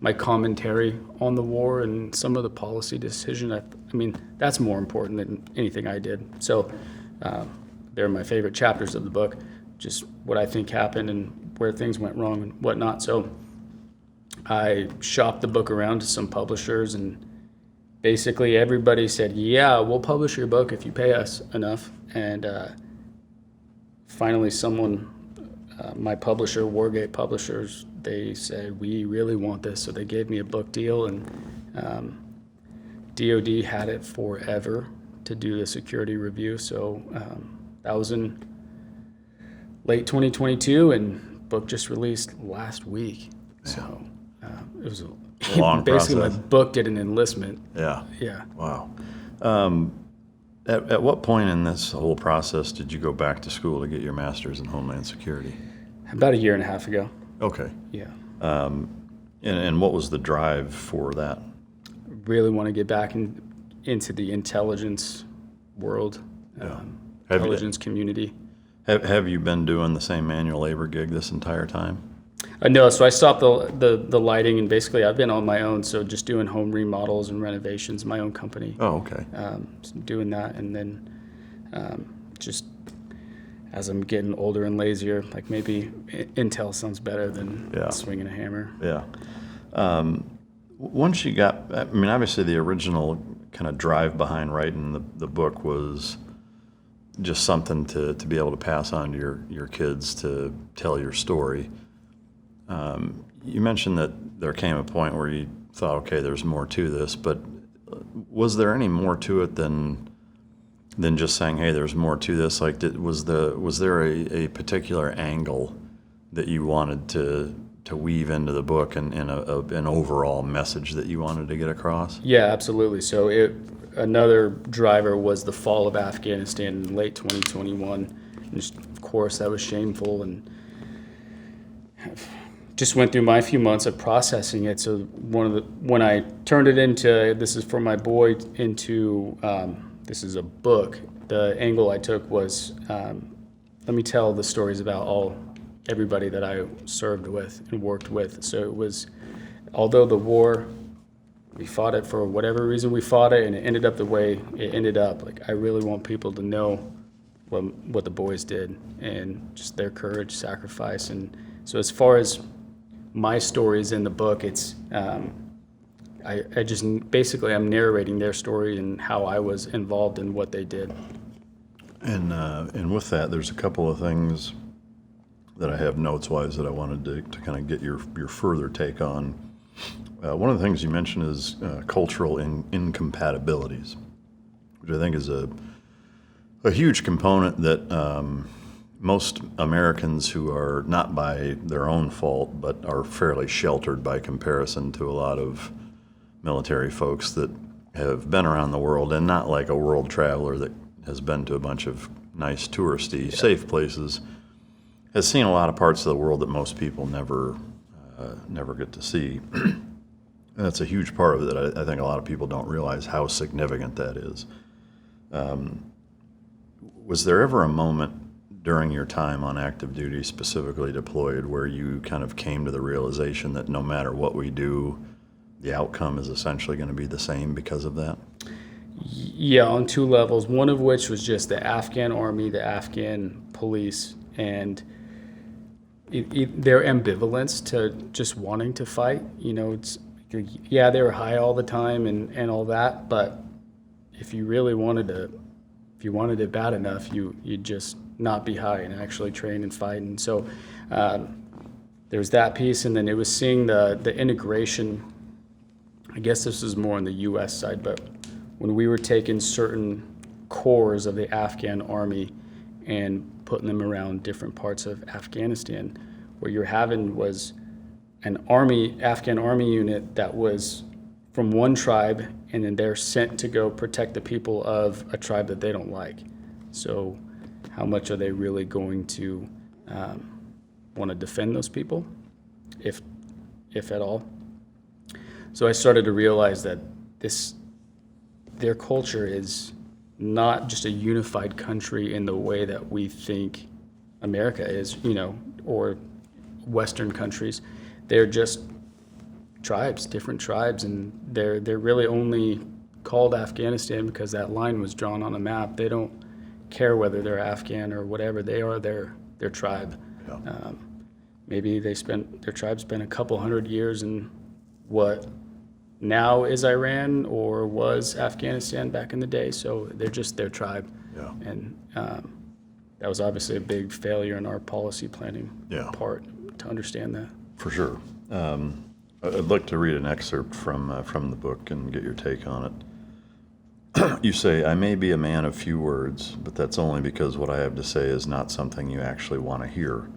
my commentary on the war and some of the policy decision. I mean, that's more important than anything I did. So they're my favorite chapters of the book, just what I think happened and where things went wrong and whatnot. So I shopped the book around to some publishers, and basically everybody said, yeah, we'll publish your book if you pay us enough. And finally someone, my publisher, Wargate Publishers, they said, we really want this. So they gave me a book deal, and DOD had it forever to do the security review. So that was in late 2022, and book just released last week. So it was long Basically, process. my book did an enlistment. Yeah. Yeah. Wow. At what point in this whole process did you go back to school to get your master's in Homeland Security? About a year and a half ago. Okay. Yeah. And what was the drive for that? Really want to get back into the intelligence world, intelligence community. Have you been doing the same manual labor gig this entire time? No, so I stopped the lighting, and basically I've been on my own, so just doing home remodels and renovations, my own company. Oh, okay. Doing that, and then just as I'm getting older and lazier, like maybe Intel sounds better than swinging a hammer. Yeah. Once you got, I mean, obviously the original kind of drive behind writing the book was just something to be able to pass on to your kids to tell your story. You mentioned that there came a point where you thought, okay, there's more to this, but was there any more to it than just saying, hey, there's more to this? Like, was there a particular angle that you wanted to weave into the book and an overall message that you wanted to get across? Yeah, absolutely. So another driver was the fall of Afghanistan in late 2021. And just, of course, that was shameful, and just went through my few months of processing it. So when I turned it into, this is for my boy, into this is a book, the angle I took was, let me tell the stories about everybody that I served with and worked with. So it was, although the war, we fought it for whatever reason we fought it, and it ended up the way it ended up. Like, I really want people to know what the boys did, and just their courage, sacrifice. And so as far as my stories in the book, it's I just basically I'm narrating their story and how I was involved in what they did. And with that, there's a couple of things that I have notes-wise that I wanted to kind of get your further take on. One of the things you mentioned is cultural incompatibilities, which I think is a huge component that most Americans who are not by their own fault but are fairly sheltered by comparison to a lot of military folks that have been around the world, and not like a world traveler that has been to a bunch of nice touristy, safe places, has seen a lot of parts of the world that most people never get to see. And that's a huge part of it that I think a lot of people don't realize how significant that is. Was there ever a moment during your time on active duty, specifically deployed, where you kind of came to the realization that no matter what we do, the outcome is essentially going to be the same because of that? Yeah, on two levels. One of which was just the Afghan army, the Afghan police, and their ambivalence to just wanting to fight. You know, it's, yeah, they were high all the time and all that, but if you really wanted it bad enough, you'd just not be high and actually train and fight. And so there was that piece, and then it was seeing the integration. I guess this is more on the U.S. side, but when we were taking certain corps of the Afghan army and putting them around different parts of Afghanistan, what you're having was an Afghan army unit that was from one tribe, and then they're sent to go protect the people of a tribe that they don't like. So how much are they really going to want to defend those people, if at all? So I started to realize that their culture is not just a unified country in the way that we think America is, or Western countries. They're just tribes, different tribes, and they're really only called Afghanistan because that line was drawn on a map. They don't care whether they're Afghan or whatever. They are their tribe. Yeah. Maybe their tribe spent a couple hundred years in what now is Iran or was Afghanistan back in the day. So they're just their tribe. Yeah. And that was obviously a big failure in our policy planning part to understand that. For sure. I'd like to read an excerpt from the book and get your take on it. You say, "I may be a man of few words, but that's only because what I have to say is not something you actually want to hear.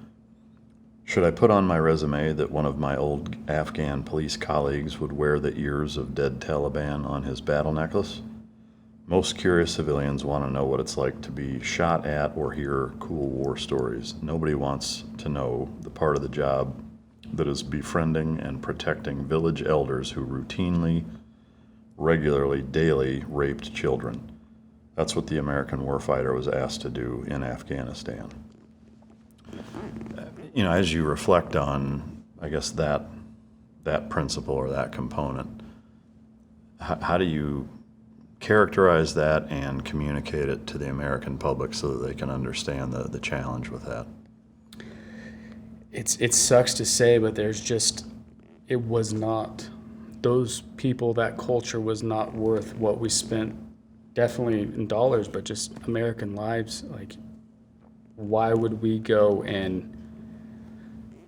Should I put on my resume that one of my old Afghan police colleagues would wear the ears of dead Taliban on his battle necklace? Most curious civilians want to know what it's like to be shot at or hear cool war stories. Nobody wants to know the part of the job that is befriending and protecting village elders who routinely, regularly, daily raped children. That's what the American warfighter was asked to do in Afghanistan. You know, as you reflect on, I guess, that principle or that component, how do you characterize that and communicate it to the American public so that they can understand the challenge with that? It sucks to say, but it was not, those people, that culture was not worth what we spent, definitely in dollars, but just American lives. Like, why would we go and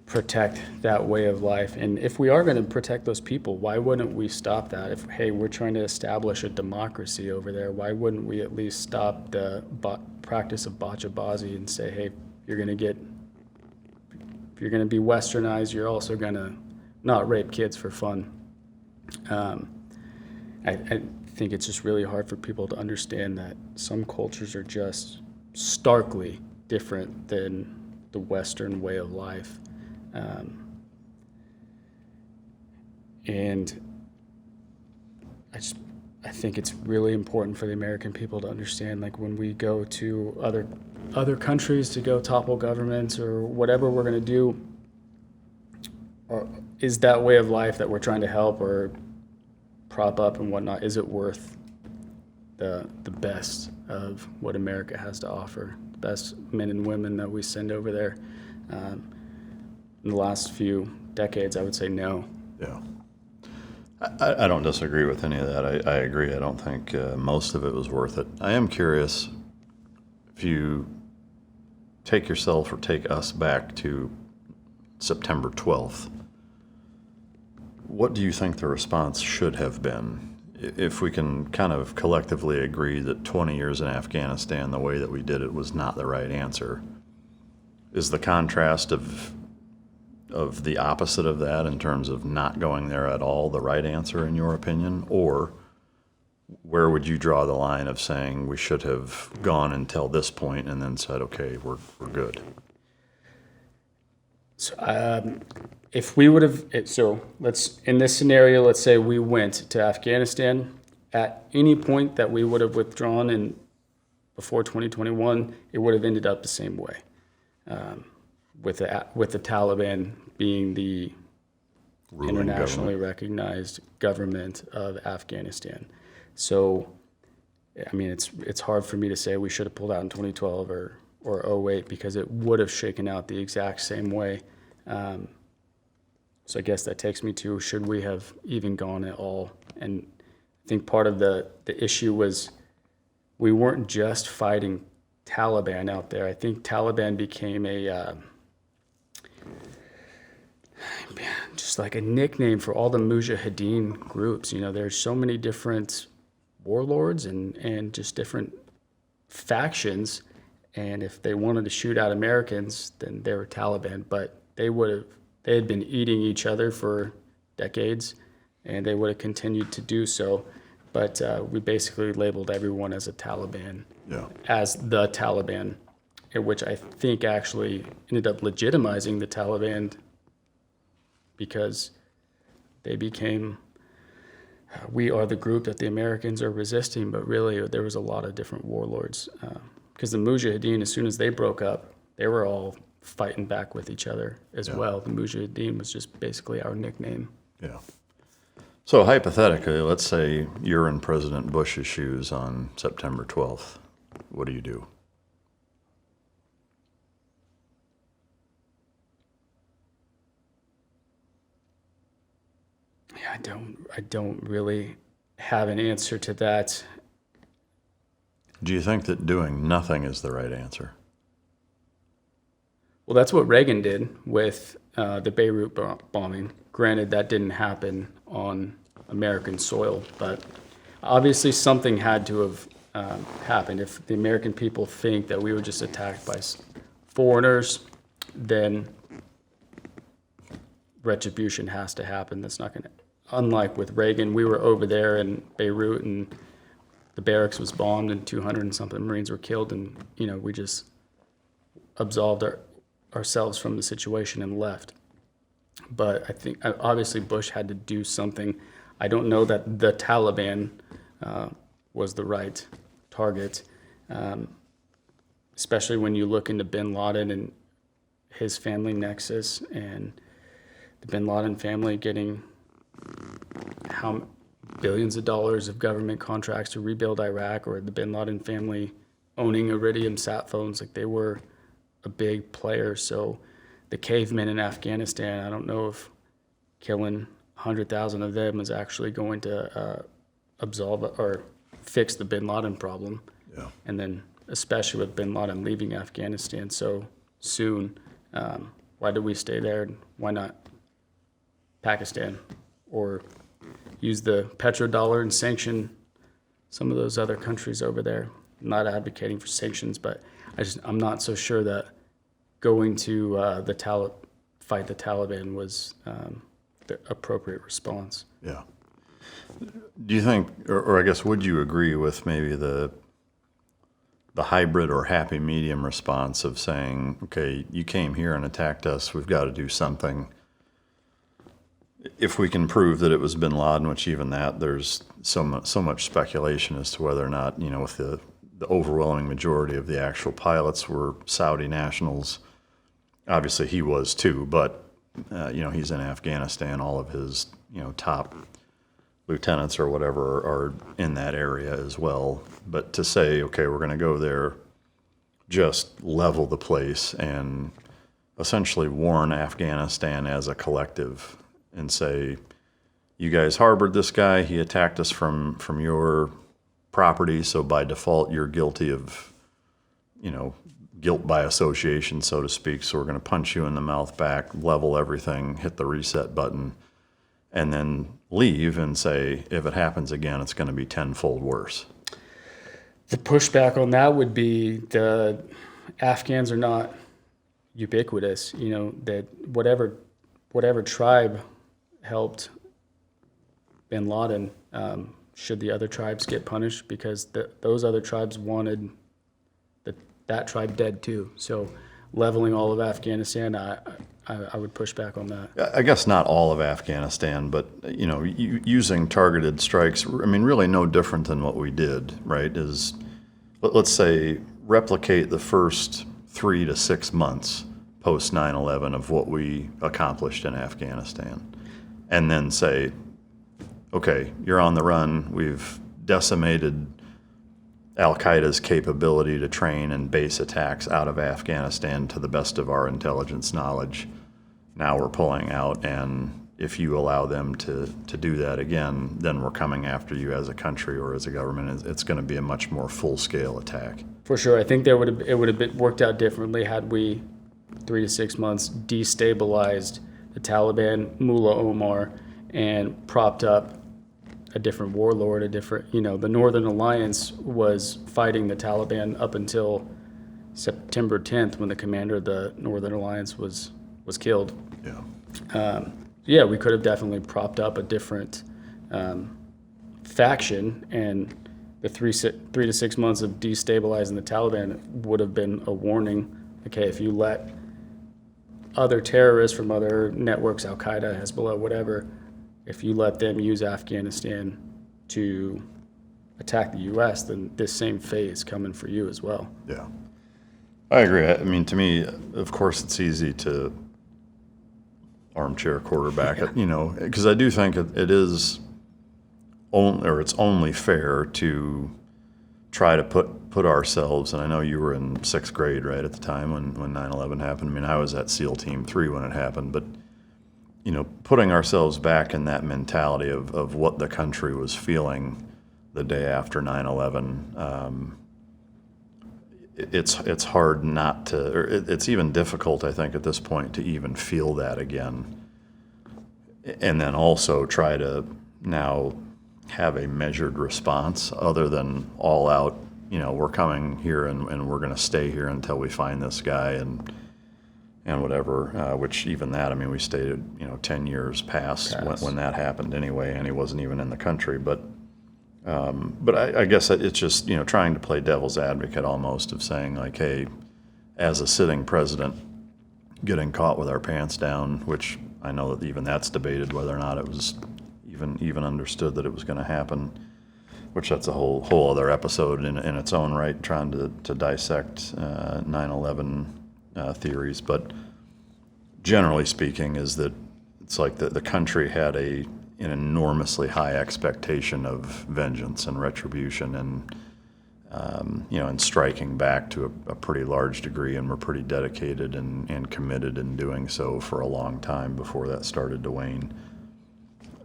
protect that way of life? And if we are going to protect those people, why wouldn't we stop that? If, hey, we're trying to establish a democracy over there, why wouldn't we at least stop the practice of bachabazi and say, hey, if you're going to be westernized, you're also going to not rape kids for fun. I think it's just really hard for people to understand that some cultures are just starkly different than the Western way of life. And I think it's really important for the American people to understand, like, when we go to other countries to go topple governments or whatever we're going to do, or is that way of life that we're trying to help or prop up and whatnot, is it worth the best of what America has to offer, the best men and women that we send over there? In the last few decades, I would say no. Yeah. I don't disagree with any of that. I agree. I don't think most of it was worth it. I am curious if you take yourself or take us back to September 12th. What do you think the response should have been? If we can kind of collectively agree that 20 years in Afghanistan, the way that we did it was not the right answer, is the contrast of the opposite of that in terms of not going there at all the right answer in your opinion? Or where would you draw the line of saying we should have gone until this point and then said, okay, we're good? So, if we would have, in this scenario, let's say we went to Afghanistan at any point that we would have withdrawn in before 2021, it would have ended up the same way. With the Taliban being the ruling internationally recognized government of Afghanistan. So, I mean, it's hard for me to say we should have pulled out in 2012 or 08 because it would have shaken out the exact same way. So I guess that takes me to, should we have even gone at all? And I think part of the issue was we weren't just fighting Taliban out there. I think Taliban became just like a nickname for all the mujahideen groups. You know, there's so many different warlords and just different factions. And if they wanted to shoot out Americans, then they were Taliban. But they had been eating each other for decades, and they would have continued to do so. But we basically labeled everyone as a Taliban, as the Taliban, which I think actually ended up legitimizing the Taliban because they became, we are the group that the Americans are resisting, but really there was a lot of different warlords. Because the Mujahideen, as soon as they broke up, they were all fighting back with each other as well. The Mujahideen was just basically our nickname. Yeah. So hypothetically, let's say you're in President Bush's shoes on September 12th. What do you do? Yeah, I don't really have an answer to that. Do you think that doing nothing is the right answer? Well, that's what Reagan did with the Beirut bombing. Granted, that didn't happen on American soil, but obviously something had to have happened. If the American people think that we were just attacked by foreigners, then retribution has to happen. That's not going to, unlike with Reagan, we were over there in Beirut and the barracks was bombed and 200 and something Marines were killed, and we just absolved ourselves from the situation and left. But I think obviously Bush had to do something. I don't know that the Taliban was the right target, especially when you look into bin Laden and his family nexus, and the bin Laden family getting how billions of dollars of government contracts to rebuild Iraq, or the bin Laden family owning Iridium sat phones. Like, they were a big player. So the cavemen in Afghanistan, I don't know if killing 100,000 of them is actually going to absolve or fix the bin Laden problem. Yeah. And then especially with bin Laden leaving Afghanistan so soon, why did we stay there? Why not Pakistan, or use the petrodollar and sanction some of those other countries over there? I'm not advocating for sanctions, but I'm not so sure that going to fight the Taliban was the appropriate response. Yeah. Do you think, or I guess, would you agree with maybe the hybrid or happy medium response of saying, okay, you came here and attacked us, we've got to do something? If we can prove that it was bin Laden, which even that, there's so much speculation as to whether or not, with the overwhelming majority of the actual pilots were Saudi nationals. Obviously he was too, but he's in Afghanistan. All of his top lieutenants or whatever are in that area as well. But to say, okay, we're going to go there, just level the place and essentially warn Afghanistan as a collective and say, you guys harbored this guy, he attacked us from your property, so by default you're guilty of, guilt by association, so to speak, so we're going to punch you in the mouth back, level everything, hit the reset button, and then leave and say, if it happens again, it's going to be tenfold worse. The pushback on that would be the Afghans are not ubiquitous, that whatever tribe helped bin Laden, should the other tribes get punished, because those other tribes wanted that tribe dead too. So leveling all of Afghanistan, I would push back on that. I guess not all of Afghanistan, but using targeted strikes, really no different than what we did, right? Is, let's say, replicate the first 3 to 6 months post 9/11 of what we accomplished in Afghanistan, and then say, okay, you're on the run. We've decimated Al-Qaeda's capability to train and base attacks out of Afghanistan to the best of our intelligence knowledge. Now we're pulling out, and if you allow them to do that again, then we're coming after you as a country or as a government. It's going to be a much more full-scale attack. For sure. I think it would have been worked out differently had we, 3 to 6 months, destabilized the Taliban, Mullah Omar, and propped up a different warlord, the Northern Alliance was fighting the Taliban up until September 10th, when the commander of the Northern Alliance was killed. Yeah. We could have definitely propped up a different faction, and the 3 to 6 months of destabilizing the Taliban would have been a warning. Okay, if you let other terrorists from other networks, Al-Qaeda, Hezbollah, whatever, if you let them use Afghanistan to attack the U.S., then this same fate is coming for you as well. Yeah, I agree. To me, of course, it's easy to armchair quarterback it, because I do think it is it's only fair to try to put ourselves, and I know you were in 6th grade, right, at the time when 9/11 happened. I was at SEAL Team 3 when it happened, but putting ourselves back in that mentality of what the country was feeling the day after 9/11, it's hard not to, or it's even difficult, I think, at this point to even feel that again. And then also try to now have a measured response other than all out, we're coming here and we're going to stay here until we find this guy. And whatever, which even that, I mean, we stayed, 10 years past when that happened anyway, and he wasn't even in the country. But I guess it's just, trying to play devil's advocate almost, of saying like, hey, as a sitting president, getting caught with our pants down, which I know that even that's debated whether or not it was even understood that it was going to happen, which that's a whole other episode in its own right, trying to dissect 9/11 theories. But generally speaking, is that it's like the country had an enormously high expectation of vengeance and retribution, and and striking back to a pretty large degree, and were pretty dedicated and committed in doing so for a long time before that started to wane.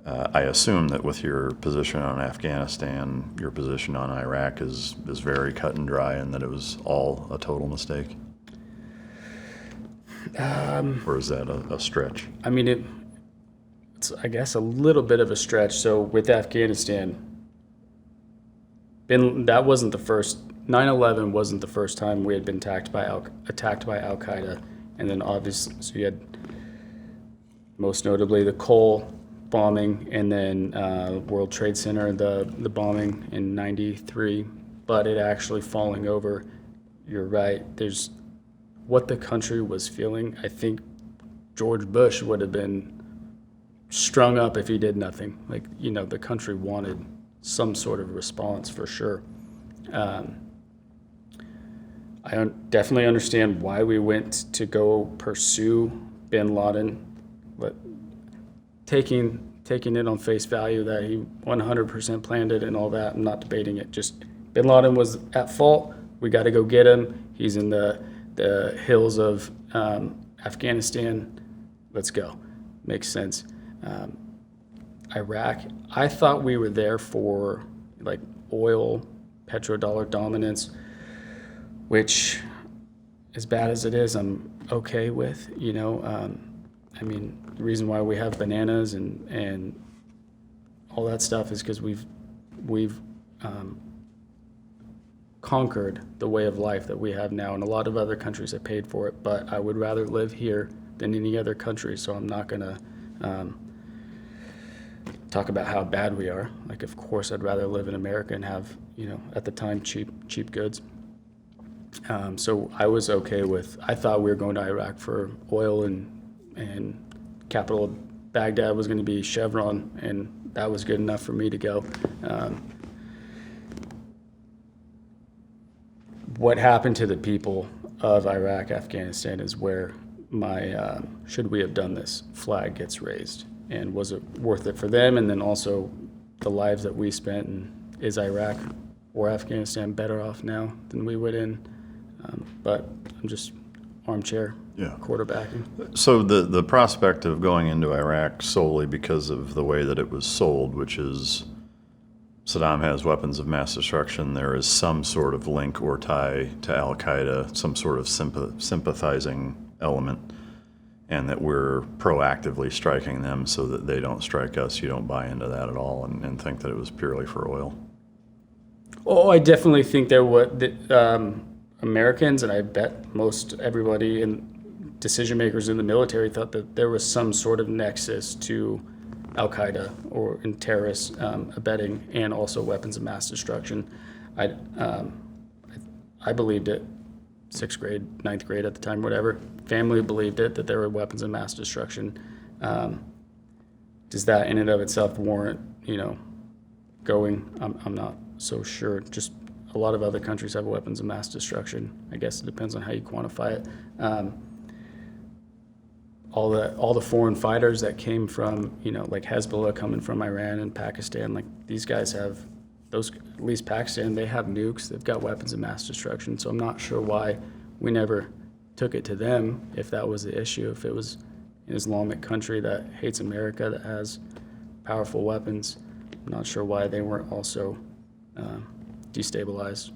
I assume that with your position on Afghanistan, your position on Iraq is very cut and dry, and that it was all a total mistake? Or is that a stretch? I mean, it's, I guess, a little bit of a stretch. So with Afghanistan, that wasn't the first. 9/11 wasn't the first time we had been attacked by Al Qaeda, and then obviously, so you had most notably the Cole bombing, and then World Trade Center, the bombing in '93. But it actually falling over. You're right. There's what the country was feeling. I think George Bush would have been strung up if he did nothing. Like, the country wanted some sort of response for sure. I definitely understand why we went to go pursue bin Laden, but taking it on face value that he 100% planned it and all that, I'm not debating it. Just bin Laden was at fault. We got to go get him. He's in the hills of Afghanistan. Let's go. Makes sense. Iraq, I thought we were there for like oil, petrodollar dominance, which, as bad as it is, I'm okay with. I mean, the reason why we have bananas and all that stuff is because we've conquered the way of life that we have now, and a lot of other countries have paid for it. But I would rather live here than any other country, so I'm not gonna talk about how bad we are. Like, of course, I'd rather live in America and have, at the time, cheap goods. So I was okay with. I thought we were going to Iraq for oil, and capital of Baghdad was going to be Chevron, and that was good enough for me to go. What happened to the people of Iraq, Afghanistan, is where my should we have done this flag gets raised. And was it worth it for them? And then also the lives that we spent, and is Iraq or Afghanistan better off now than we would in? But I'm just armchair quarterbacking. So the prospect of going into Iraq solely because of the way that it was sold, which is Saddam has weapons of mass destruction, there is some sort of link or tie to Al Qaeda, some sort of sympathizing element, and that we're proactively striking them so that they don't strike us. You don't buy into that at all, and think that it was purely for oil? Oh, I definitely think there were Americans, and I bet most everybody and decision makers in the military thought that there was some sort of nexus to Al Qaeda or in terrorist abetting, and also weapons of mass destruction. I believed it. 6th grade, 9th grade at the time, whatever. Family believed it, that there were weapons of mass destruction. Does that in and of itself warrant, going? I'm not so sure. Just a lot of other countries have weapons of mass destruction. I guess it depends on how you quantify it. All the foreign fighters that came from, like Hezbollah coming from Iran and Pakistan, like these guys have those, at least Pakistan, they have nukes, they've got weapons of mass destruction. So I'm not sure why we never took it to them if that was the issue. If it was an Islamic country that hates America, that has powerful weapons, I'm not sure why they weren't also destabilized.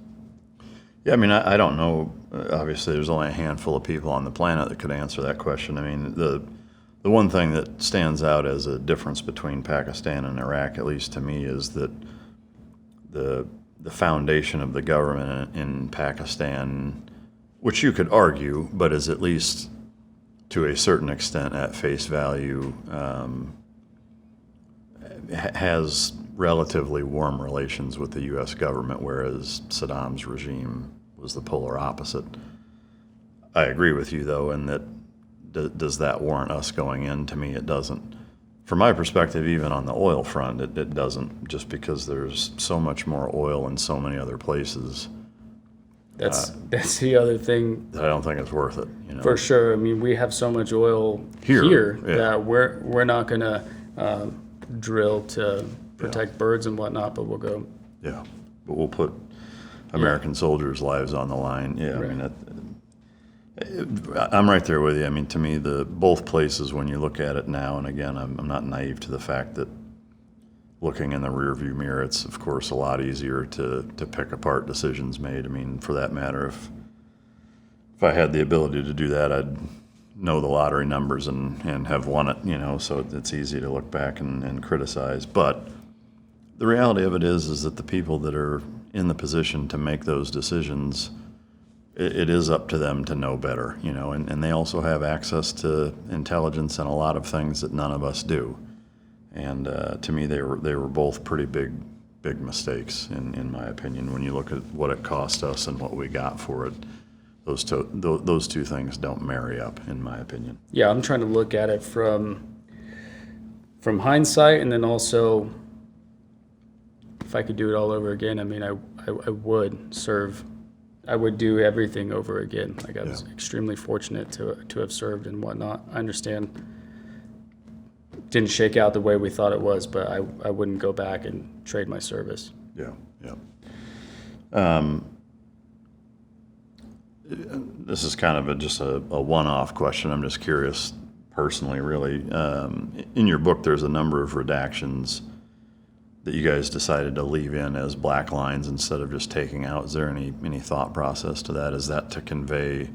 Yeah, I mean, I don't know. Obviously, there's only a handful of people on the planet that could answer that question. I mean, the one thing that stands out as a difference between Pakistan and Iraq, at least to me, is that the foundation of the government in Pakistan, which you could argue, but is at least to a certain extent, at face value, has relatively warm relations with the U.S. government, whereas Saddam's regime was the polar opposite. I agree with you, though, in that does that warrant us going in? To me, it doesn't. From my perspective, even on the oil front, it doesn't, just because there's so much more oil in so many other places. That's the other thing. That I don't think it's worth it. For sure. I mean, we have so much oil here that we're not going to drill to protect birds and whatnot, but we'll go. Yeah, but we'll put American soldiers' lives on the line. Yeah, right. I mean, I'm right there with you. I mean, to me, both places, when you look at it now, and again, I'm not naive to the fact that looking in the rearview mirror, it's of course a lot easier to pick apart decisions made. I mean, for that matter, if I had the ability to do that, I'd know the lottery numbers and have won it, so it's easy to look back and criticize. But the reality of it is that the people that are in the position to make those decisions, it is up to them to know better, and they also have access to intelligence and a lot of things that none of us do. And to me, they were both pretty big mistakes, in my opinion. When you look at what it cost us and what we got for it, those two things don't marry up, in my opinion. Yeah, I'm trying to look at it from hindsight, and then also, if I could do it all over again, I mean, I would serve. I would do everything over again. Like, I was extremely fortunate to have served and whatnot. I understand didn't shake out the way we thought it was, but I wouldn't go back and trade my service. Yeah. This is kind of just a one-off question. I'm just curious personally, really. In your book, there's a number of redactions that you guys decided to leave in as black lines instead of just taking out. Is there any thought process to that? Is that to convey,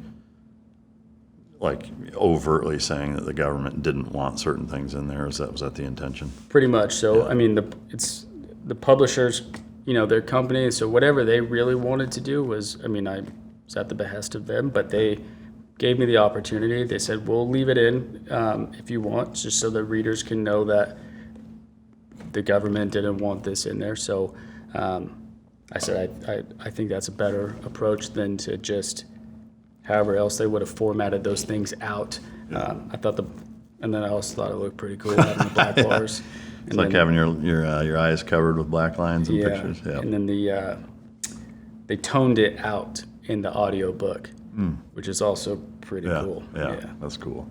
like, overtly saying that the government didn't want certain things in there? Was that the intention? Pretty much. So, I mean, it's the publishers, their company. So whatever they really wanted to do was, I mean, I was at the behest of them, but they gave me the opportunity. They said, we'll leave it in if you want, just so the readers can know that the government didn't want this in there. So I said, I think that's a better approach than to just, however else they would have formatted those things out. I thought and then I also thought it looked pretty cool having the black bars. It's like having your eyes covered with black lines and pictures. Yeah. And then they toned it out in the audio book, which is also pretty cool. Yeah, that's cool.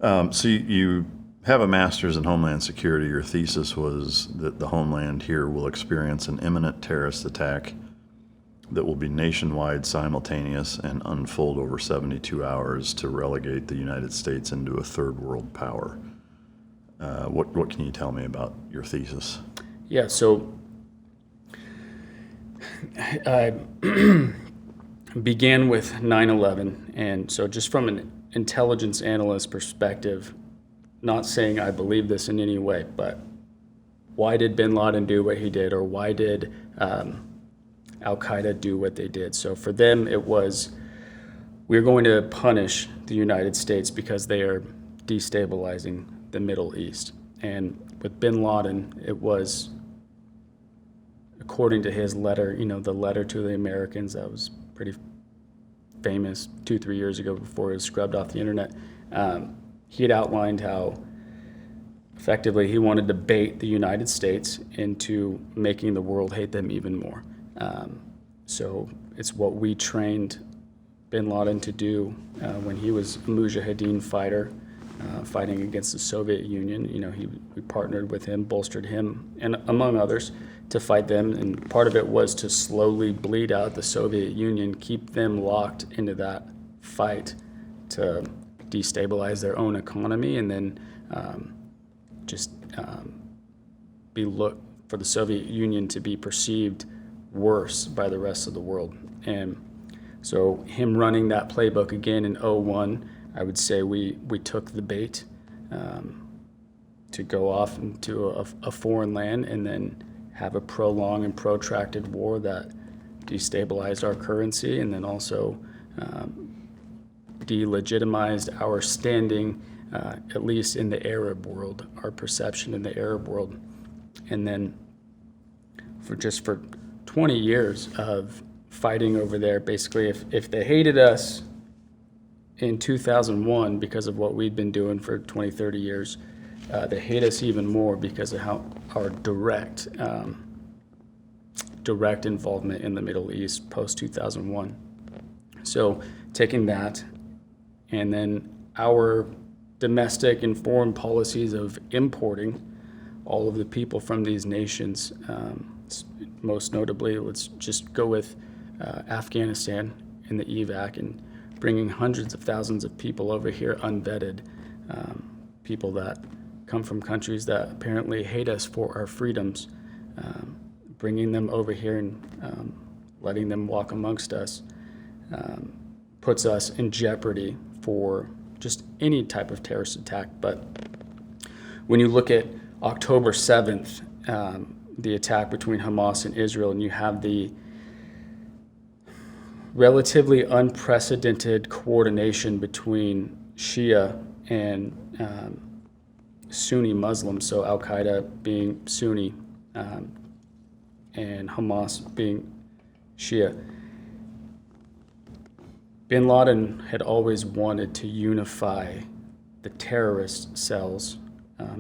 So you have a master's in Homeland Security. Your thesis was that the Homeland here will experience an imminent terrorist attack that will be nationwide, simultaneous, and unfold over 72 hours to relegate the United States into a third world power. What can you tell me about your thesis? Yeah, so I began with 9/11, and so just from an intelligence analyst perspective, not saying I believe this in any way, but why did bin Laden do what he did, or why did Al-Qaeda do what they did? So for them, it was, we're going to punish the United States because they are destabilizing the Middle East. And with bin Laden, it was, according to his letter, the letter to the Americans that was pretty famous 2-3 years ago before it was scrubbed off the internet. He had outlined how effectively he wanted to bait the United States into making the world hate them even more. So it's what we trained bin Laden to do when he was a Mujahideen fighter fighting against the Soviet Union. We partnered with him, bolstered him, and among others, to fight them. And part of it was to slowly bleed out the Soviet Union, keep them locked into that fight to destabilize their own economy, and then for the Soviet Union to be perceived worse by the rest of the world. And so him running that playbook again in 2001, I would say we took the bait to go off into a foreign land and then have a prolonged and protracted war that destabilized our currency, and then also delegitimized our standing, at least in the Arab world, our perception in the Arab world. And then for 20 years of fighting over there, basically if they hated us in 2001 because of what we'd been doing for 20, 30 years, they hate us even more because of how our direct involvement in the Middle East post-2001. So taking that and then our domestic and foreign policies of importing all of the people from these nations, most notably, let's just go with Afghanistan in the evac and bringing hundreds of thousands of people over here unvetted, people that come from countries that apparently hate us for our freedoms, bringing them over here and letting them walk amongst us puts us in jeopardy for just any type of terrorist attack. But when you look at October 7th, the attack between Hamas and Israel, and you have the relatively unprecedented coordination between Shia and Sunni Muslims, so Al-Qaeda being Sunni and Hamas being Shia. Bin Laden had always wanted to unify the terrorist cells,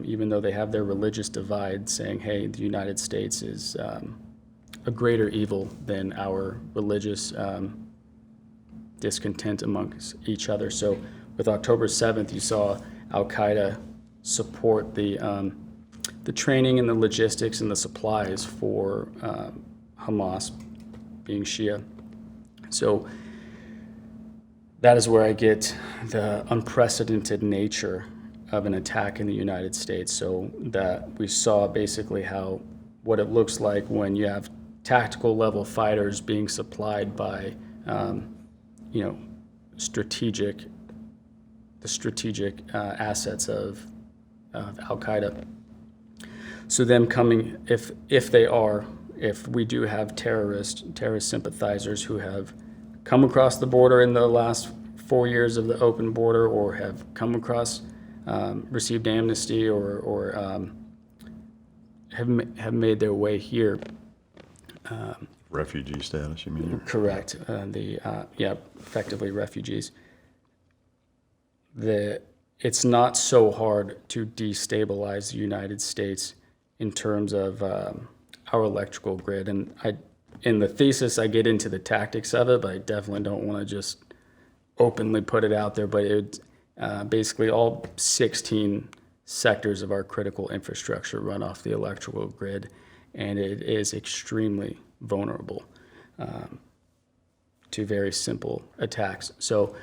even though they have their religious divide, saying, hey, the United States is a greater evil than our religious discontent amongst each other. So with October 7th, you saw Al-Qaeda support the training and the logistics and the supplies for Hamas being Shia. So that is where I get the unprecedented nature of an attack in the United States. So that we saw basically what it looks like when you have tactical level fighters being supplied by strategic assets of Al-Qaeda. So them coming, if we do have terrorist sympathizers who have come across the border in the last 4 years of the open border, or have come across, received amnesty, or have made their way here. Refugee status, you mean? Correct. Effectively refugees. It's not so hard to destabilize the United States in terms of our electrical grid. And in the thesis, I get into the tactics of it, but I definitely don't want to just openly put it out there. But basically all 16 sectors of our critical infrastructure run off the electrical grid, and it is extremely vulnerable to very simple attacks. So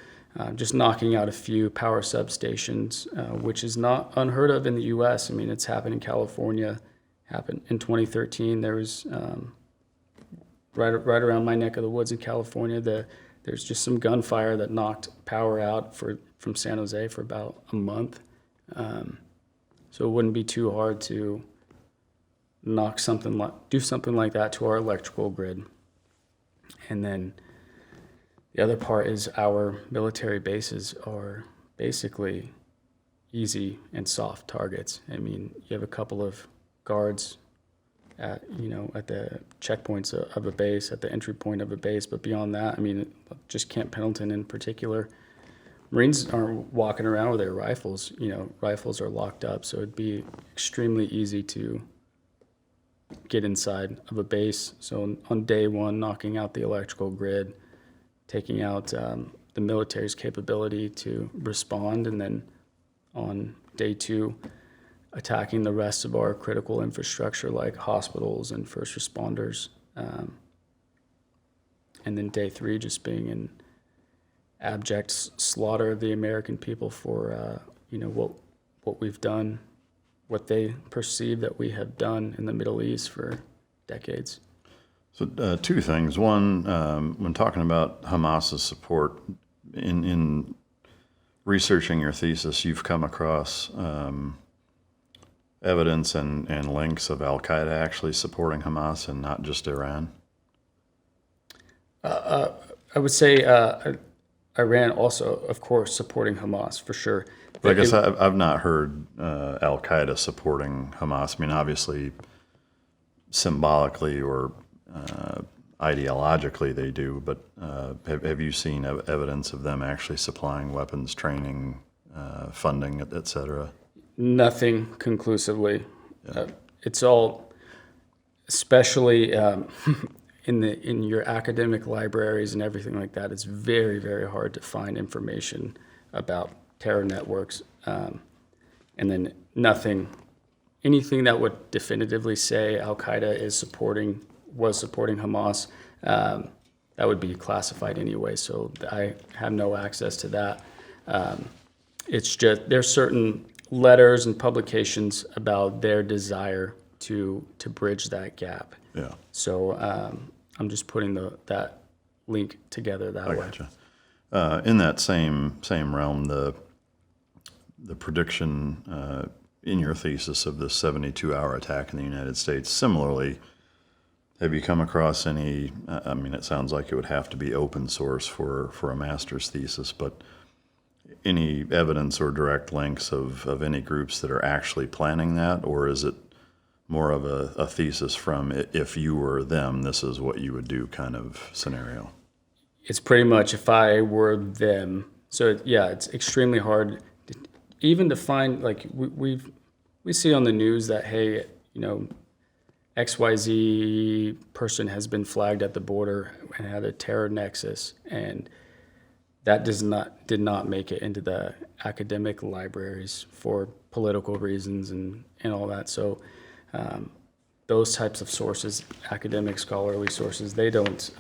just knocking out a few power substations, which is not unheard of in the U.S. I mean, it's happened in California, happened in 2013. There was right around my neck of the woods in California, there's just some gunfire that knocked power out from San Jose for about a month. So it wouldn't be too hard to do something like that to our electrical grid. And then the other part is our military bases are basically easy and soft targets. I mean, you have a couple of guards at the checkpoints of a base, at the entry point of a base, but beyond that, I mean, just Camp Pendleton in particular, Marines aren't walking around with their rifles. Rifles are locked up, so it'd be extremely easy to get inside of a base. So on day one, knocking out the electrical grid, taking out the military's capability to respond, and then on day two, attacking the rest of our critical infrastructure like hospitals and first responders. And then day three, just being in abject slaughter of the American people for what we've done, what they perceive that we have done in the Middle East for decades. So two things. One, when talking about Hamas's support, in researching your thesis, you've come across evidence and links of Al-Qaeda actually supporting Hamas and not just Iran? I would say Iran also, of course, supporting Hamas for sure. But I guess I've not heard Al Qaeda supporting Hamas. I mean, obviously, symbolically or ideologically they do, but have you seen evidence of them actually supplying weapons, training, funding, et cetera? Nothing conclusively. Yeah. It's all, especially in your academic libraries and everything like that, it's very, very hard to find information about terror networks. And then anything that would definitively say Al Qaeda was supporting Hamas, that would be classified anyway. So I have no access to that. It's just there's certain letters and publications about their desire to bridge that gap. Yeah. So I'm just putting that link together that way. Gotcha. In that same realm, the prediction in your thesis of the 72-hour attack in the United States, similarly, have you come across any, I mean, it sounds like it would have to be open source for a master's thesis, but any evidence or direct links of any groups that are actually planning that, or is it more of a thesis from if you were them, this is what you would do kind of scenario? It's pretty much if I were them. So yeah, it's extremely hard even to find, like we see on the news that, hey, XYZ person has been flagged at the border and had a terror nexus, and that did not make it into the academic libraries for political reasons and all that. So those types of sources, academic scholarly sources, they don't,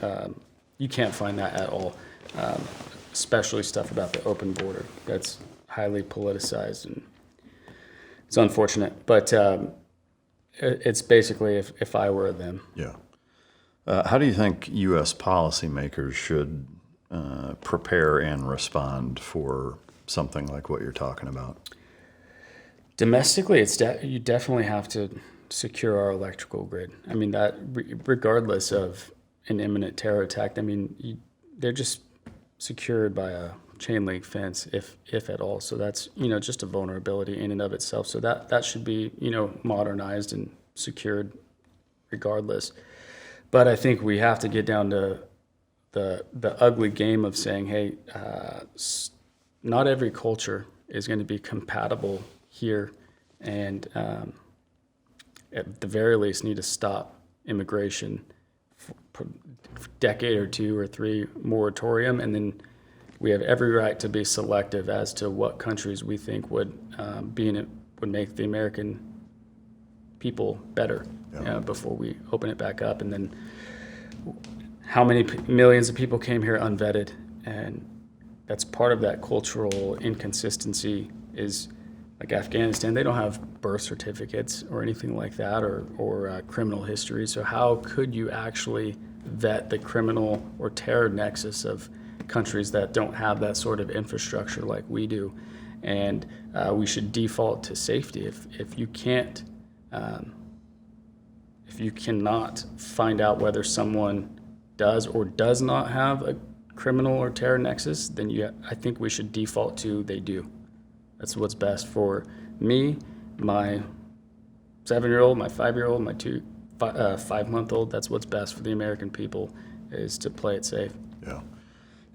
you can't find that at all, especially stuff about the open border. That's highly politicized, and it's unfortunate. But it's basically if I were them. Yeah. How do you think U.S. policymakers should prepare and respond for something like what you're talking about? Domestically, you definitely have to secure our electrical grid. I mean, that regardless of an imminent terror attack, I mean, they're just secured by a chain link fence, if at all. So that's, just a vulnerability in and of itself. So that should be, modernized and secured regardless. But I think we have to get down to the ugly game of saying, hey, not every culture is going to be compatible here, and at the very least need to stop immigration for a decade or 2 or 3 moratorium, and then we have every right to be selective as to what countries we think would make the American people better before we open it back up. And then how many millions of people came here unvetted, and that's part of that cultural inconsistency. Is like Afghanistan, they don't have birth certificates or anything like that, or criminal history. So how could you actually vet the criminal or terror nexus of countries that don't have that sort of infrastructure like we do? And we should default to safety. If you can't, if you cannot find out whether someone does or does not have a criminal or terror nexus, then I think we should default to they do. That's what's best for me, my 7-year-old, my 5-year-old, my 5-month-old. That's what's best for the American people, is to play it safe. Yeah,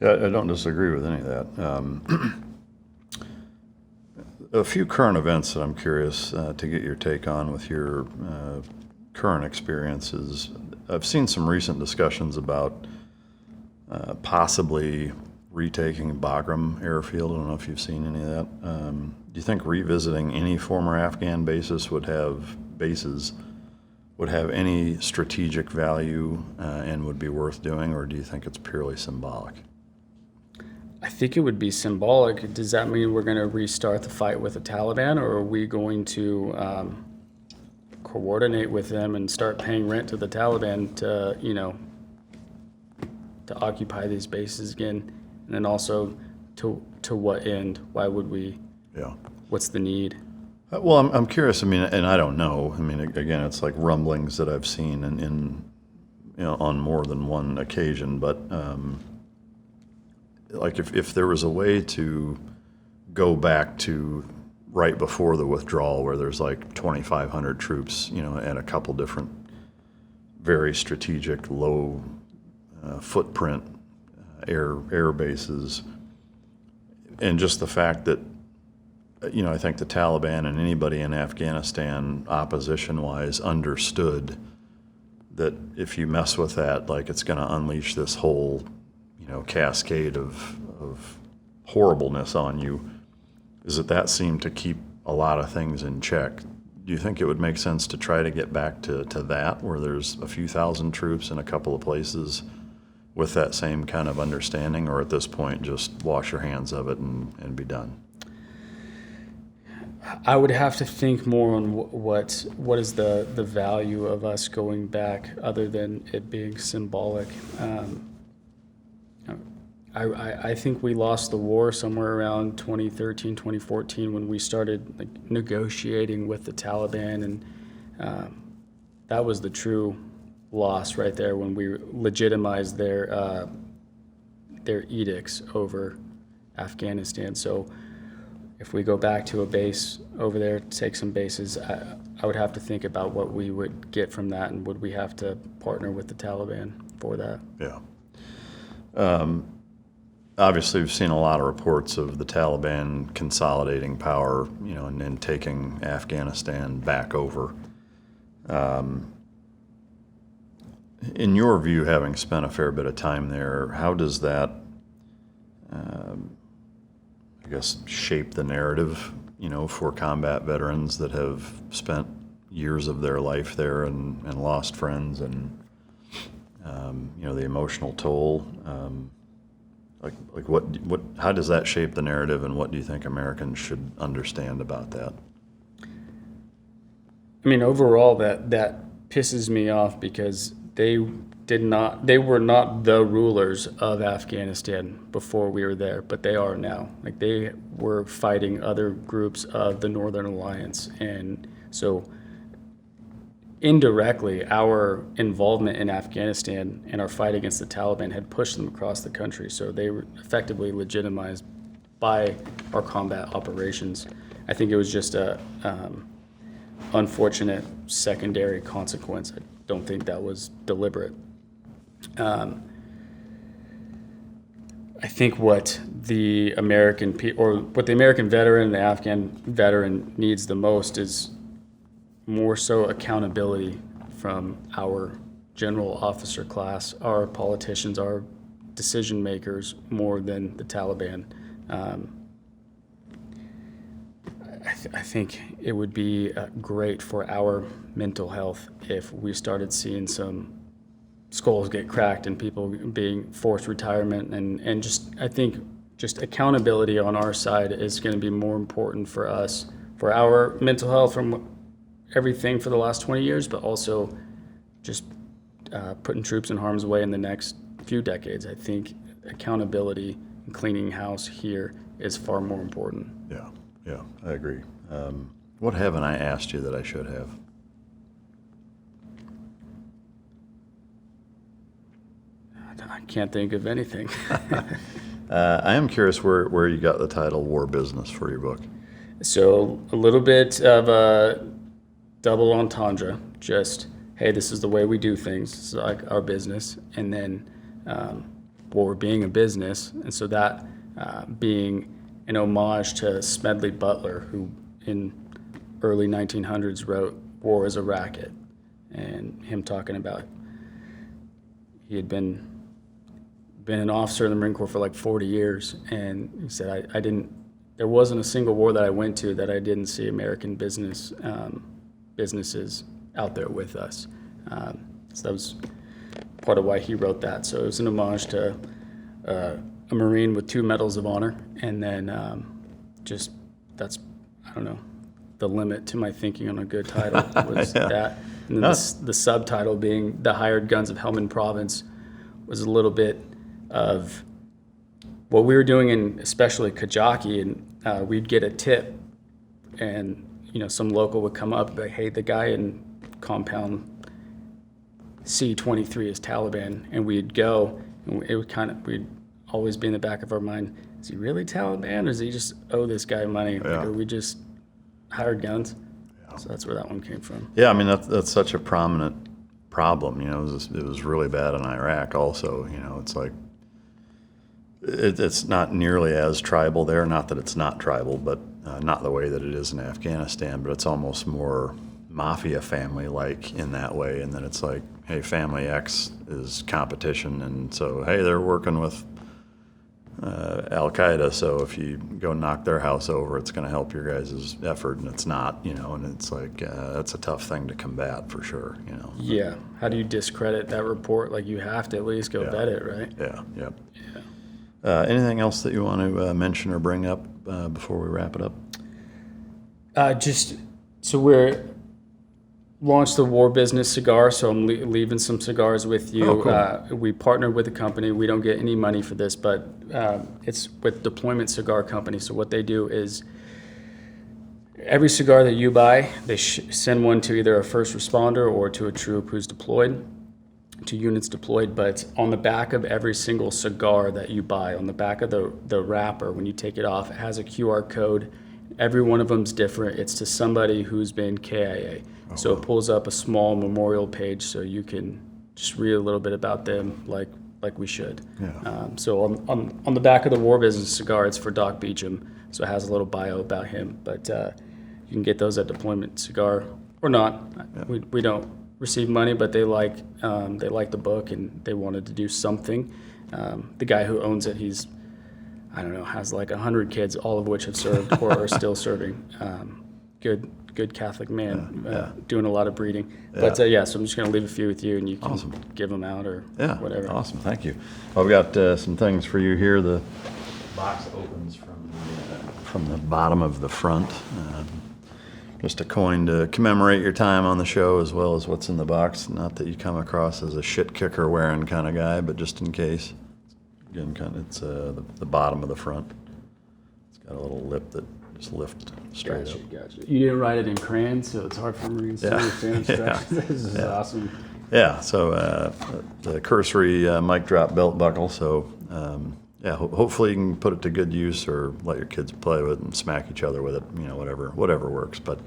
I don't disagree with any of that. A few current events that I'm curious to get your take on with your current experiences. I've seen some recent discussions about possibly retaking Bagram airfield. I don't know if you've seen any of that. Do you think revisiting any former Afghan bases would have any strategic value and would be worth doing, or do you think it's purely symbolic? I think it would be symbolic. Does that mean we're going to restart the fight with the Taliban, or are we going to coordinate with them and start paying rent to the Taliban to occupy these bases again? And then also, to what end? Why would we? Yeah. What's the need? Well, I'm curious. I mean, and I don't know. I mean, again, it's like rumblings that I've seen in on more than one occasion. But like if there was a way to go back to right before the withdrawal, where there's like 2,500 troops, and a couple different very strategic, low footprint air bases, and just the fact that, I think the Taliban and anybody in Afghanistan, opposition-wise, understood that if you mess with that, like, it's going to unleash this whole, cascade of horribleness on you, is that seemed to keep a lot of things in check. Do you think it would make sense to try to get back to that, where there's a few thousand troops in a couple of places with that same kind of understanding, or at this point just wash your hands of it and be done? I would have to think more on what is the value of us going back, other than it being symbolic. I think we lost the war somewhere around 2013, 2014, when we started negotiating with the Taliban, and that was the true loss right there, when we legitimized their edicts over Afghanistan. So if we go back to a base over there, take some bases, I would have to think about what we would get from that, and would we have to partner with the Taliban for that? Yeah. Obviously, we've seen a lot of reports of the Taliban consolidating power, and taking Afghanistan back over. In your view, having spent a fair bit of time there, how does that, shape the narrative, for combat veterans that have spent years of their life there and lost friends, and, the emotional toll? How does that shape the narrative, and what do you think Americans should understand about that? I mean, overall, that pisses me off, because they were not the rulers of Afghanistan before we were there, but they are now. Like, they were fighting other groups of the Northern Alliance, and so indirectly, our involvement in Afghanistan and our fight against the Taliban had pushed them across the country. So they were effectively legitimized by our combat operations. I think it was just a unfortunate secondary consequence. I don't think that was deliberate. I think what the American veteran, the Afghan veteran, needs the most is more so accountability from our general officer class, our politicians, our decision makers, more than the Taliban. I think it would be great for our mental health if we started seeing some skulls get cracked and people being forced retirement, and I think accountability on our side is going to be more important for us, for our mental health, from everything for the last 20 years, but also just putting troops in harm's way in the next few decades. I think accountability and cleaning house here is far more important. Yeah, I agree. What haven't I asked you that I should have? I can't think of anything. I am curious where you got the title War Business for your book. So a little bit of a double entendre, just, hey, this is the way we do things. It's like our business. And then war being a business. And so that being an homage to Smedley Butler, who in early 1900s wrote War is a Racket. And him talking about he had been an officer in the Marine Corps for like 40 years. And he said, there wasn't a single war that I went to that I didn't see American businesses out there with us. So that was part of why he wrote that. So it was an homage to a Marine with 2 Medals of Honor. And then that's, I don't know, the limit to my thinking on a good title was that. And then the subtitle being The Hired Guns of Helmand Province was a little bit of what we were doing in especially Kajaki, and we'd get a tip, and some local would come up and be like, hey, the guy in compound C23 is Taliban, and we'd go, and we'd always be in the back of our mind, is he really Taliban, or does he just owe this guy money? Like, are we just hired guns? So that's where that one came from. Yeah, I mean, that's such a prominent problem. You know, it was really bad in Iraq also. You know, it's like, it's not nearly as tribal there. Not that it's not tribal, but not the way that it is in Afghanistan, but it's almost more mafia family-like in that way. And then it's like, hey, family X is competition, and so, hey, they're working with Al-Qaeda, so if you go knock their house over, it's going to help your guys' effort, and it's not, you know, and it's like, that's a tough thing to combat for sure, you know. Yeah. How do you discredit that report? Like, you have to at least go vet it, right? Yeah, yep. Yeah. Anything else that you want to mention or bring up before we wrap it up? So we're launched the War Business Cigar, so I'm leaving some cigars with you. Oh, cool. We partnered with a company. We don't get any money for this, but it's with Deployment Cigar Company. So what they do is every cigar that you buy, they send one to either a first responder or to a troop who's deployed, to units deployed. But on the back of every single cigar that you buy, on the back of the wrapper, when you take it off, it has a QR code. Every one of them's different. It's to somebody who's been KIA. So it pulls up a small memorial page, so you can just read a little bit about them, like we should. Yeah. So on the back of the War Business cigar, it's for Doc Beecham, so it has a little bio about him. But you can get those at Deployment Cigar or not. Yeah. We don't receive money, but they like the book and they wanted to do something. The guy who owns it, has like 100 kids, all of which have served or are still serving. Good Catholic man, doing a lot of breeding. Yeah. But so I'm just going to leave a few with you, and you can give them out or whatever. Awesome, thank you. Well, we've got some things for you here. The box opens from the bottom of the front. Just a coin to commemorate your time on the show, as well as what's in the box. Not that you come across as a shit kicker wearing kind of guy, but just in case. Again, it's the bottom of the front. It's got a little lip that just lift straight up. Gotcha. You didn't write it in crayon, so it's hard for me to understand instructions. This is awesome. Yeah, so the cursory mic drop belt buckle. So hopefully you can put it to good use, or let your kids play with it and smack each other with it. You know, whatever works. But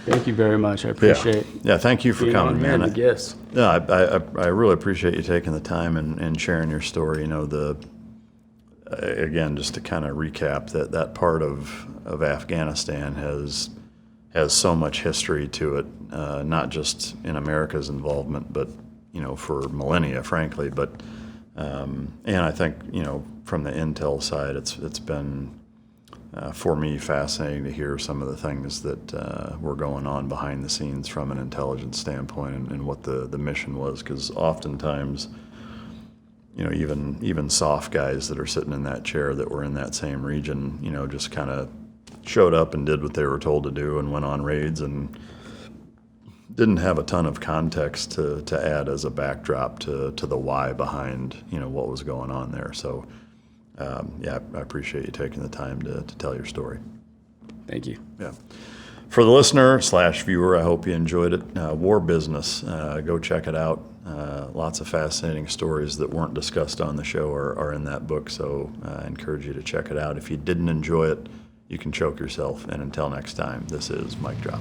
thank you very much. I appreciate. Yeah, thank you for coming, man. The gifts. Yeah, I really appreciate you taking the time and sharing your story. You know, again, just to kind of recap, that part of Afghanistan has so much history to it, not just in America's involvement, but, you know, for millennia, frankly. But and I think, you know, from the intel side, it's been for me fascinating to hear some of the things that were going on behind the scenes from an intelligence standpoint, and what the mission was, because oftentimes, you know, even soft guys that are sitting in that chair that were in that same region, you know, just kind of showed up and did what they were told to do and went on raids and didn't have a ton of context to add as a backdrop to the why behind, you know, what was going on there. So, I appreciate you taking the time to tell your story. Thank you. Yeah. For the listener / viewer, I hope you enjoyed it. War Business, go check it out. Lots of fascinating stories that weren't discussed on the show are in that book, so I encourage you to check it out. If you didn't enjoy it, you can choke yourself. And until next time, this is Mic Drop.